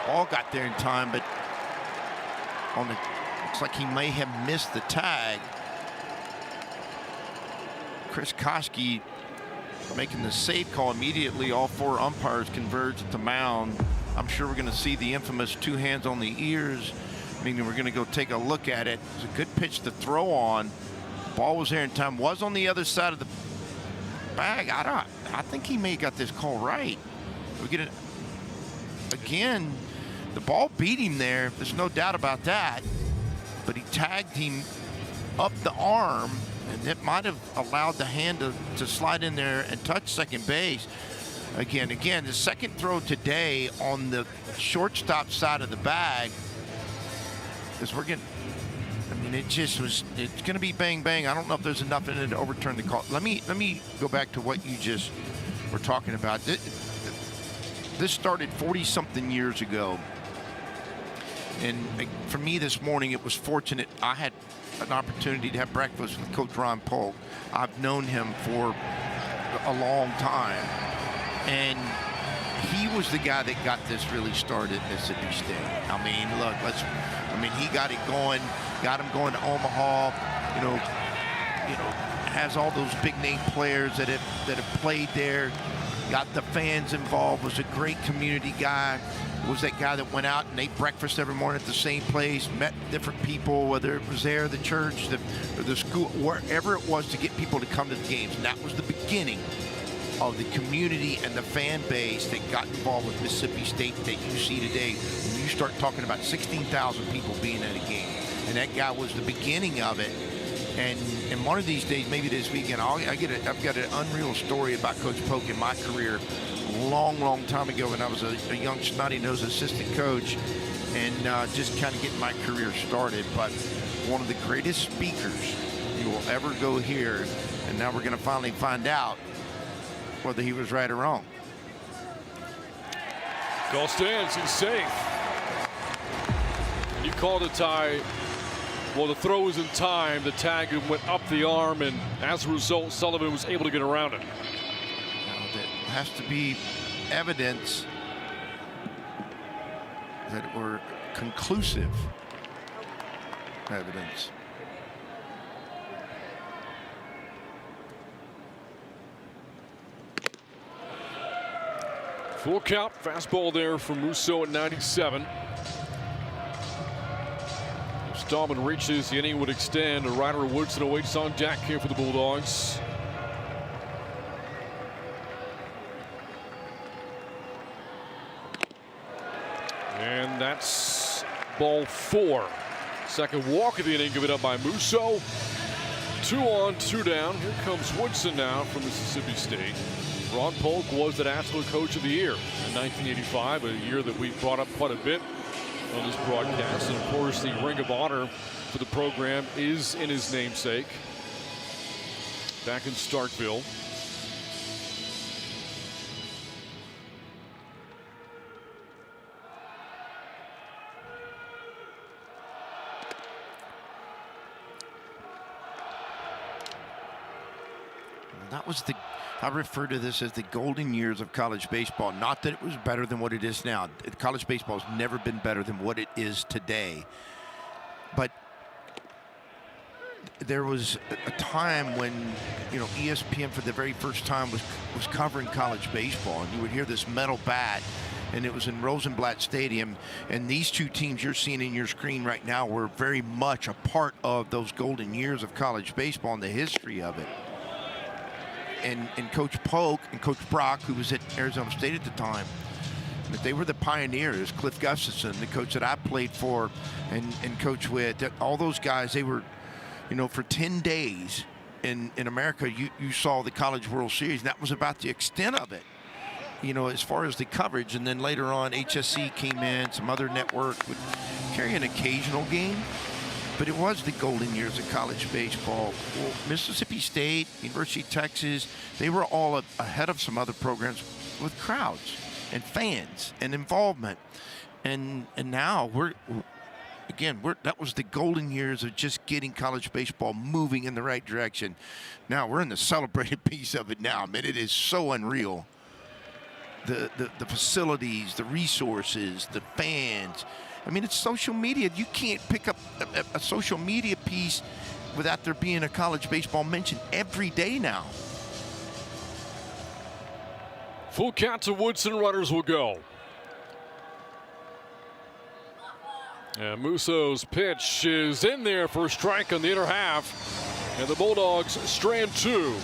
Ball got there in time, but looks like he may have missed the tag. Chris Koski making the save call immediately. All 4 umpires converge at the mound. I'm sure we're going to see the infamous 2 hands on the ears, meaning we're going to go take a look at it. It's a good pitch to throw on. Ball was there in time. Was on the other side of the bag. I think he may have got this call right. We get it again. The ball beat him there. There's no doubt about that. But he tagged him up the arm, and it might have allowed the hand to slide in there and touch second base. Again, the second throw today on the shortstop side of the bag is we're getting. I mean, it's going to be bang bang. I don't know if there's enough in it to overturn the call. Let me go back to what you just were talking about. This started 40-something years ago, and for me this morning, it was fortunate I had an opportunity to have breakfast with Coach Ron Polk. I've known him for a long time, and he was the guy that got this really started at Mississippi State. I mean, look, he got it going, got him going to Omaha. You know, has all those big name players that have played there. Got the fans involved. Was a great community guy. Was that guy that went out and ate breakfast every morning at the same place, met different people, whether it was there, the church, the school, wherever it was, to get people to come to the games. And that was the beginning of the community and the fan base that got involved with Mississippi State that you see today. When you start talking about 16,000 people being at a game, and that guy was the beginning of it. And one of these days, maybe this weekend, I've got an unreal story about Coach Polk in my career. Long time ago when I was a young snotty-nosed assistant coach, and just kind of getting my career started. But one of the greatest speakers you will ever go hear, and now we're going to finally find out whether he was right or wrong. Call stands, he's safe. And you called a tie. Well, the throw was in time. The tag went up the arm, and as a result, Sullivan was able to get around it. There has to be evidence that were conclusive evidence. Full count, fastball there from Musso at 97. If Stallman reaches, the inning would extend. Ryder Woodson awaits on deck here for the Bulldogs. And that's ball 4. Second walk of the inning given up by Musso. 2 on, 2 down. Here comes Woodson now from Mississippi State. Ron Polk was the National Coach of the Year in 1985, a year that we brought up quite a bit on this broadcast. And of course, the Ring of Honor for the program is in his namesake back in Starkville. That was I refer to this as the golden years of college baseball. Not that it was better than what it is now. College baseball has never been better than what it is today. But there was a time when, ESPN for the very first time was covering college baseball, and you would hear this metal bat, and it was in Rosenblatt Stadium. And these two teams you're seeing in your screen right now were very much a part of those golden years of college baseball and the history of it. And Coach Polk and Coach Brock, who was at Arizona State at the time, but they were the pioneers. Cliff Gustafson, the coach that I played for, and Coach Witt, all those guys, they were, for 10 days in America, you saw the College World Series, and that was about the extent of it, as far as the coverage. And then later on, HSC came in, some other network would carry an occasional game. But it was the golden years of college baseball. Well, Mississippi State, University of Texas, they were all ahead of some other programs with crowds and fans and involvement. And now that was the golden years of just getting college baseball moving in the right direction. Now we're in the celebrated piece of it now. I mean, it is so unreal. The facilities, the resources, the fans. I mean, it's social media. You can't pick up a social media piece without there being a college baseball mention every day now. Full count to Woodson. Runners will go. And Musso's pitch is in there for a strike on the inner half. And the Bulldogs strand 2.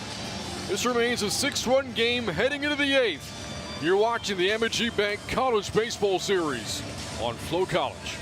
This remains a 6-run game heading into the 8th. You're watching the Amegy Bank College Baseball Series on Flow College.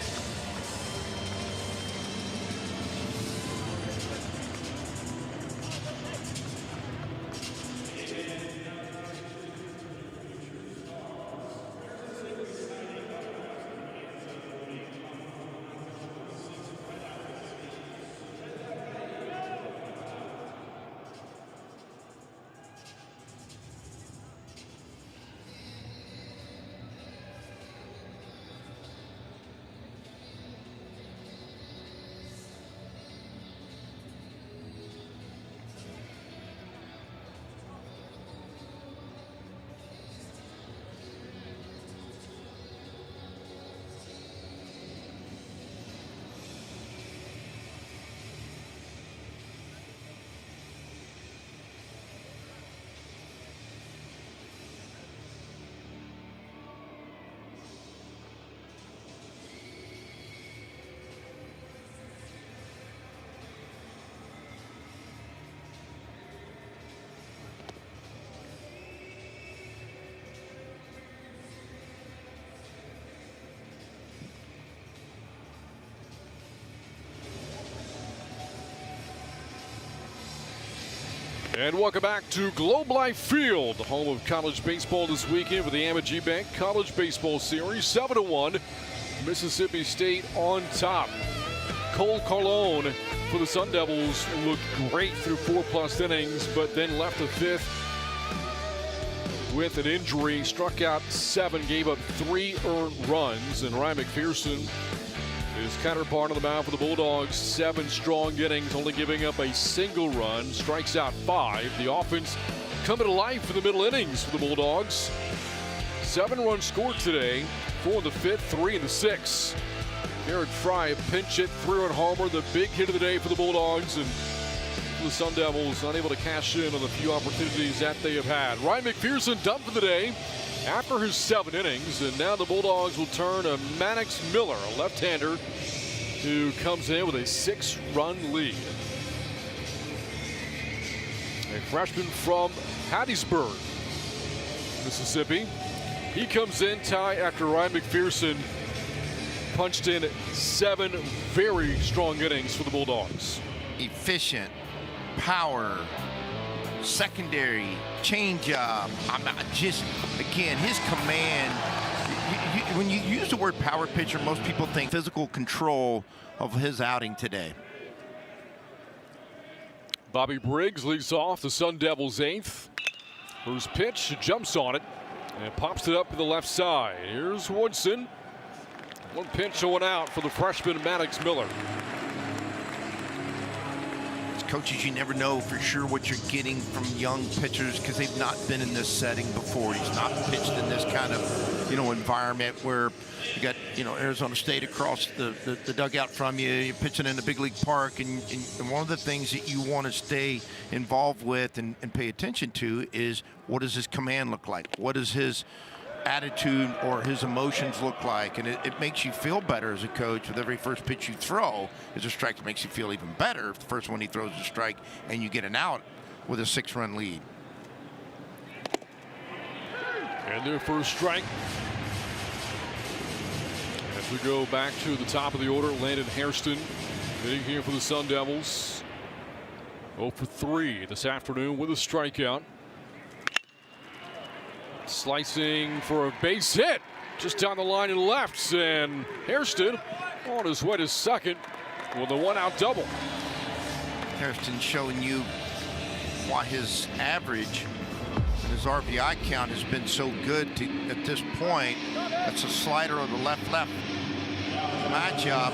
And welcome back to Globe Life Field, the home of college baseball this weekend with the Amegy Bank College Baseball Series. 7-1, Mississippi State on top. Cole Carlone for the Sun Devils looked great through 4+ innings, but then left the 5th with an injury. Struck out 7, gave up 3 earned runs, and Ryan McPherson, his counterpart on the mound for the Bulldogs, 7 strong innings, only giving up a single run, strikes out 5. The offense coming to life in the middle innings for the Bulldogs. 7 runs scored today, 4 in the 5th, 3 in the 6th. Garrett Fry, a pinch hit, 3-run homer, the big hit of the day for the Bulldogs, and the Sun Devils unable to cash in on the few opportunities that they have had. Ryan McPherson done for the day. after his 7 innings, and now the Bulldogs will turn to Maddox Miller, a left-hander who comes in with a 6-run lead. A freshman from Hattiesburg, Mississippi. He comes in, Ty, after Ryan McPherson punched in 7 very strong innings for the Bulldogs. Efficient, power, secondary, changeup. I'm not just, again, his command. When you use the word power pitcher, most people think physical control of his outing today. Bobby Briggs leads off the Sun Devils' 8th. First pitch, jumps on it and pops it up to the left side. Here's Woodson. 1 pitch, 1 out for the freshman Maddox Miller. As coaches, you never know for sure what you're getting from young pitchers because they've not been in this setting before. He's not pitched in this kind of, environment where you got, Arizona State across the dugout from you. You're pitching in the big league park, and one of the things that you want to stay involved with and pay attention to is what does his command look like? What does his attitude or his emotions look like? And it makes you feel better as a coach with every first pitch you throw is a strike. That makes you feel even better if the first one he throws is a strike and you get an out with a 6-run lead. And their first strike. As we go back to the top of the order, Landon Hairston hitting here for the Sun Devils. 0 for 3 this afternoon with a strikeout. Slicing for a base hit just down the line and left, and Hairston on his way to second with a 1-out double. Hairston showing you why his average and his RBI count has been so good at this point. That's a slider on the left matchup.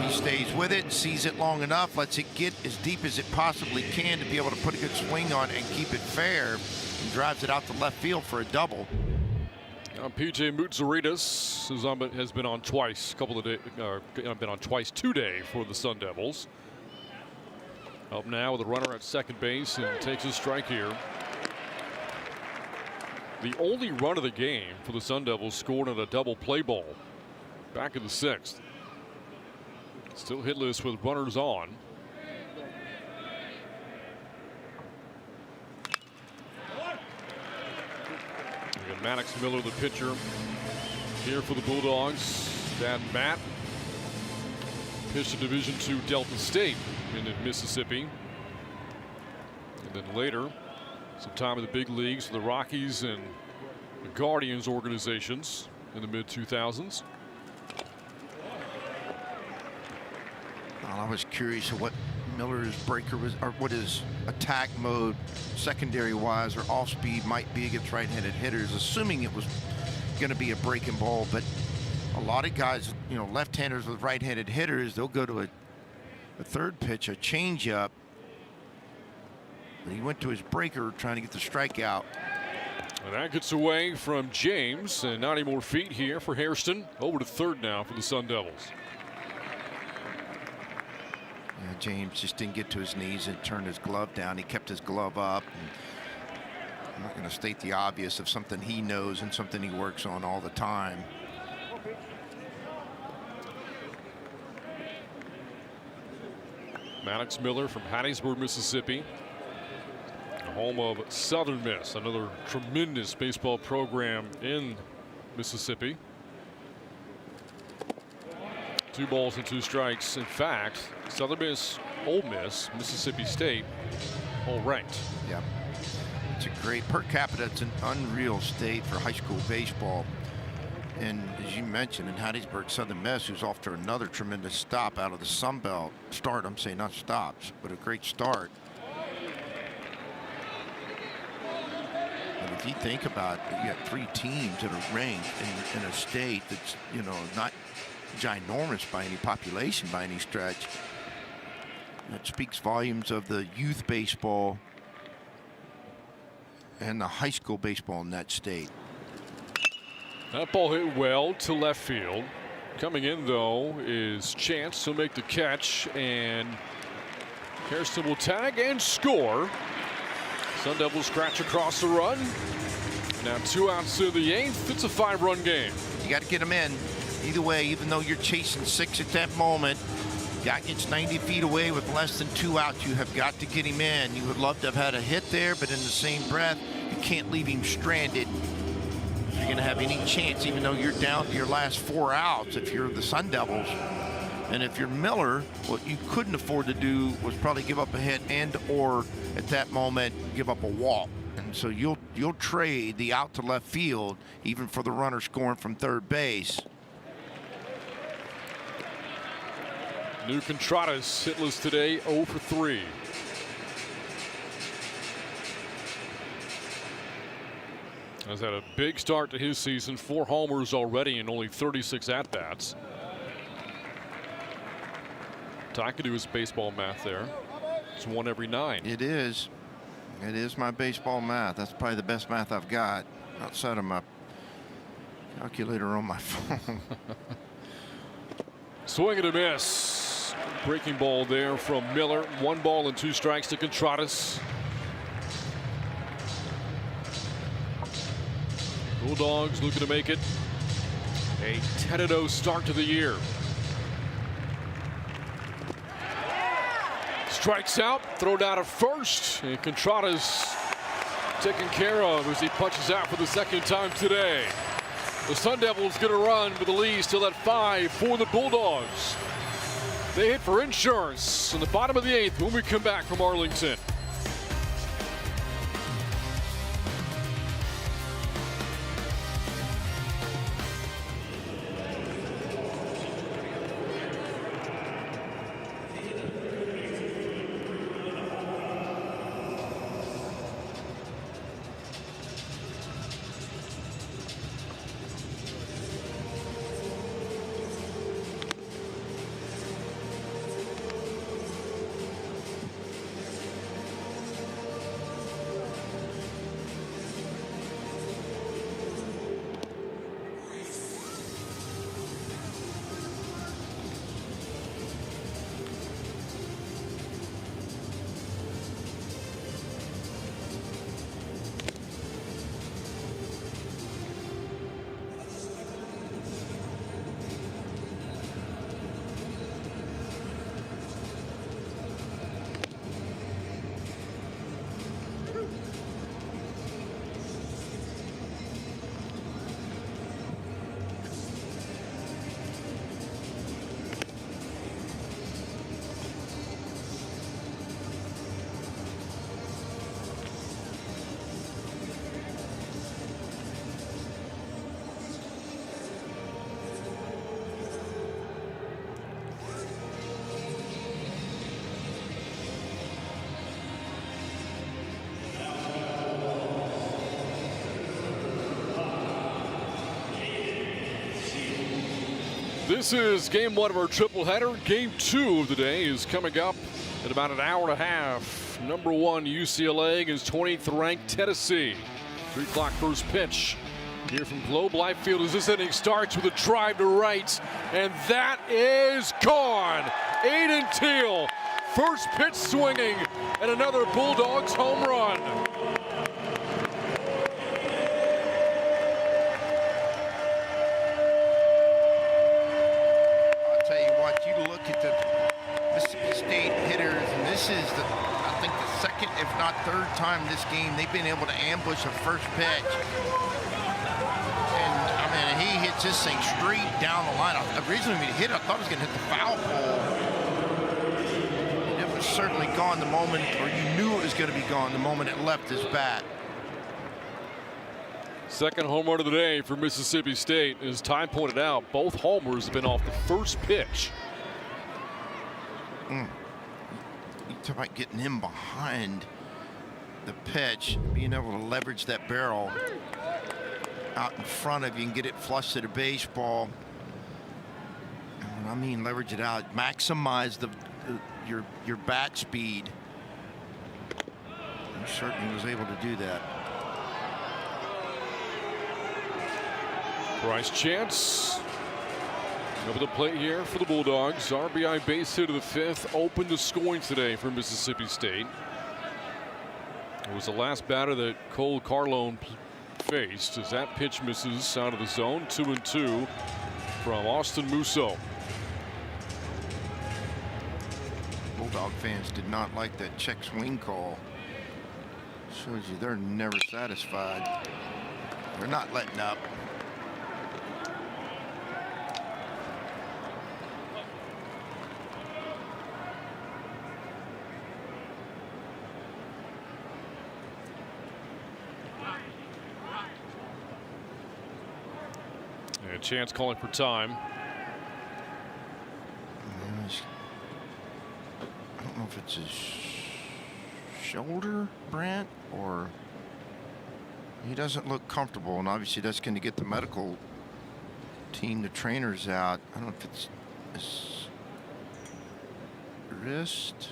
He stays with it, sees it long enough, lets it get as deep as it possibly can to be able to put a good swing on it and keep it fair. And drives it out to left field for a double. PJ Moutsouridis has been on twice, been on twice today for the Sun Devils. Up now with a runner at second base and takes a strike here. The only run of the game for the Sun Devils scored on a double play ball back in the 6th. Still hitless with runners on. Maddox Miller, the pitcher, here for the Bulldogs. Dad Matt pitched to Division II Delta State in Mississippi. And then later, some time in the big leagues for the Rockies and the Guardians organizations in the mid-2000s. Well, I was curious of what Miller's breaker was, or what his attack mode secondary wise or off speed might be against right-handed hitters, assuming it was going to be a breaking ball. But a lot of guys, left-handers with right-handed hitters, they'll go to a third pitch, a changeup. He went to his breaker trying to get the strikeout. And that gets away from James, and not any more feet here for Hairston. Over to third now for the Sun Devils. Yeah, James just didn't get to his knees and turned his glove down. He kept his glove up. And I'm not going to state the obvious of something he knows and something he works on all the time. Maddox Miller from Hattiesburg, Mississippi, home of Southern Miss, another tremendous baseball program in Mississippi. 2 balls and 2 strikes. In fact, Southern Miss, Ole Miss, Mississippi State, all ranked. Yeah, it's a great per capita. It's an unreal state for high school baseball. And as you mentioned, in Hattiesburg, Southern Miss, who's off to another tremendous stop out of the Sun Belt. Start, I'm saying not stops, but a great start. And if you think about it, you got 3 teams that are ranked in a state that's, not ginormous by any population by any stretch. That speaks volumes of the youth baseball and the high school baseball in that state. That ball hit well to left field. Coming in, though, is Chance to make the catch, and Hairston will tag and score. Sun Devils scratch across the run. Now 2 outs to the 8th. It's a 5-run game. You got to get them in. Either way, even though you're chasing 6 at that moment, guy gets 90 feet away with less than 2 outs. You have got to get him in. You would love to have had a hit there, but in the same breath, you can't leave him stranded. If you're going to have any chance, even though you're down to your last 4 outs, if you're the Sun Devils. And if you're Miller, what you couldn't afford to do was probably give up a hit and or at that moment give up a walk. And so you'll trade the out to left field even for the runner scoring from third base. New Contreras hitless today, 0 for 3. Has had a big start to his season, 4 homers already in only 36 at-bats. I could do his baseball math there. It's 1 every 9. It is. It is my baseball math. That's probably the best math I've got outside of my calculator on my phone. Swing and a miss. Breaking ball there from Miller. 1 ball and 2 strikes to Contreras. Bulldogs looking to make it a 10-0 start to the year. Strikes out, thrown out at first, and Contreras taken care of as he punches out for the 2nd time today. The Sun Devils get a run with the lead still at 5 for the Bulldogs. They hit for insurance in the bottom of the 8th when we come back from Arlington. This is game 1 of our triple-header. Game 2 of the day is coming up in about an hour and a half. Number 1 UCLA against 20th ranked Tennessee. 3 o'clock first pitch here from Globe Life Field as this inning starts with a drive to right, and that is gone. Aiden Teal, first pitch swinging, and another Bulldogs home run. If not 3rd time this game they've been able to ambush a first pitch. And I mean, he hits this thing straight down the line. Originally when he hit it, I thought he was going to hit the foul pole. And it was certainly gone the moment, or you knew it was going to be gone the moment it left his bat. 2nd home run of the day for Mississippi State. As Ty pointed out, both homers have been off the first pitch. You talk about getting him behind the pitch, being able to leverage that barrel out in front of you and get it flush to the baseball. And when I mean leverage it out, maximize your bat speed. He certainly was able to do that. Bryce Chance over the plate here for the Bulldogs. RBI base hit of the 5th, opened the scoring today for Mississippi State. It was the last batter that Cole Carlone faced as that pitch misses out of the zone. 2-2 from Austin Musso. Bulldog fans did not like that check swing call. Shows you they're never satisfied. They're not letting up. And Chance calling for time. I don't know if it's his shoulder, Brant, or he doesn't look comfortable, and obviously that's going to get the medical team, the trainers out. I don't know if it's his wrist.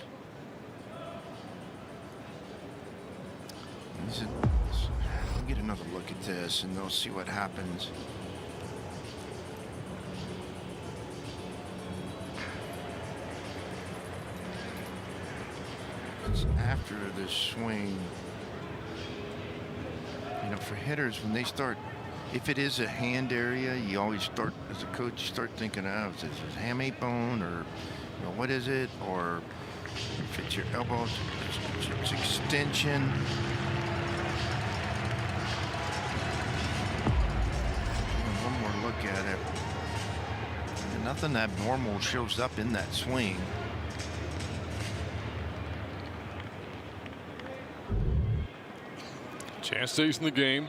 I'll get another look at this and they'll see what happens. It's after the swing. You know, for hitters, when they start, if it is a hand area, you always start, as a coach, you start thinking, oh, is it a hamate bone, or you know, what is it? Or if it's your elbow, it's extension. One more look at it. And nothing abnormal shows up in that swing. Chance stays in the game.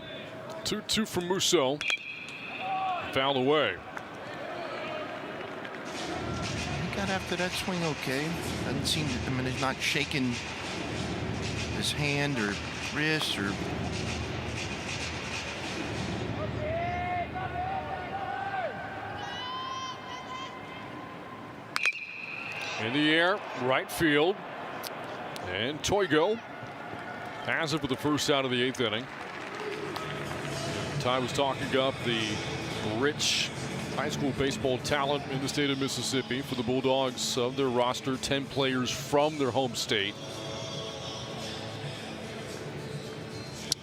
2-2 from Musso. Fouled away. He got after that swing okay. Doesn't seem to, I mean, he's not shaking his hand or wrist or. In the air, right field. And Toigo has it for the first out of the 8th inning. Ty was talking up the rich high school baseball talent in the state of Mississippi. For the Bulldogs, of their roster, 10 players from their home state.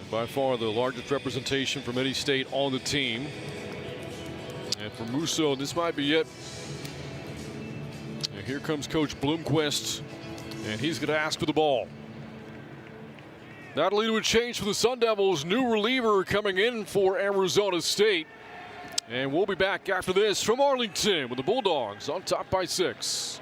And by far the largest representation from any state on the team. And for Musso, this might be it. And here comes Coach Bloomquist, and he's going to ask for the ball. That'll lead to a change for the Sun Devils. New reliever coming in for Arizona State. And we'll be back after this from Arlington with the Bulldogs on top by 6.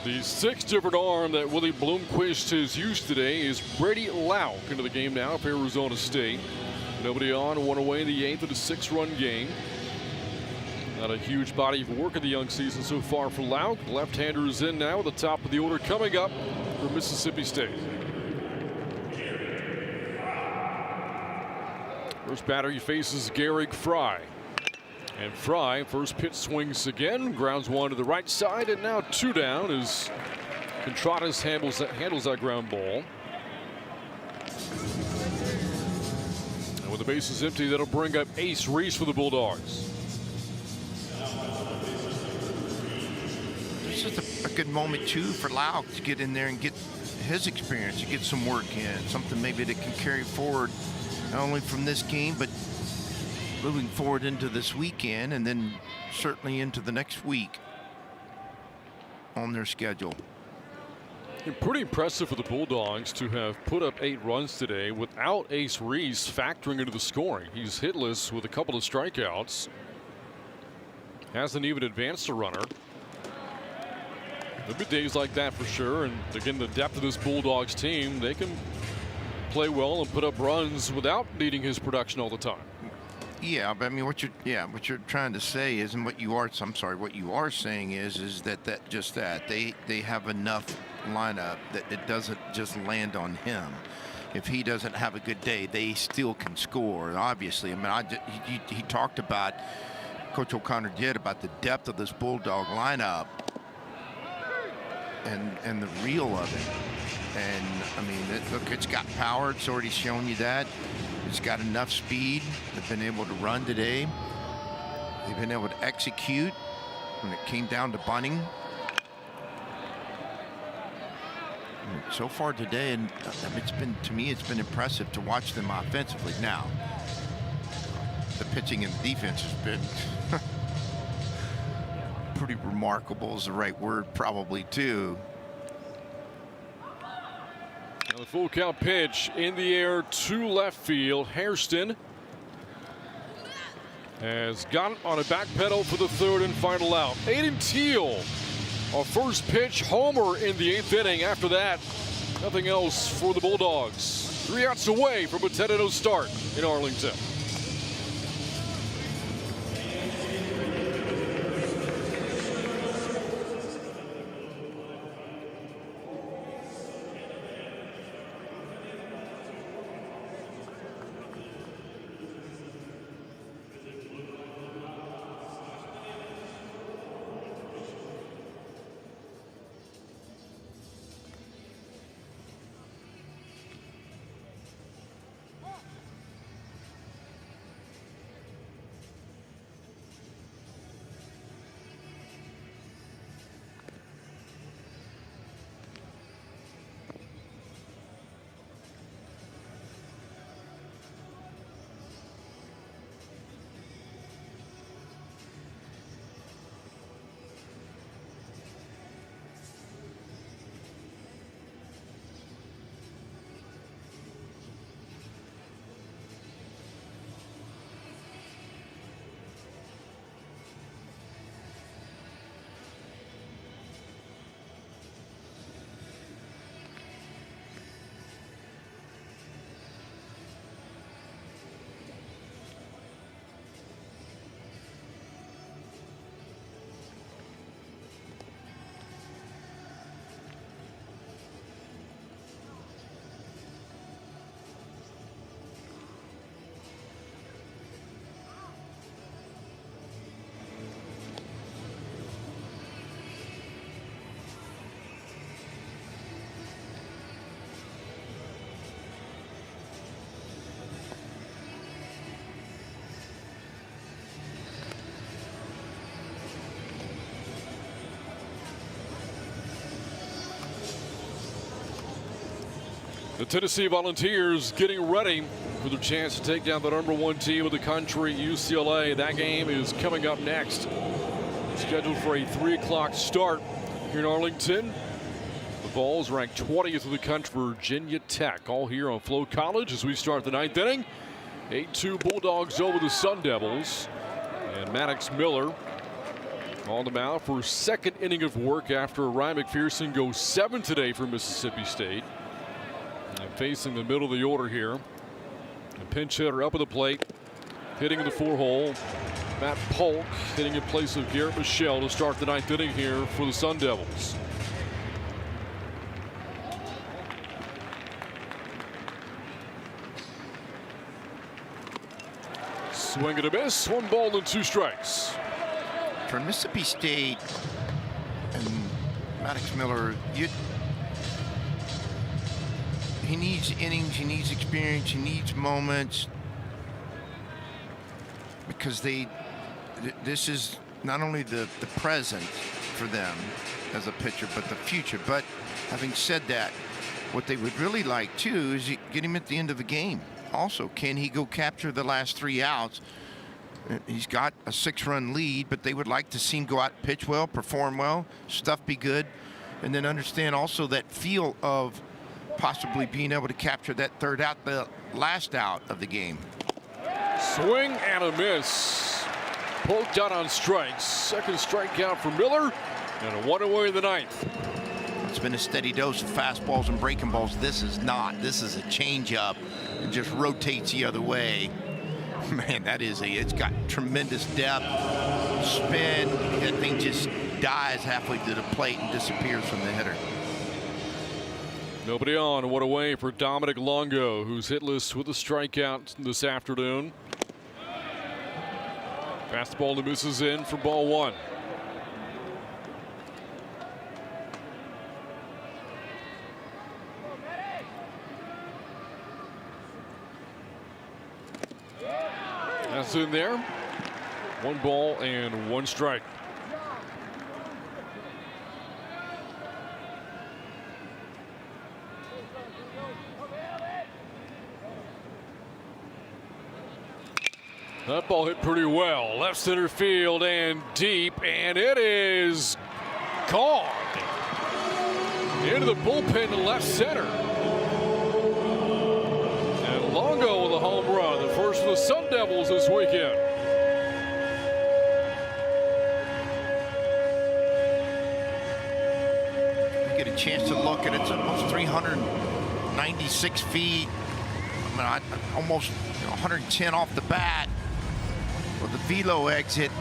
The sixth different arm that Willie Bloomquist has used today is Brady Lauk into the game now for Arizona State. Nobody on, one away in the 8th of a 6-run game. Not a huge body of work in the young season so far for Lauk. Left-hander is in now at the top of the order coming up for Mississippi State. First batter he faces Garrick Fry. And Fry, first pitch swings again, grounds one to the right side, and now 2 down as Contreras handles that ground ball. And with the bases empty, that'll bring up Ace Reese for the Bulldogs. This is a good moment, too, for Lauk to get in there and get his experience, to get some work in, something maybe that can carry forward not only from this game, but moving forward into this weekend and then certainly into the next week on their schedule. Pretty impressive for the Bulldogs to have put up 8 runs today without Ace Reese factoring into the scoring. He's hitless with a couple of strikeouts. Hasn't even advanced a runner. There'll be days like that for sure, and again, the depth of this Bulldogs team, they can play well and put up runs without needing his production all the time. Yeah, but I mean, what you're trying to say is, and what you are saying is that they have enough lineup that it doesn't just land on him. If he doesn't have a good day, they still can score. Obviously, I mean, he talked about, Coach O'Connor did, about the depth of this Bulldog lineup and the reel of it. And I mean, look, it's got power. It's already shown you that. It's got enough speed. They've been able to run today. They've been able to execute when it came down to bunting. And so far today, and to me, it's been impressive to watch them offensively. Now, the pitching and the defense has been pretty remarkable, is the right word, probably, too. The full count pitch in the air to left field. Hairston has got on a back pedal for the 3rd and final out. Aiden Teal, a first pitch homer in the 8th inning. After that, nothing else for the Bulldogs. 3 outs away from a 10-0 start in Arlington. The Tennessee Volunteers getting ready for their chance to take down the #1 team of the country, UCLA. That game is coming up next. Scheduled for a 3 o'clock start here in Arlington. The Vols ranked 20th in the country, Virginia Tech. All here on Flow College as we start the 9th inning. 8-2 Bulldogs over the Sun Devils. And Maddox Miller On the mound for second inning of work after Ryan McPherson goes 7 today for Mississippi State. And facing the middle of the order here. A pinch hitter up at the plate, hitting in the 4-hole. Matt Polk hitting in place of Garrett Michelle to start the 9th inning here for the Sun Devils. Swing and a miss, 1 ball and 2 strikes. For Mississippi State and Maddox Miller, he needs innings, he needs experience, he needs moments, because this is not only the present for them as a pitcher, but the future. But having said that, what they would really like too is get him at the end of the game. Also, can he go capture the last 3 outs? He's got a 6-run lead, but they would like to see him go out, pitch well, perform well, stuff be good, and then understand also that feel of possibly being able to capture that 3rd out, the last out of the game. Swing and a miss. Poked out on strikes. Second strikeout for Miller, and a 1 away in the 9th. It's been a steady dose of fastballs and breaking balls. This is not. This is a changeup. It just rotates the other way. Man, it's got tremendous depth, spin. That thing just dies halfway to the plate and disappears from the hitter. Nobody on. 1 away for Dominic Longo, who's hitless with a strikeout this afternoon. Fastball that misses in for ball 1. That's in there. 1 ball and 1 strike. That ball hit pretty well. Left center field and deep, and it is gone. Into the bullpen to left center. And Longo with a home run, the first for the Sun Devils this weekend. You get a chance to look at it. It's almost 396 feet. I mean, almost 110 off the bat with the velo exit.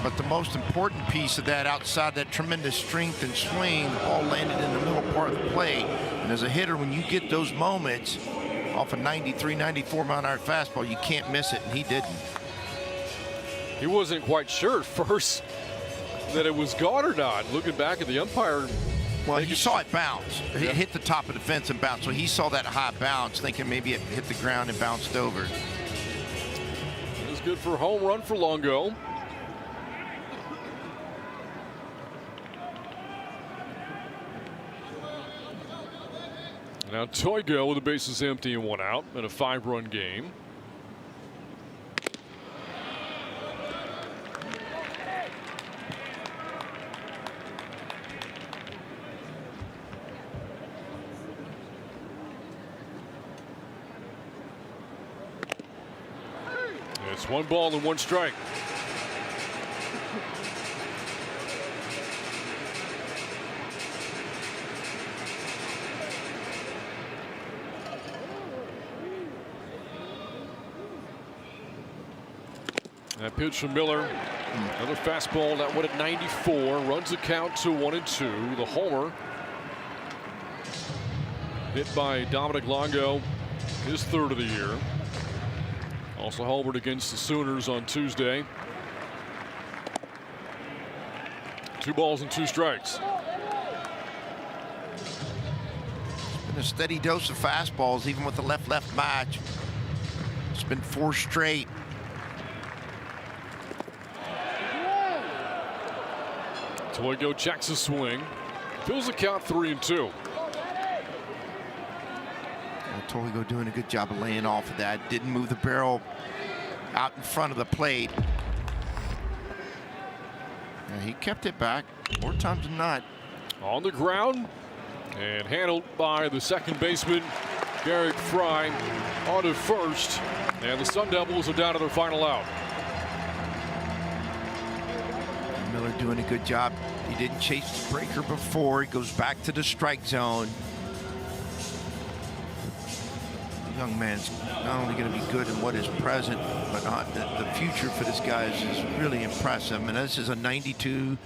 But the most important piece of that, outside that tremendous strength and swing, all landed in the middle part of the plate. And as a hitter, when you get those moments off a 93, 94 mile-an-hour fastball, you can't miss it, and he didn't. He wasn't quite sure at first that it was gone or not. Looking back at the umpire. Well, he saw it bounce. It hit the top of the fence and bounce. So he saw that high bounce, thinking maybe it hit the ground and bounced over. It was good for a home run for Longo. Now Toigo with the bases empty and 1 out in a 5-run game. It's 1 ball and 1 strike. That pitch from Miller. Another fastball that went at 94. Runs the count to 1-2. The homer hit by Dominic Longo, his 3rd of the year. Also homered against the Sooners on Tuesday. 2 balls and 2 strikes. It's been a steady dose of fastballs, even with the left-left match. It's been 4 straight. Toigo checks a swing. Fills the count 3-2. Toigo doing a good job of laying off of that. Didn't move the barrel out in front of the plate. And he kept it back more times than not. On the ground and handled by the second baseman, Garrick Fry, on to first. And the Sun Devils are down to their final out. Miller doing a good job. He didn't chase the breaker before. He goes back to the strike zone. The young man's not only going to be good in what is present, but the future for this guy is really impressive. And this is a 92,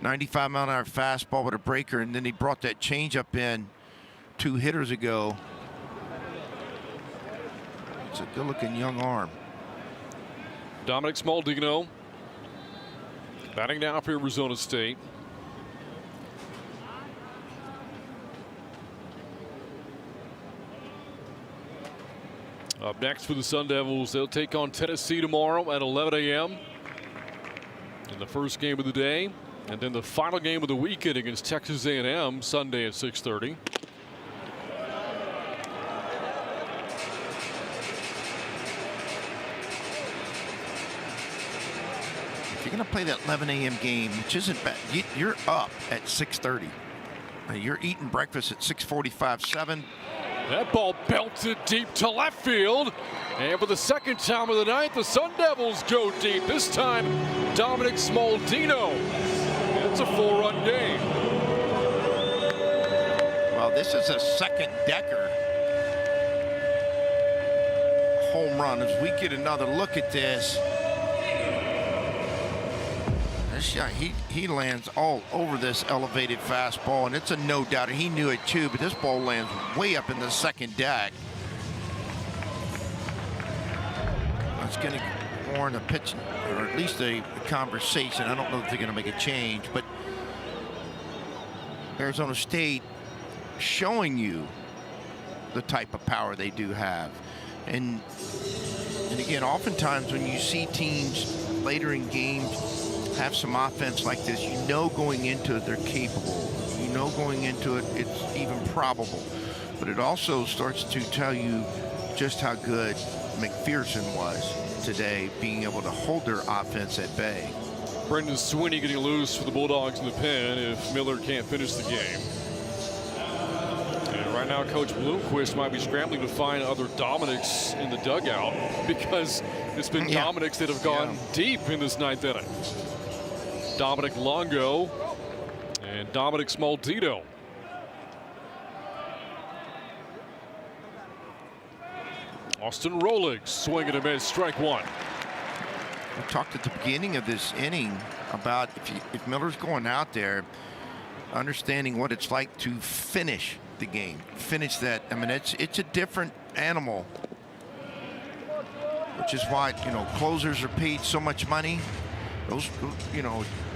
95-mile-an-hour fastball with a breaker, and then he brought that changeup in 2 hitters ago. It's a good-looking young arm. Dominic Smaldino batting now for Arizona State. Up next for the Sun Devils, they'll take on Tennessee tomorrow at 11 a.m. in the first game of the day, and then the final game of the weekend against Texas A&M Sunday at 6:30. If you're going to play that 11 a.m. game, which isn't bad, you're up at 6:30. You're eating breakfast at 6:45, 7. That ball belted deep to left field. And for the second time of the night, the Sun Devils go deep. This time, Dominic Smaldino. It's a 4-run game. Well, this is a second Decker home run. As we get another look at this shot, he lands all over this elevated fastball, and it's a no doubter. He knew it too, but this ball lands way up in the second deck. That's going to warrant a pitch, or at least a conversation. I don't know if they're going to make a change, but Arizona State showing you the type of power they do have. And again, oftentimes when you see teams later in games have some offense like this, you know going into it they're capable. You know going into it it's even probable. But it also starts to tell you just how good McPherson was today, being able to hold their offense at bay. Brendan Sweeney getting loose for the Bulldogs in the pen if Miller can't finish the game. And right now, Coach Bloomquist might be scrambling to find other Dominics in the dugout because it's been Dominics that have gone deep in this ninth inning. Dominic Longo and Dominic Smaldino. Austin Rolig swinging a miss, strike one. We talked at the beginning of this inning about if Miller's going out there, understanding what it's like to finish the game, finish that. I mean, it's a different animal, which is why closers are paid so much money. Those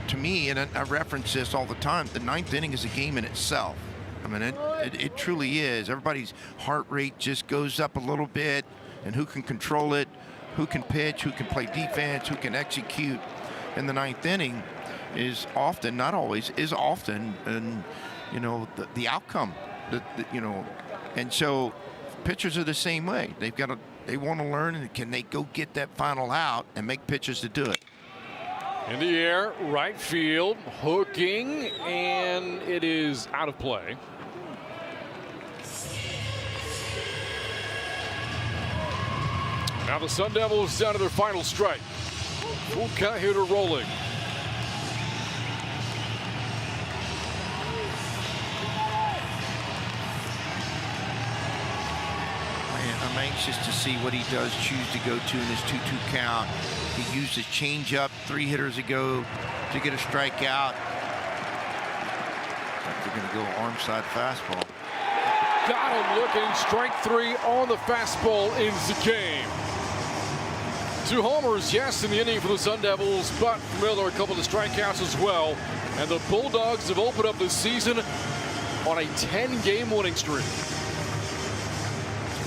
to me, and I reference this all the time, the ninth inning is a game in itself. I mean, it truly is. Everybody's heart rate just goes up a little bit, and who can control it, who can pitch, who can play defense, who can execute in the ninth inning is often, not always, is often, and the outcome, and so pitchers are the same way. They want to learn, and can they go get that final out and make pitches to do it. In the air, right field, hooking, and it is out of play. Now the Sun Devils down to their final strike. Full count here to Rolig. I'm anxious to see what he does choose to go to in his 2-2 count. He used his changeup 3 hitters ago to get a strikeout. They're going to go arm side fastball. Got him looking. Strike 3 on the fastball ends the game. 2 homers, yes, in the inning for the Sun Devils, but Miller a couple of strikeouts as well. And the Bulldogs have opened up this season on a 10-game winning streak.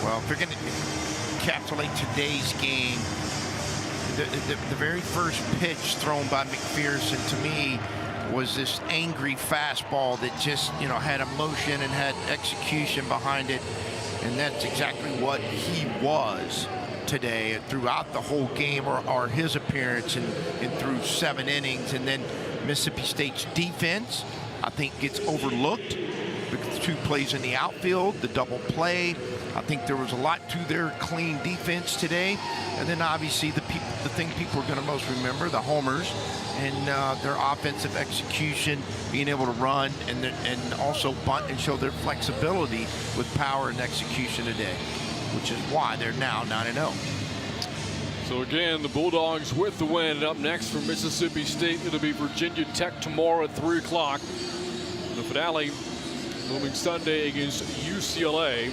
Well, if they're going to encapsulate today's game, the very first pitch thrown by McPherson to me was this angry fastball that just, had emotion and had execution behind it. And that's exactly what he was today throughout the whole game, or his appearance and through 7 innings. And then Mississippi State's defense, I think, gets overlooked the 2 plays in the outfield, the double play. I think there was a lot to their clean defense today. And then obviously the thing people are going to most remember, the homers and their offensive execution, being able to run and also bunt and show their flexibility with power and execution today, which is why they're now 9-0. So again, the Bulldogs with the win. Up next from Mississippi State, it'll be Virginia Tech tomorrow at 3 o'clock. The finale moving Sunday against UCLA.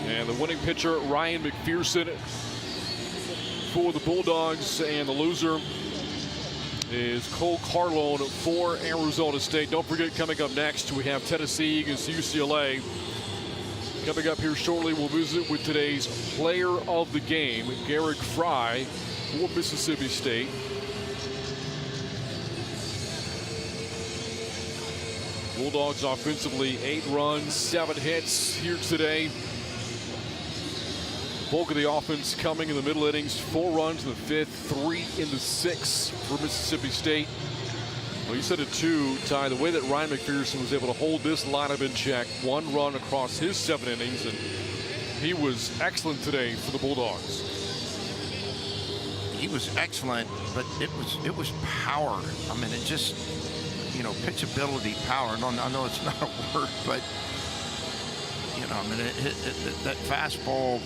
And the winning pitcher, Ryan McPherson, for the Bulldogs. And the loser is Cole Carlone for Arizona State. Don't forget, coming up next, we have Tennessee against UCLA. Coming up here shortly, we'll visit with today's player of the game, Garrick Fry for Mississippi State. Bulldogs offensively, 8 runs, 7 hits here today. Bulk of the offense coming in the middle innings, 4 runs in the 5th, 3 in the 6th for Mississippi State. Well, you said it too, Ty, the way that Ryan McPherson was able to hold this lineup in check, 1 run across his 7 innings, and he was excellent today for the Bulldogs. He was excellent, but it was power. I mean, it just, you know, pitchability, power. No, I know it's not a word, but you know, I mean, that fastball,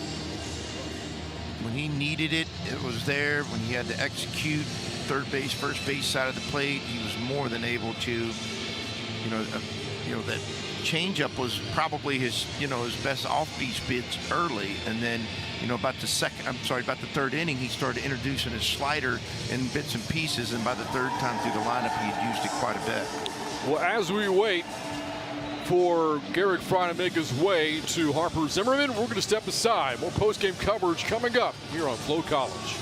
when he needed it, it was there. When he had to execute third base, first base side of the plate, he was more than able to, you know, that changeup was probably his, you know, his best off-beat pitch early, and then, you know, about the 3rd inning, he started introducing his slider in bits and pieces, and by the 3rd time through the lineup, he had used it quite a bit. Well, as we wait for Garrick Fry to make his way to Harper Zimmerman, we're going to step aside. More post-game coverage coming up here on Flow College.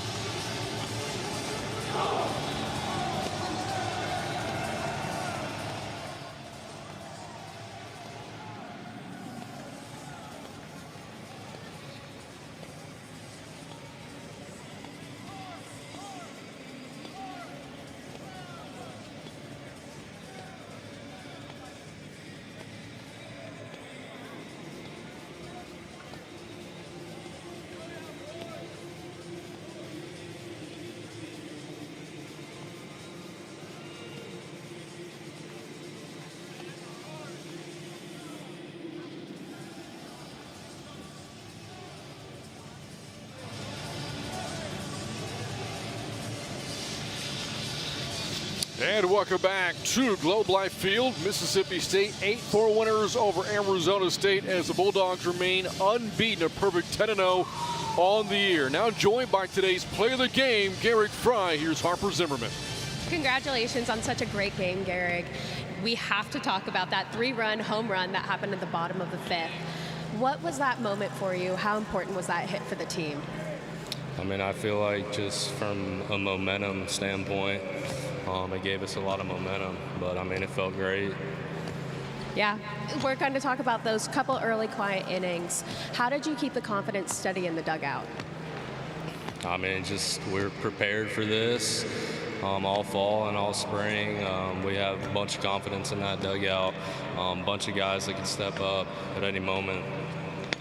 And welcome back to Globe Life Field. Mississippi State 8-4 winners over Arizona State as the Bulldogs remain unbeaten, a perfect 10-0 on the year. Now joined by today's player of the game, Garrick Fry. Here's Harper Zimmerman. Congratulations on such a great game, Garrick. We have to talk about that 3-run home run that happened at the bottom of the 5th. What was that moment for you? How important was that hit for the team? I mean, I feel like just from a momentum standpoint, it gave us a lot of momentum, but I mean, it felt great. Yeah, we're going to talk about those couple early quiet innings. How did you keep the confidence steady in the dugout? I mean, just we're prepared for this all fall and all spring. We have a bunch of confidence in that dugout, a bunch of guys that can step up at any moment.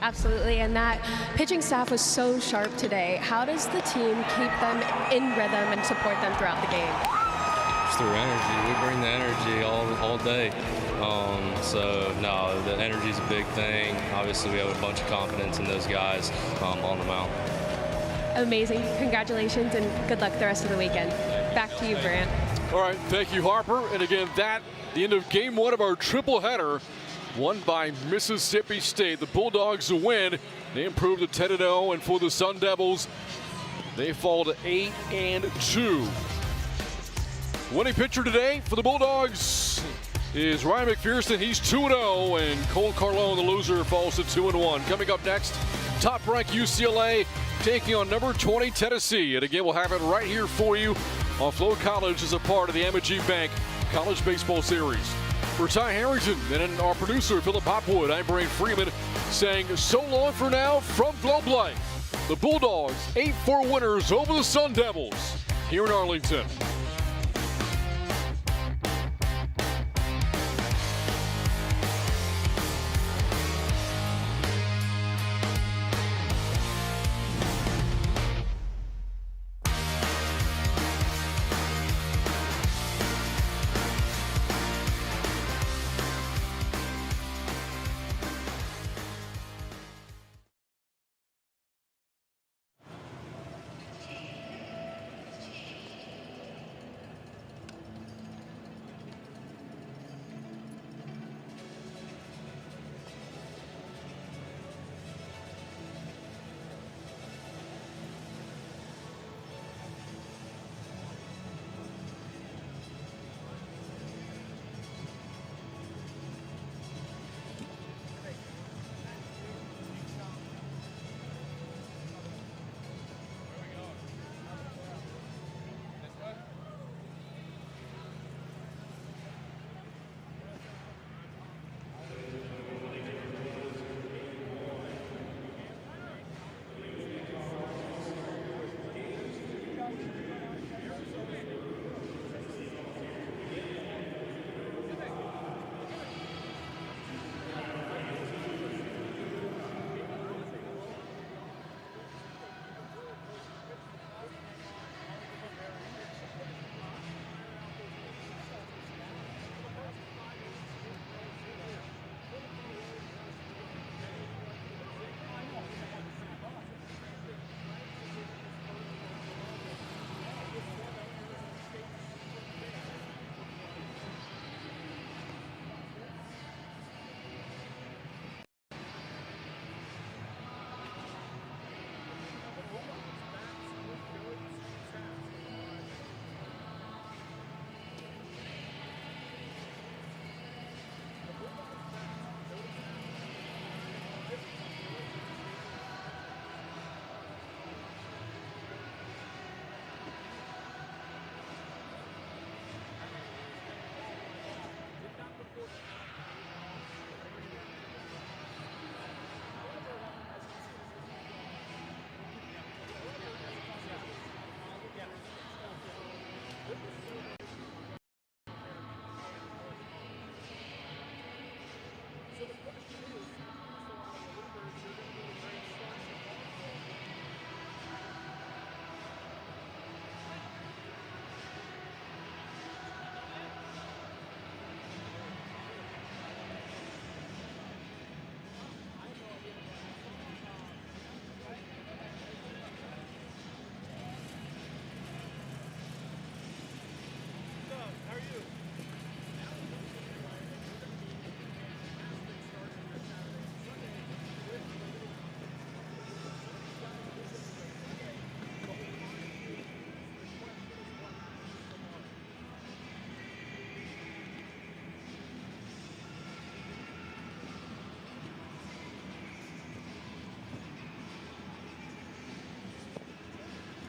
Absolutely, and that pitching staff was so sharp today. How does the team keep them in rhythm and support them throughout the game? Just through energy. We bring the energy all day. So, no, the energy is a big thing. Obviously, we have a bunch of confidence in those guys on the mound. Amazing. Congratulations, and good luck the rest of the weekend. Back to you, Brant. All right, thank you, Harper. And again, the end of game 1 of our triple header, won by Mississippi State. The Bulldogs win. They improve to 10-0, and for the Sun Devils, they fall to 8-2. Winning pitcher today for the Bulldogs is Ryan McPherson. He's 2-0, and Cole Carlone, the loser, falls to 2-1. Coming up next, top-ranked UCLA taking on number 20 Tennessee. And again, we'll have it right here for you on Flow College as a part of the Amegy Bank College Baseball Series. For Ty Harrington and our producer, Philip Hopwood, I'm Brain Freeman saying so long for now from Globe Life. The Bulldogs 8-4 winners over the Sun Devils here in Arlington.